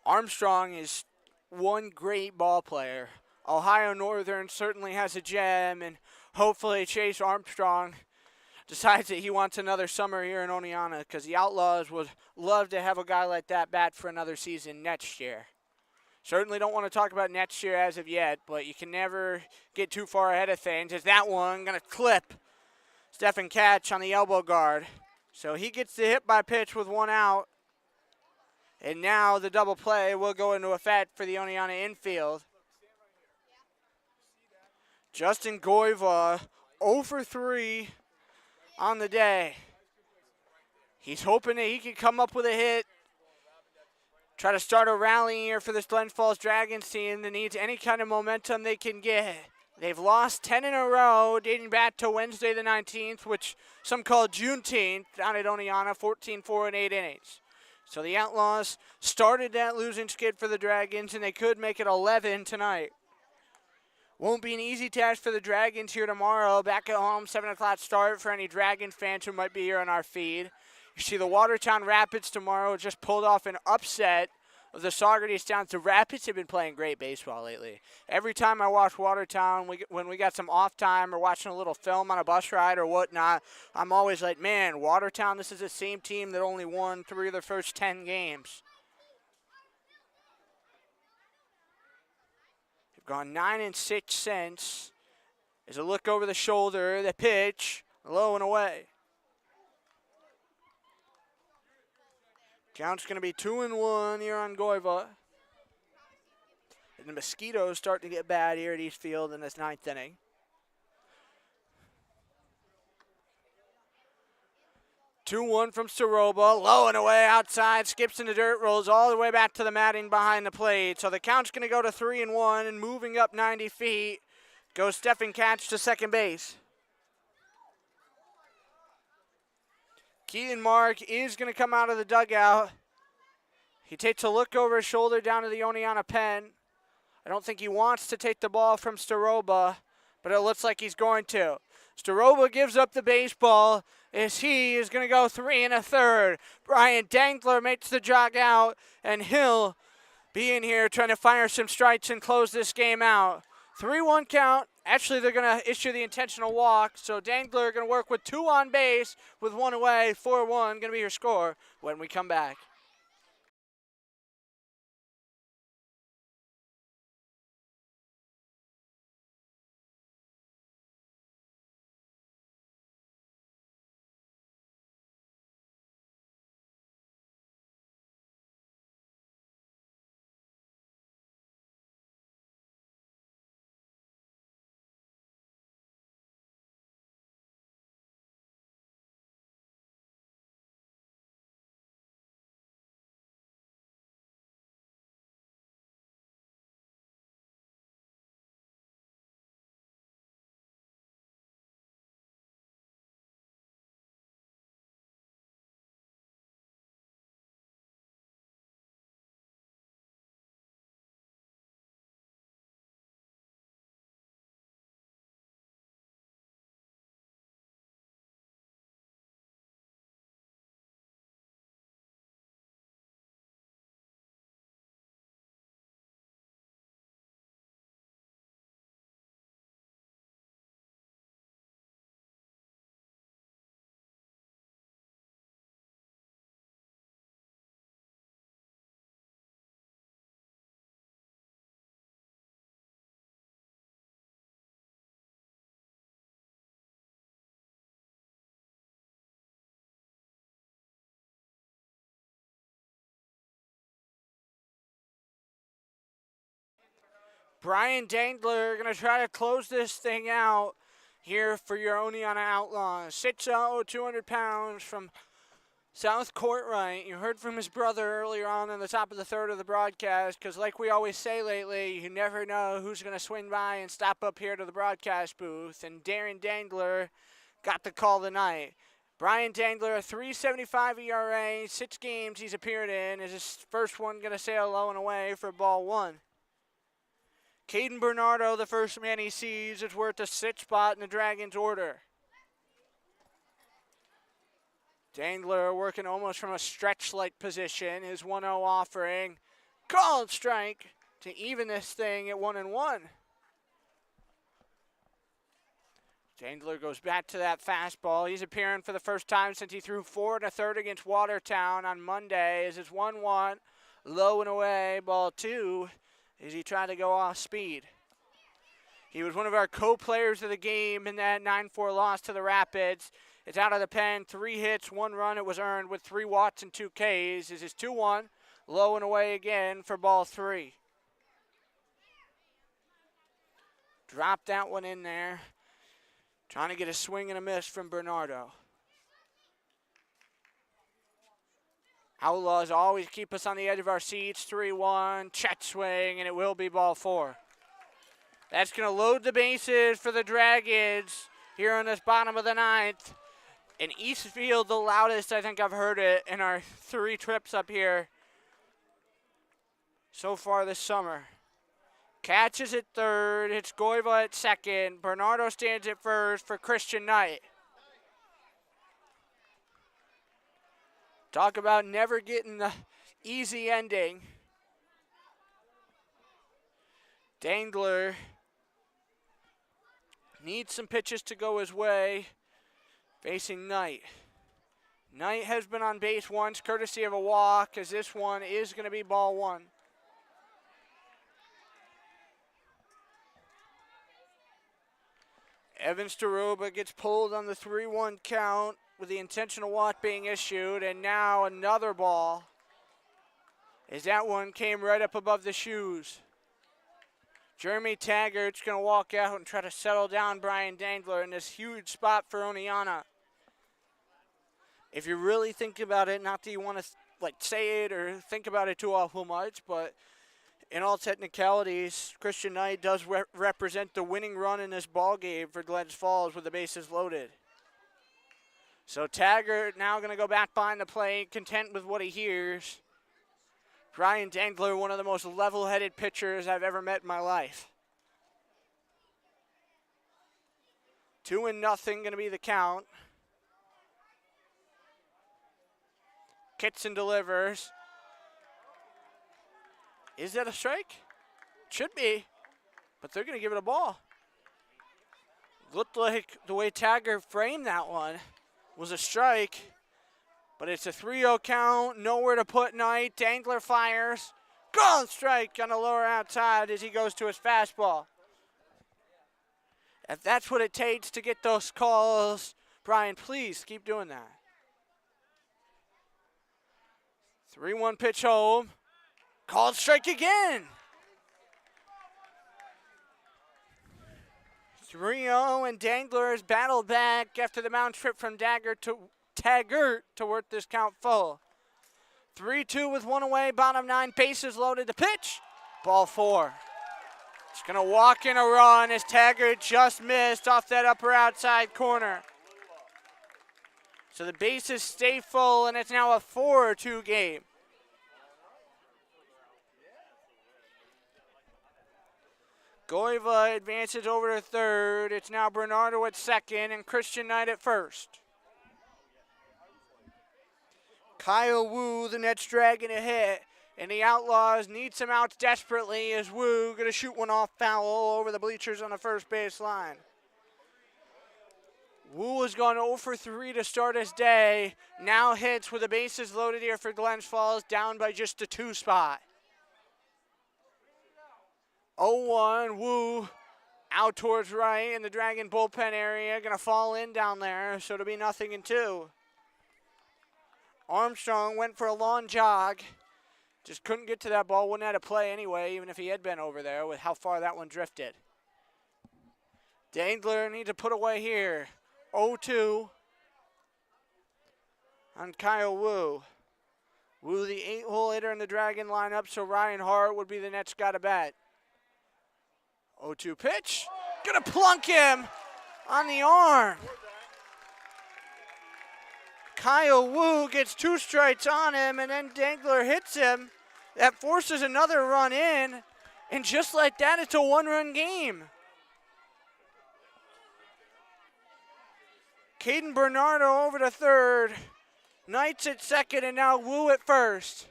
Armstrong is one great ball player. Ohio Northern certainly has a gem, and hopefully Chase Armstrong decides that he wants another summer here in Oneonta, because the Outlaws would love to have a guy like that bat for another season next year. Certainly don't want to talk about next year as of yet, but you can never get too far ahead of things. Is that one going to clip Stephen Katch on the elbow guard? So he gets the hit by pitch with one out. And now the double play will go into effect for the Oneonta infield. Justin Goiva, 0 for 3 on the day. He's hoping that he can come up with a hit, try to start a rally here for this Glens Falls Dragons team that needs any kind of momentum they can get. They've lost 10 in a row, dating back to Wednesday the 19th, which some call Juneteenth, down at Oneonta, 14-4 in 8 innings. So the Outlaws started that losing skid for the Dragons, and they could make it 11 tonight. Won't be an easy task for the Dragons here tomorrow. Back at home, 7 o'clock start for any Dragons fans who might be here on our feed. You see the Watertown Rapids tomorrow just pulled off an upset of the Saugerties Towns. The Rapids have been playing great baseball lately. Every time I watch Watertown, when we got some off time or watching a little film on a bus ride or whatnot, I'm always like, man, Watertown, this is the same team that only won 3 of their first 10 games. They've gone 9-6 since. As a look over the shoulder, the pitch, low and away. Count's going to be 2-1 here on Goiva. And the Mosquitoes start to get bad here at East Field in this 9th inning. Two-one from Staroba, low and away outside, skips in the dirt, rolls all the way back to the matting behind the plate. So the count's going to go to 3-1, and moving up 90 feet goes Stephen Katch to second base. Keaton Mark is going to come out of the dugout. He takes a look over his shoulder down to the Oneonta pen. I don't think he wants to take the ball from Staroba, but it looks like he's going to. Staroba gives up the baseball as he is going to go 3 1/3. Brian Dangler makes the jog out, and he'll be in here trying to fire some strikes and close this game out. 3-1 count. Actually, they're going to issue the intentional walk, so Dangler going to work with 2 on base with 1 away. 4-1 going to be your score when we come back. Brian Dangler going to try to close this thing out here for your Oneonta Outlaws. 6'0", 200 pounds from South Courtright. You heard from his brother earlier on in the top of the third of the broadcast, because like we always say lately, you never know who's going to swing by and stop up here to the broadcast booth. And Darren Dangler got the call tonight. Brian Dangler, a 3.75 ERA, 6 games he's appeared in. Is his first one going to sail low and away for ball 1. Caden Bernardo, the first man he sees, is worth a 6th spot in the Dragons' order. Dangler working almost from a stretch-like position. His 1-0 offering. Called strike to even this thing at 1-1. Dangler goes back to that fastball. He's appearing for the first time since he threw 4 1/3 against Watertown on Monday. As it's 1-1, low and away, ball 2, as he tried to go off speed. He was one of our co-players of the game in that 9-4 loss to the Rapids. It's out of the pen, 3 hits, 1 run. It was earned with 3 walks and 2 Ks. This is 2-1, low and away again for ball 3. Drop that one in there. Trying to get a swing and a miss from Bernardo. Outlaws always keep us on the edge of our seats. 3-1, check swing, and it will be ball 4. That's going to load the bases for the Dragons here on this bottom of the 9th. In Eastfield, the loudest I think I've heard it in our 3 trips up here so far this summer. Catches at third. It's Goiva at second. Bernardo stands at first for Christian Knight. Talk about never getting the easy ending. Dangler needs some pitches to go his way, facing Knight. Knight has been on base once, courtesy of a walk, as this one is going to be ball 1. Evan Staroba gets pulled on the 3-1 count with the intentional walk being issued, and now another ball, as that one came right up above the shoes. Jeremy Taggart's going to walk out and try to settle down Brian Dangler in this huge spot for Oneonta. If you really think about it, not that you want to say it or think about it too awful much, but in all technicalities, Christian Knight does represent the winning run in this ball game for Glens Falls with the bases loaded. So Taggart now going to go back behind the plate, content with what he hears. Brian Dangler, one of the most level-headed pitchers I've ever met in my life. 2-0 going to be the count. Kitson delivers. Is that a strike? Should be, but they're going to give it a ball. Looked like the way Taggart framed that one was a strike, but it's a 3-0 count, nowhere to put Knight. Dangler fires. Gone strike on the lower outside as he goes to his fastball. If that's what it takes to get those calls, Brian, please keep doing that. 3-1 pitch home. Called strike again. 3-0, and Dangler has battled back after the mound trip from Taggart to work this count full. 3-2 with 1 away, bottom 9, bases loaded. The pitch, ball 4. It's going to walk in a run as Taggart just missed off that upper outside corner. So the bases stay full, and it's now a 4-2 game. Goiva advances over to third. It's now Bernardo at second and Christian Knight at first. Kyle Wu, the Nets dragging a hit, and the Outlaws need some outs desperately as Wu going to shoot one off foul over the bleachers on the first base line. Wu has gone 0 for 3 to start his day. Now hits with the bases loaded here for Glens Falls, down by just a 2 spot. 0-1, Wu out towards right in the Dragon bullpen area. Going to fall in down there, so it'll be 0-2. Armstrong went for a long jog. Just couldn't get to that ball. Wouldn't have had to play anyway, even if he had been over there with how far that one drifted. Dangler needs to put away here. 0-2 on Kyle Wu. Wu, the 8-hole hitter in the Dragon lineup, so Ryan Hart would be the next guy to bat. 0-2 pitch. Gonna plunk him on the arm. Kyle Wu gets 2 strikes on him, and then Dangler hits him. That forces another run in, and just like that, it's a 1-run game. Caden Bernardo over to third. Knight's at second, and now Wu at first.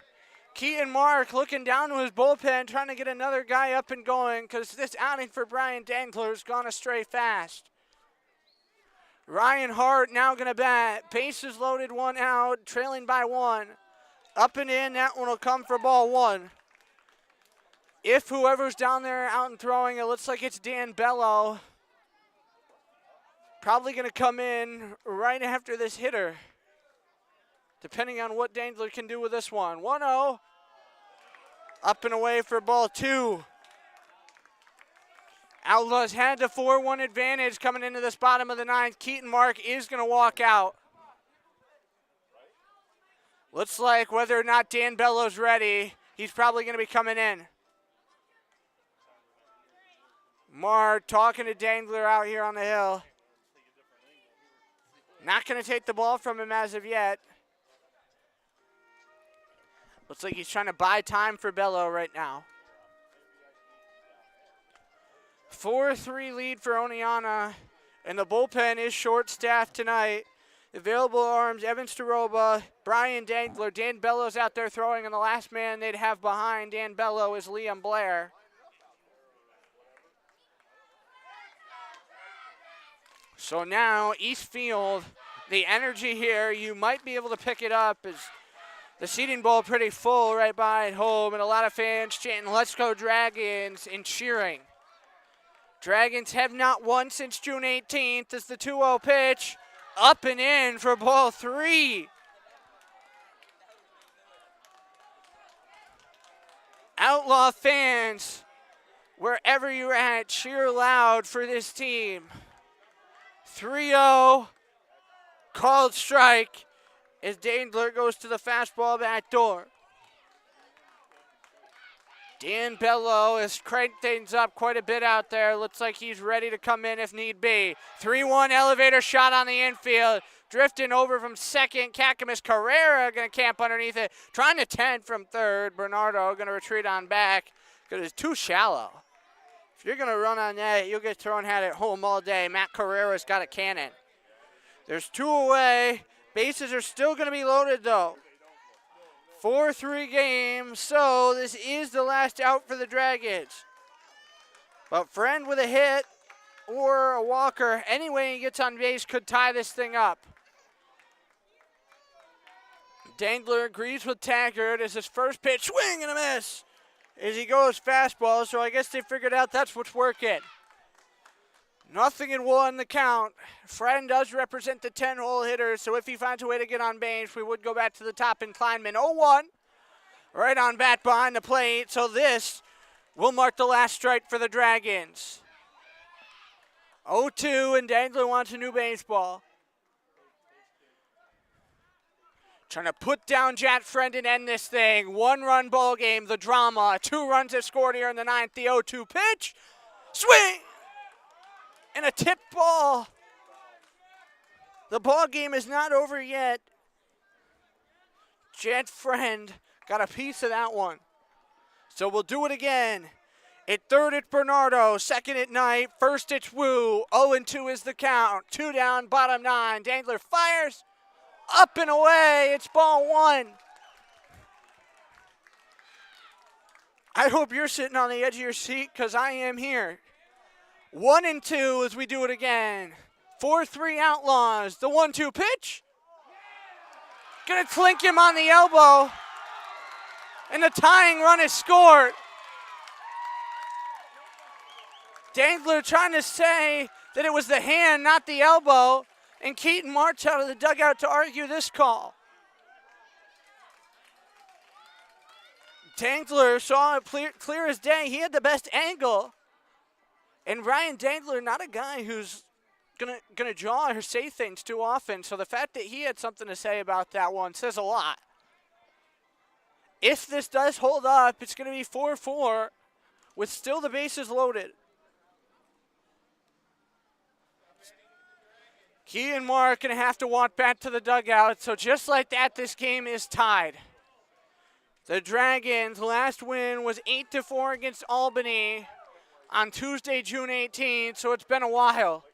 Keaton Mark looking down to his bullpen, trying to get another guy up and going because this outing for Brian Dangler has gone astray fast. Ryan Hart now going to bat. Bases loaded, 1 out, trailing by 1. Up and in, that one will come for ball 1. If whoever's down there out and throwing, it looks like it's Dan Bello. Probably going to come in right after this hitter, depending on what Dangler can do with this one. 1-0. Up and away for ball 2. Outlaws had the 4-1 advantage coming into this bottom of the 9th. Keaton Mark is going to walk out. Looks like whether or not Dan Bello's ready, he's probably going to be coming in. Mark talking to Dangler out here on the hill. Not going to take the ball from him as of yet. Looks like he's trying to buy time for Bello right now. 4-3 lead for Oneonta, and the bullpen is short-staffed tonight. Available arms, Evan Staroba, Brian Dangler, Dan Bello's out there throwing, and the last man they'd have behind Dan Bello is Liam Blair. So now, East Field, the energy here, you might be able to pick it up as the seating bowl pretty full right by at home, and a lot of fans chanting, "Let's go Dragons," and cheering. Dragons have not won since June 18th as the 2-0 pitch. Up and in for ball 3. Outlaw fans, wherever you're at, cheer loud for this team. 3-0, called strike as Dangler goes to the fastball back door. Dan Bello has cranked things up quite a bit out there. Looks like he's ready to come in if need be. 3-1 elevator shot on the infield. Drifting over from second, Caccamus Carrera going to camp underneath it. Trying to tend from third. Bernardo going to retreat on back because it's too shallow. If you're going to run on that, you'll get thrown at home all day. Matt Carrera's got a cannon. There's 2 away. Bases are still going to be loaded, though. 4-3 game, so this is the last out for the Dragons. But Friend with a hit or a walker, any way he gets on base, could tie this thing up. Dangler agrees with Taggart as his first pitch, swing and a miss, as he goes fastball, so I guess they figured out that's what's working. 0-1 the count. Friend does represent the 10-hole hitter, so if he finds a way to get on base, we would go back to the top in Kleinman. 0-1, right on bat behind the plate, so this will mark the last strike for the Dragons. 0-2, and Dangler wants a new baseball. Trying to put down Jack Friend and end this thing. 1-run ball game, the drama. 2 runs have scored here in the 9th. The 0-2 pitch. Swing! And a tip ball. The ball game is not over yet. Jet Friend got a piece of that one. So we'll do it again. At third, it's Bernardo. Second at Knight. First, it's Wu. 0-2 is the count. 2 down, bottom 9. Dangler fires. Up and away. It's ball 1. I hope you're sitting on the edge of your seat because I am here. 1-2 as we do it again. 4-3 Outlaws. The 1-2 pitch. Gonna clink him on the elbow. And the tying run is scored. Dangler trying to say that it was the hand, not the elbow. And Keaton marched out of the dugout to argue this call. Dangler saw it clear as day. He had the best angle. And Ryan Dangler, not a guy who's gonna jaw or say things too often. So the fact that he had something to say about that one says a lot. If this does hold up, it's gonna be 4-4 with still the bases loaded. Key and Mark gonna have to walk back to the dugout. So just like that, this game is tied. The Dragons' last win was 8-4 against Albany on Tuesday, June 18th, so it's been a while.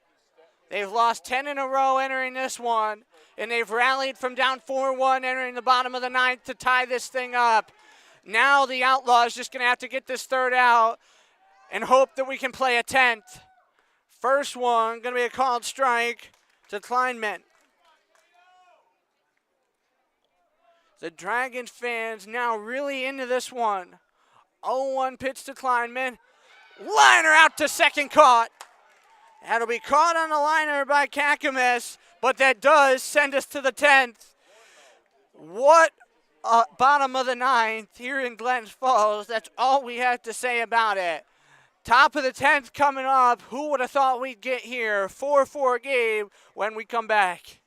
They've lost 10 in a row entering this one, and they've rallied from down 4-1 entering the bottom of the 9th to tie this thing up. Now the Outlaws just going to have to get this third out and hope that we can play a 10th. First one going to be a called strike. to Kleinman. The Dragons fans now really into this one. 0-1 pitch to Kleinman. Liner out to second, caught. That'll be caught on the liner by Kakamas, but that does send us to the 10th. What a bottom of the 9th here in Glens Falls. That's all we have to say about it. Top of the 10th coming up. Who would have thought we'd get here? 4-4 game when we come back.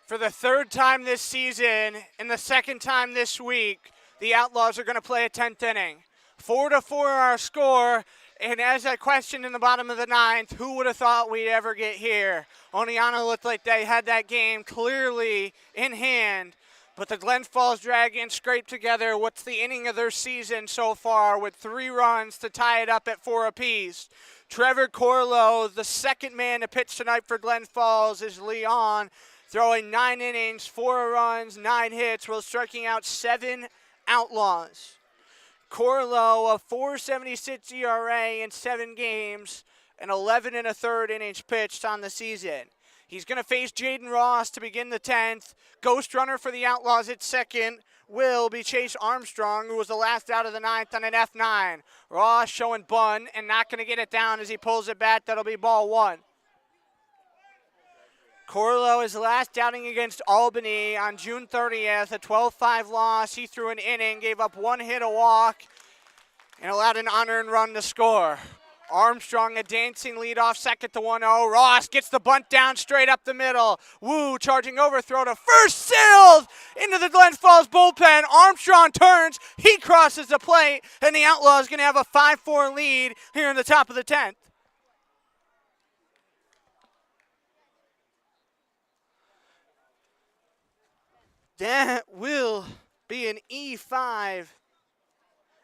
For the third time this season and the second time this week, the Outlaws are going to play a 10th inning. 4-4 our score, and as I questioned in the bottom of the 9th, who would have thought we'd ever get here? Oneonta looked like they had that game clearly in hand, but the Glens Falls Dragons scraped together what's the inning of their season so far with 3 runs to tie it up at 4 apiece. Trevor Corlow, the second man to pitch tonight for Glens Falls, is Leon, throwing 9 innings, 4 runs, 9 hits, while striking out 7 Outlaws. Corlow, a 4.76 ERA in 7 games, and 11 1/3 innings pitched on the season. He's going to face Jaden Ross to begin the 10th. Ghost runner for the Outlaws at second will be Chase Armstrong, who was the last out of the 9th on an F9. Ross showing bunt and not going to get it down as he pulls it back. That'll be ball 1. Corlow, his last outing against Albany on June 30th, a 12-5 loss. He threw an inning, gave up 1 hit, a walk, and allowed an unearned run to score. Armstrong, a dancing leadoff second to 1-0. Ross gets the bunt down straight up the middle. Woo charging overthrow to first, sailed into the Glens Falls bullpen. Armstrong turns, he crosses the plate, and the Outlaws going to have a 5-4 lead here in the top of the 10th. That will be an E5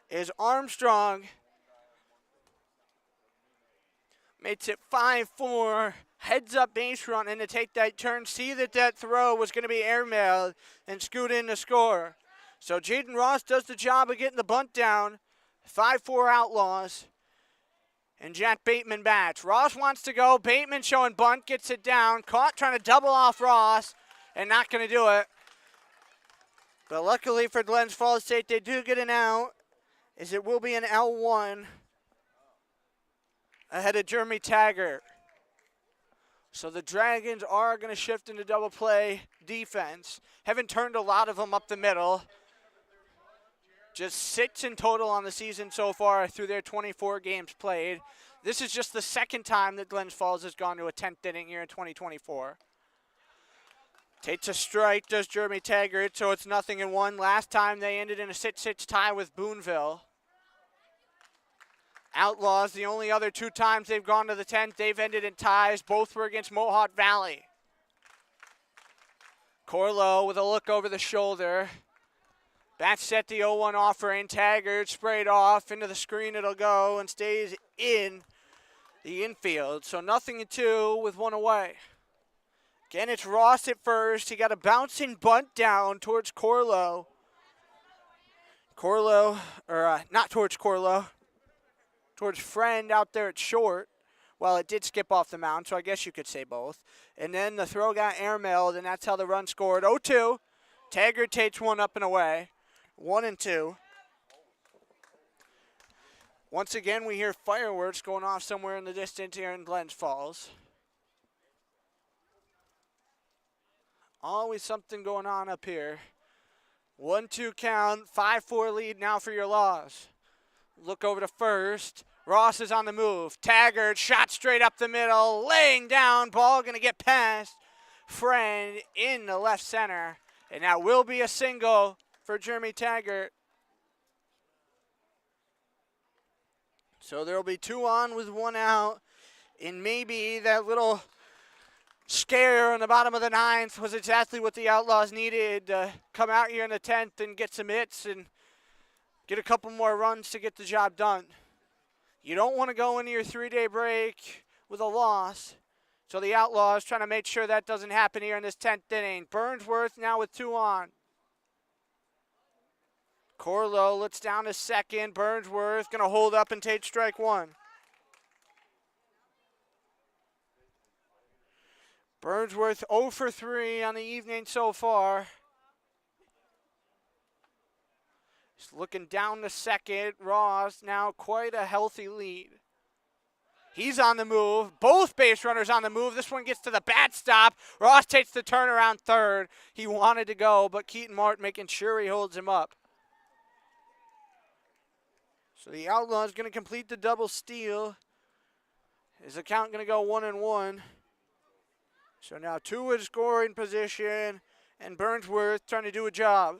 as Armstrong makes it 5-4, heads up base run and to take that turn, see that throw was going to be airmailed and scoot in to score. So Jaden Ross does the job of getting the bunt down, 5-4 Outlaws. And Jack Bateman bats. Ross wants to go. Bateman showing bunt, gets it down. Caught trying to double off Ross and not going to do it. But luckily for Glens Falls State, they do get an out, as it will be an L1 ahead of Jeremy Taggart. So the Dragons are going to shift into double play defense. Haven't turned a lot of them up the middle. Just 6 in total on the season so far through their 24 games played. This is just the second time that Glens Falls has gone to a 10th inning here in 2024. Takes a strike, does Jeremy Taggart, so it's 0-1. Last time they ended in a 6-6 tie with Boonville. Outlaws, the only other 2 times they've gone to the 10th, they've ended in ties. Both were against Mohawk Valley. Corlo with a look over the shoulder. Bat set the 0-1 offering. Taggart sprayed off into the screen. It'll go and stays in the infield. So 0-2 with 1 away. Again, it's Ross at first. He got a bouncing bunt down towards Corlo. Not towards Corlo. Towards Friend out there at short. Well, it did skip off the mound, so I guess you could say both. And then the throw got airmailed, and that's how the run scored. 0-2. Taggart takes one up and away. 1-2. Once again, we hear fireworks going off somewhere in the distance here in Glens Falls. Always something going on up here. 1-2 count, 5-4 lead now for your Laws. Look over to first. Ross is on the move. Taggart shot straight up the middle, laying down. Ball going to get past Friend in the left center. And that will be a single for Jeremy Taggart. So there will be 2 on with 1 out. And maybe that little scare in the bottom of the 9th was exactly what the Outlaws needed to come out here in the 10th and get some hits and get a couple more runs to get the job done. You don't want to go into your 3-day break with a loss. So the Outlaws trying to make sure that doesn't happen here in this 10th inning. Burnsworth now with 2 on. Corlo looks down to second. Burnsworth going to hold up and take strike 1. Burnsworth 0 for 3 on the evening so far. He's looking down to second. Ross now quite a healthy lead. He's on the move. Both base runners on the move. This one gets to the bat stop. Ross takes the turnaround third. He wanted to go, but Keaton Martin making sure he holds him up. So the Outlaws going to complete the double steal. Is the count going to go 1-1? So now 2 in scoring position, and Burnsworth trying to do a job.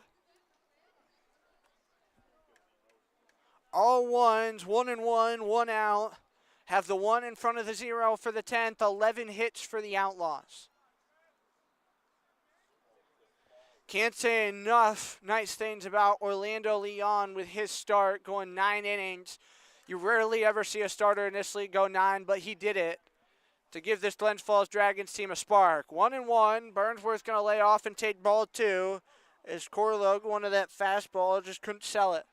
All ones, 1-1, 1 out. Have the 1 in front of the 0 for the 10th. 11 hits for the Outlaws. Can't say enough nice things about Orlando Leon with his start, going 9 innings. You rarely ever see a starter in this league go 9, but he did it to give this Glens Falls Dragons team a spark. 1-1. Burnsworth going to lay off and take ball 2. As Corlo going to that fastball, just couldn't sell it.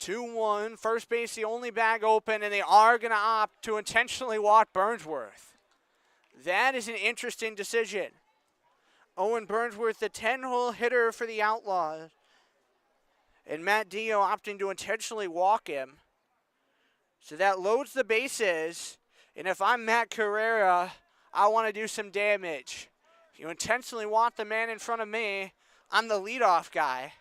2-1. First base, the only bag open, and they are going to opt to intentionally walk Burnsworth. That is an interesting decision. Owen Burnsworth, the 10-hole hitter for the Outlaws. And Matt Dio opting to intentionally walk him. So that loads the bases. And if I'm Matt Carrera, I want to do some damage. If you intentionally walk the man in front of me, I'm the leadoff guy.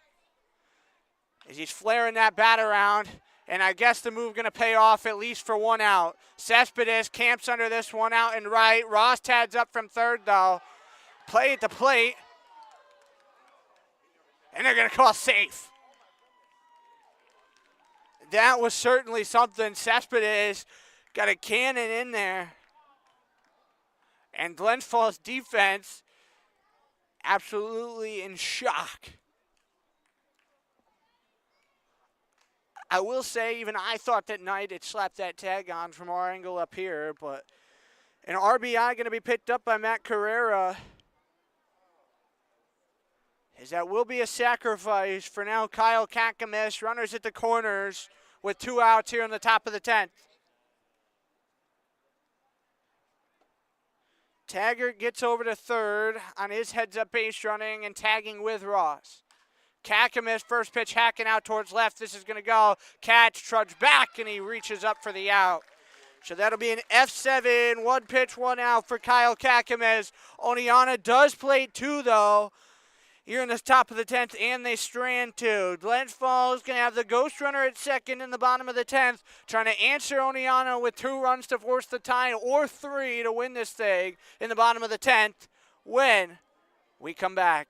As he's flaring that bat around. And I guess the move going to pay off at least for 1 out. Cespedes camps under this 1 out and right. Ross tads up from third, though. Play at the plate. And they're going to call safe. That was certainly something. Cespedes got a cannon in there. And Glens Falls defense absolutely in shock. I will say, even I thought that Knight had slapped that tag on from our angle up here, but an RBI going to be picked up by Matt Carrera. as that will be a sacrifice for now Kyle Kakamis. Runners at the corners with 2 outs here in the top of the 10th. Taggart gets over to third on his heads-up base running and tagging with Ross. Kakamis, first pitch hacking out towards left. This is going to go. Catch, trudge back, and he reaches up for the out. So that'll be an F7, 1 pitch, 1 out for Kyle Kakamis. Oneonta does play 2, though, here in the top of the 10th, and they strand 2. Glens Falls going to have the ghost runner at second in the bottom of the 10th, trying to answer Oneonta with 2 runs to force the tie or 3 to win this thing in the bottom of the 10th when we come back.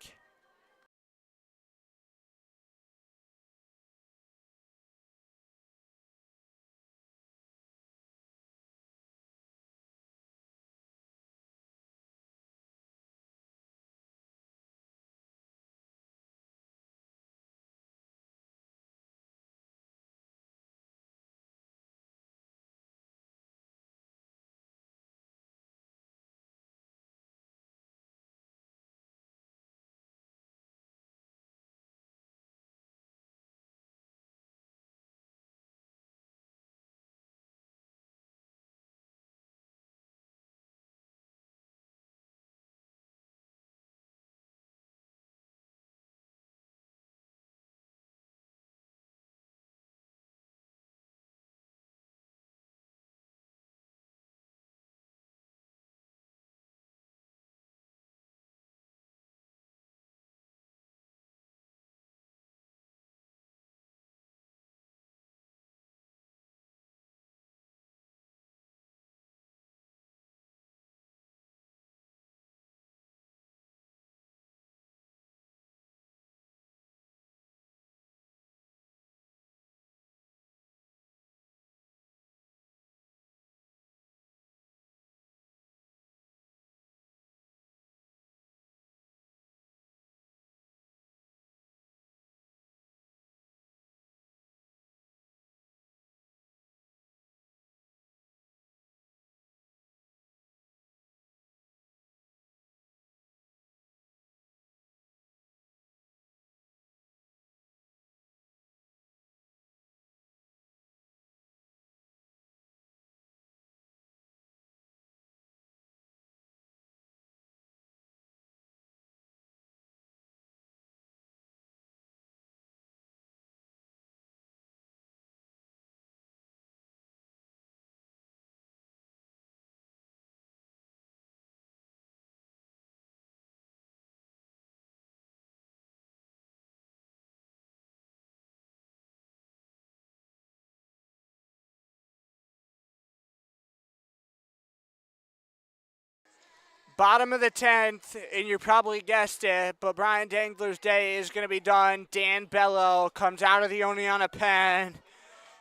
Bottom of the 10th, and you probably guessed it, but Brian Dangler's day is going to be done. Dan Bello comes out of the Oneonta pen,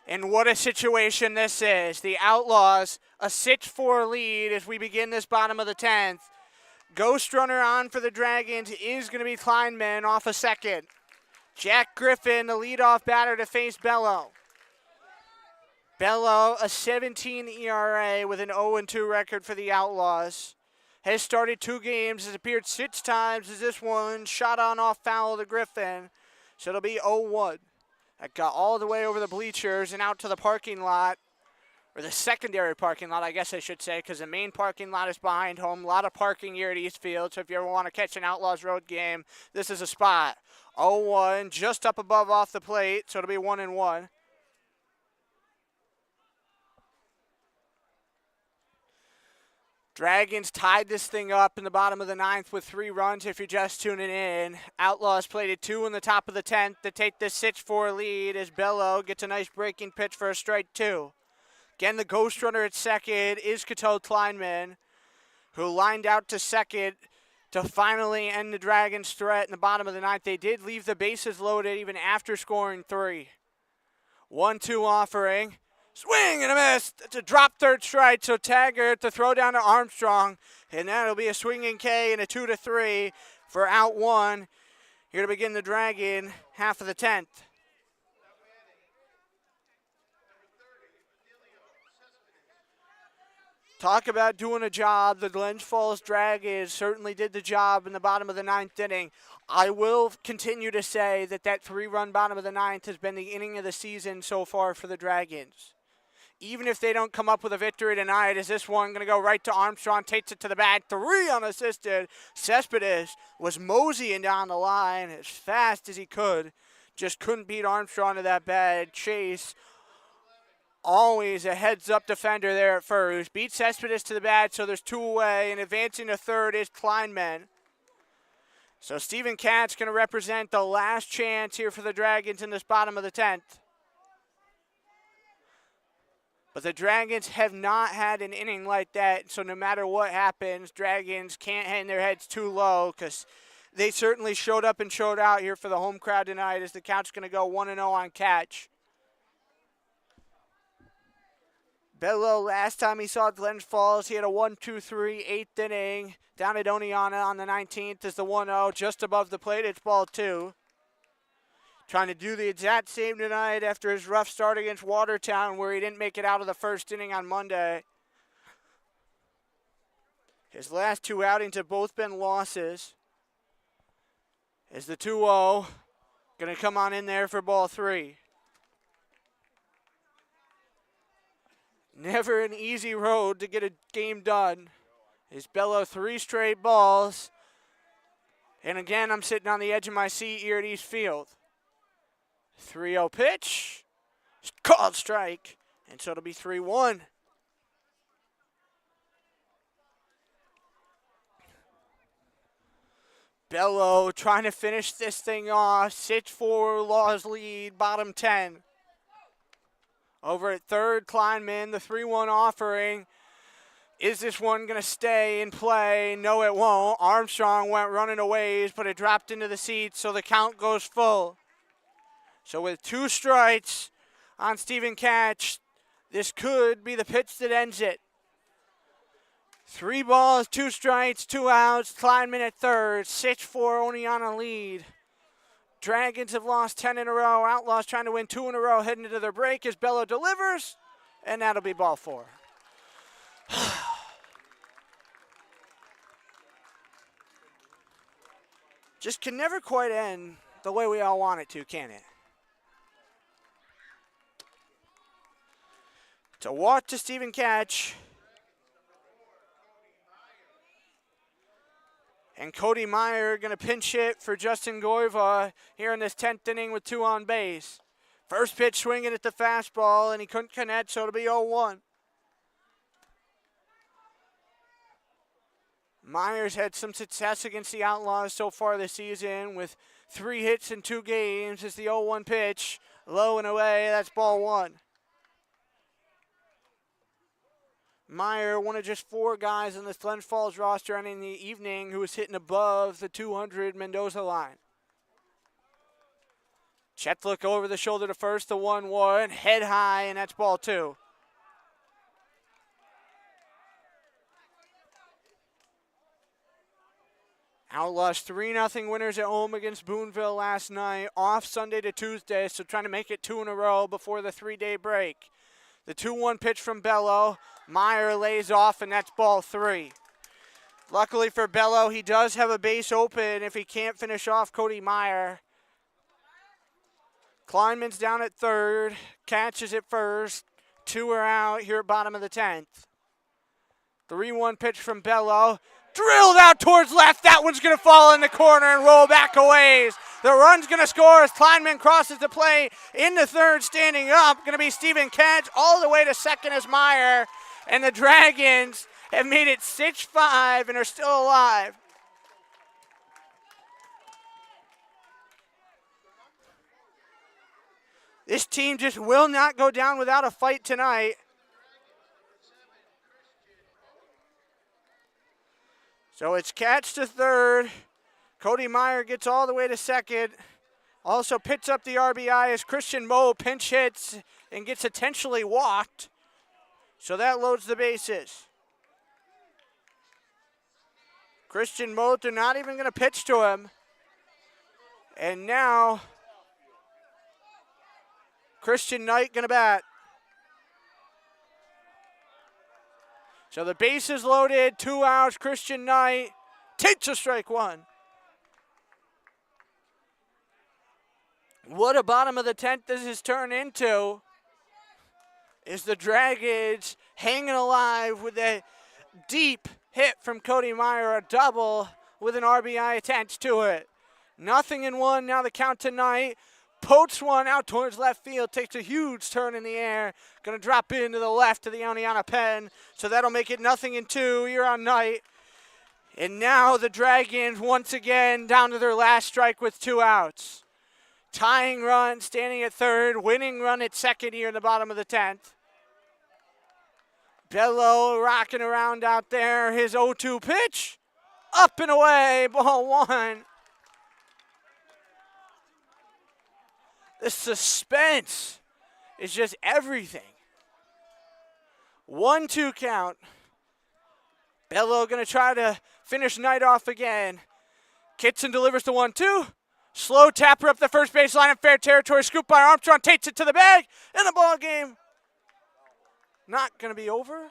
and what a situation this is. The Outlaws, a 6-4 lead as we begin this bottom of the 10th. Ghost runner on for the Dragons is going to be Kleinman off a second. Jack Griffin, the leadoff batter to face Bello. Bello, a 17 ERA with an 0-2 record for the Outlaws. Has started 2 games, has appeared 6 times as this one shot on off foul to Griffin. So it'll be 0-1. That got all the way over the bleachers and out to the parking lot, or the secondary parking lot, I guess I should say, because the main parking lot is behind home. A lot of parking here at Eastfield, so if you ever want to catch an Outlaws road game, this is a spot. 0-1, just up above off the plate, so it'll be 1-1. Dragons tied this thing up in the bottom of the 9th with 3 runs if you're just tuning in. Outlaws played at 2 in the top of the 10th to take this 6-4 lead as Bello gets a nice breaking pitch for a strike 2. Again, the ghost runner at second is Cato Kleinman, who lined out to second to finally end the Dragons' threat in the bottom of the 9th. They did leave the bases loaded even after scoring 3. 1-2 offering. Swing and a miss. It's a drop third strike, so Taggart to throw down to Armstrong, and that'll be a swinging K and a 2-3 for out 1. Here to begin the Dragon half of the 10th. Talk about doing a job. The Glens Falls Dragons certainly did the job in the bottom of the ninth inning. I will continue to say that 3-run bottom of the ninth has been the inning of the season so far for the Dragons. Even if they don't come up with a victory tonight, is this one going to go right to Armstrong, takes it to the bat, 3 unassisted. Cespedes was moseying down the line as fast as he could. Just couldn't beat Armstrong to that bad chase. Always a heads-up defender there at first. Beats Cespedes to the bat, so there's 2 away. And advancing to third is Kleinman. So Stephen Katz going to represent the last chance here for the Dragons in this bottom of the 10th. But the Dragons have not had an inning like that, so no matter what happens, Dragons can't hang their heads too low because they certainly showed up and showed out here for the home crowd tonight as the count's going to go 1-0 on catch. Bello, last time he saw Glens Falls, he had a 1-2-3 eighth inning down at Oneonta on the 19th is the 1-0 just above the plate. It's ball 2. Trying to do the exact same tonight after his rough start against Watertown where he didn't make it out of the first inning on Monday. His last 2 outings have both been losses. Is the 2-0 going to come on in there for ball 3? Never an easy road to get a game done. Is Bello 3 straight balls. And again, I'm sitting on the edge of my seat here at East Field. 3-0 pitch. Called strike. And so it'll be 3-1. Bello trying to finish this thing off. 6-4 Laws lead, bottom 10. Over at third, Kleinman, the 3-1 offering. Is this one going to stay in play? No, it won't. Armstrong went running a ways, but it dropped into the seats, so the count goes full. So with 2 strikes on Stephen Katz, this could be the pitch that ends it. 3 balls, 2 strikes, 2 outs. Kleinman at third, 6-4 Oneonta lead. Dragons have lost 10 in a row. Outlaws trying to win 2 in a row heading into their break as Bello delivers, and that'll be ball 4. Just can never quite end the way we all want it to, can it? It's a walk to Stephen Katz. And Cody Meyer going to pinch hit for Justin Goiva here in this 10th inning with 2 on base. First pitch swinging at the fastball, and he couldn't connect, so it'll be 0-1. Myers had some success against the Outlaws so far this season with 3 hits in 2 games. It's the 0-1 pitch, low and away, that's ball 1. Meyer, one of just 4 guys on this Glens Falls roster ending the evening who was hitting above the 200 Mendoza line. Chetlick over the shoulder to first, the 1-1, head high, and that's ball 2. Outlaws 3-0 winners at home against Boonville last night, off Sunday to Tuesday, so trying to make it 2 in a row before the 3-day break. The 2-1 pitch from Bello. Meyer lays off, and that's ball 3. Luckily for Bello, he does have a base open if he can't finish off Cody Meyer. Kleinman's down at third. Catches at first. 2 are out here at bottom of the 10th. 3-1 pitch from Bello. Drilled out towards left. That one's going to fall in the corner and roll back a ways. The run's going to score as Kleinman crosses the plate. In the third, standing up, going to be Stephen Katz. All the way to second is Meyer. And the Dragons have made it 6-5 and are still alive. This team just will not go down without a fight tonight. So it's Katz to third. Cody Meyer gets all the way to second. Also picks up the RBI as Christian Moe pinch hits and gets intentionally walked. So that loads the bases. Christian Moe, they're not even going to pitch to him. And now Christian Knight going to bat. So the base is loaded, 2 outs. Christian Knight takes a strike one. What a bottom of the 10th this has turned into is the Dragons hanging alive with a deep hit from Cody Meyer, a double with an RBI attached to it. 0-1 now the count tonight. Potes one out towards left field, takes a huge turn in the air. Going to drop into the left of the Oneonta pen, so that'll make it 0-2 here on Knight. And now the Dragons once again down to their last strike with 2 outs. Tying run, standing at third, winning run at second here in the bottom of the 10th. Bello rocking around out there, his 0-2 pitch. Up and away, ball one. The suspense is just everything. 1-2 count. Bello going to try to finish Knight off again. Kitson delivers the 1-2. Slow tapper up the first baseline in fair territory. Scoop by Armstrong, takes it to the bag. And the ball game not going to be over.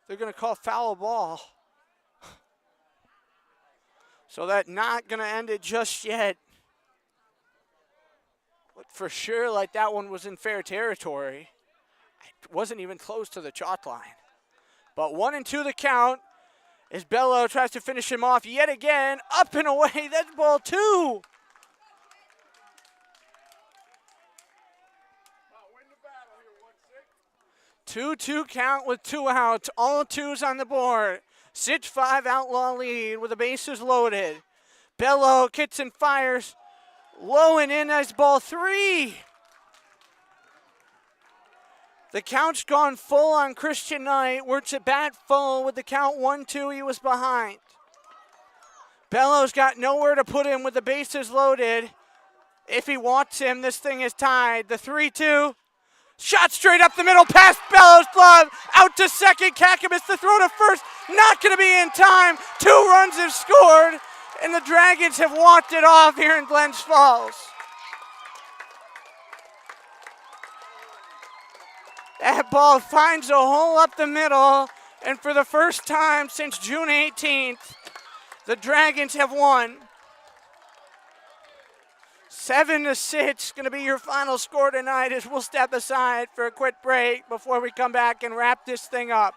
They're going to call foul ball. So that not going to end it just yet. But for sure, like that one was in fair territory. It wasn't even close to the chalk line. But 1-2 the count as Bello tries to finish him off yet again. Up and away, that's ball 2. Two count with 2 outs, all 2s on the board. 6-5 Outlaw lead with the bases loaded. Bello, Kitson fires. Low and in as ball 3. The count's gone full on Christian Knight. Works at bat full with the count 1-2. He was behind. Bello's got nowhere to put him with the bases loaded. If he wants him, this thing is tied. The 3-2. Shot straight up the middle past Bello's glove. Out to second. Kakamas the throw to first. Not going to be in time. 2 runs have scored. And the Dragons have walked it off here in Glens Falls. That ball finds a hole up the middle, and for the first time since June 18th, the Dragons have won. 7-6 going to be your final score tonight as we'll step aside for a quick break before we come back and wrap this thing up.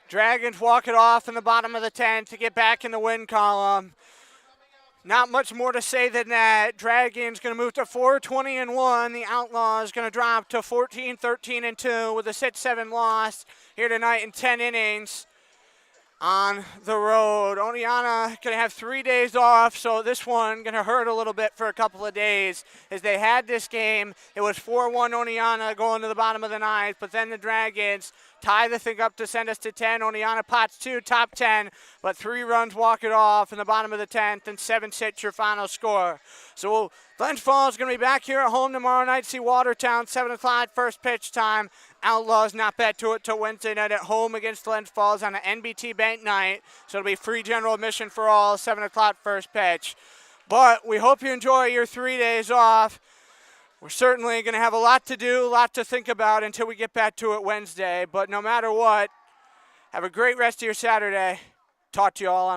Dragons walk it off in the bottom of the 10th to get back in the win column. Not much more to say than that. Dragons going to move to 4-20-1. The Outlaws going to drop to 14-13-2 with a 6-7 loss here tonight in 10 innings on the road. Oneonta going to have 3 days off, so this one going to hurt a little bit for a couple of days. As they had this game, it was 4-1 Oneonta going to the bottom of the 9th, but then the Dragons tie the thing up to send us to 10. Oneonta pots 2, top 10, but 3 runs walk it off in the bottom of the 10th, and 7-6 your final score. So Glens Falls is going to be back here at home tomorrow night. See Watertown, 7 o'clock, first pitch time. Outlaws not bet to it till Wednesday night at home against Glens Falls on an NBT bank night. So it'll be free general admission for all, 7 o'clock first pitch. But we hope you enjoy your 3 days off. We're certainly going to have a lot to do, a lot to think about until we get back to it Wednesday. But no matter what, have a great rest of your Saturday. Talk to you all on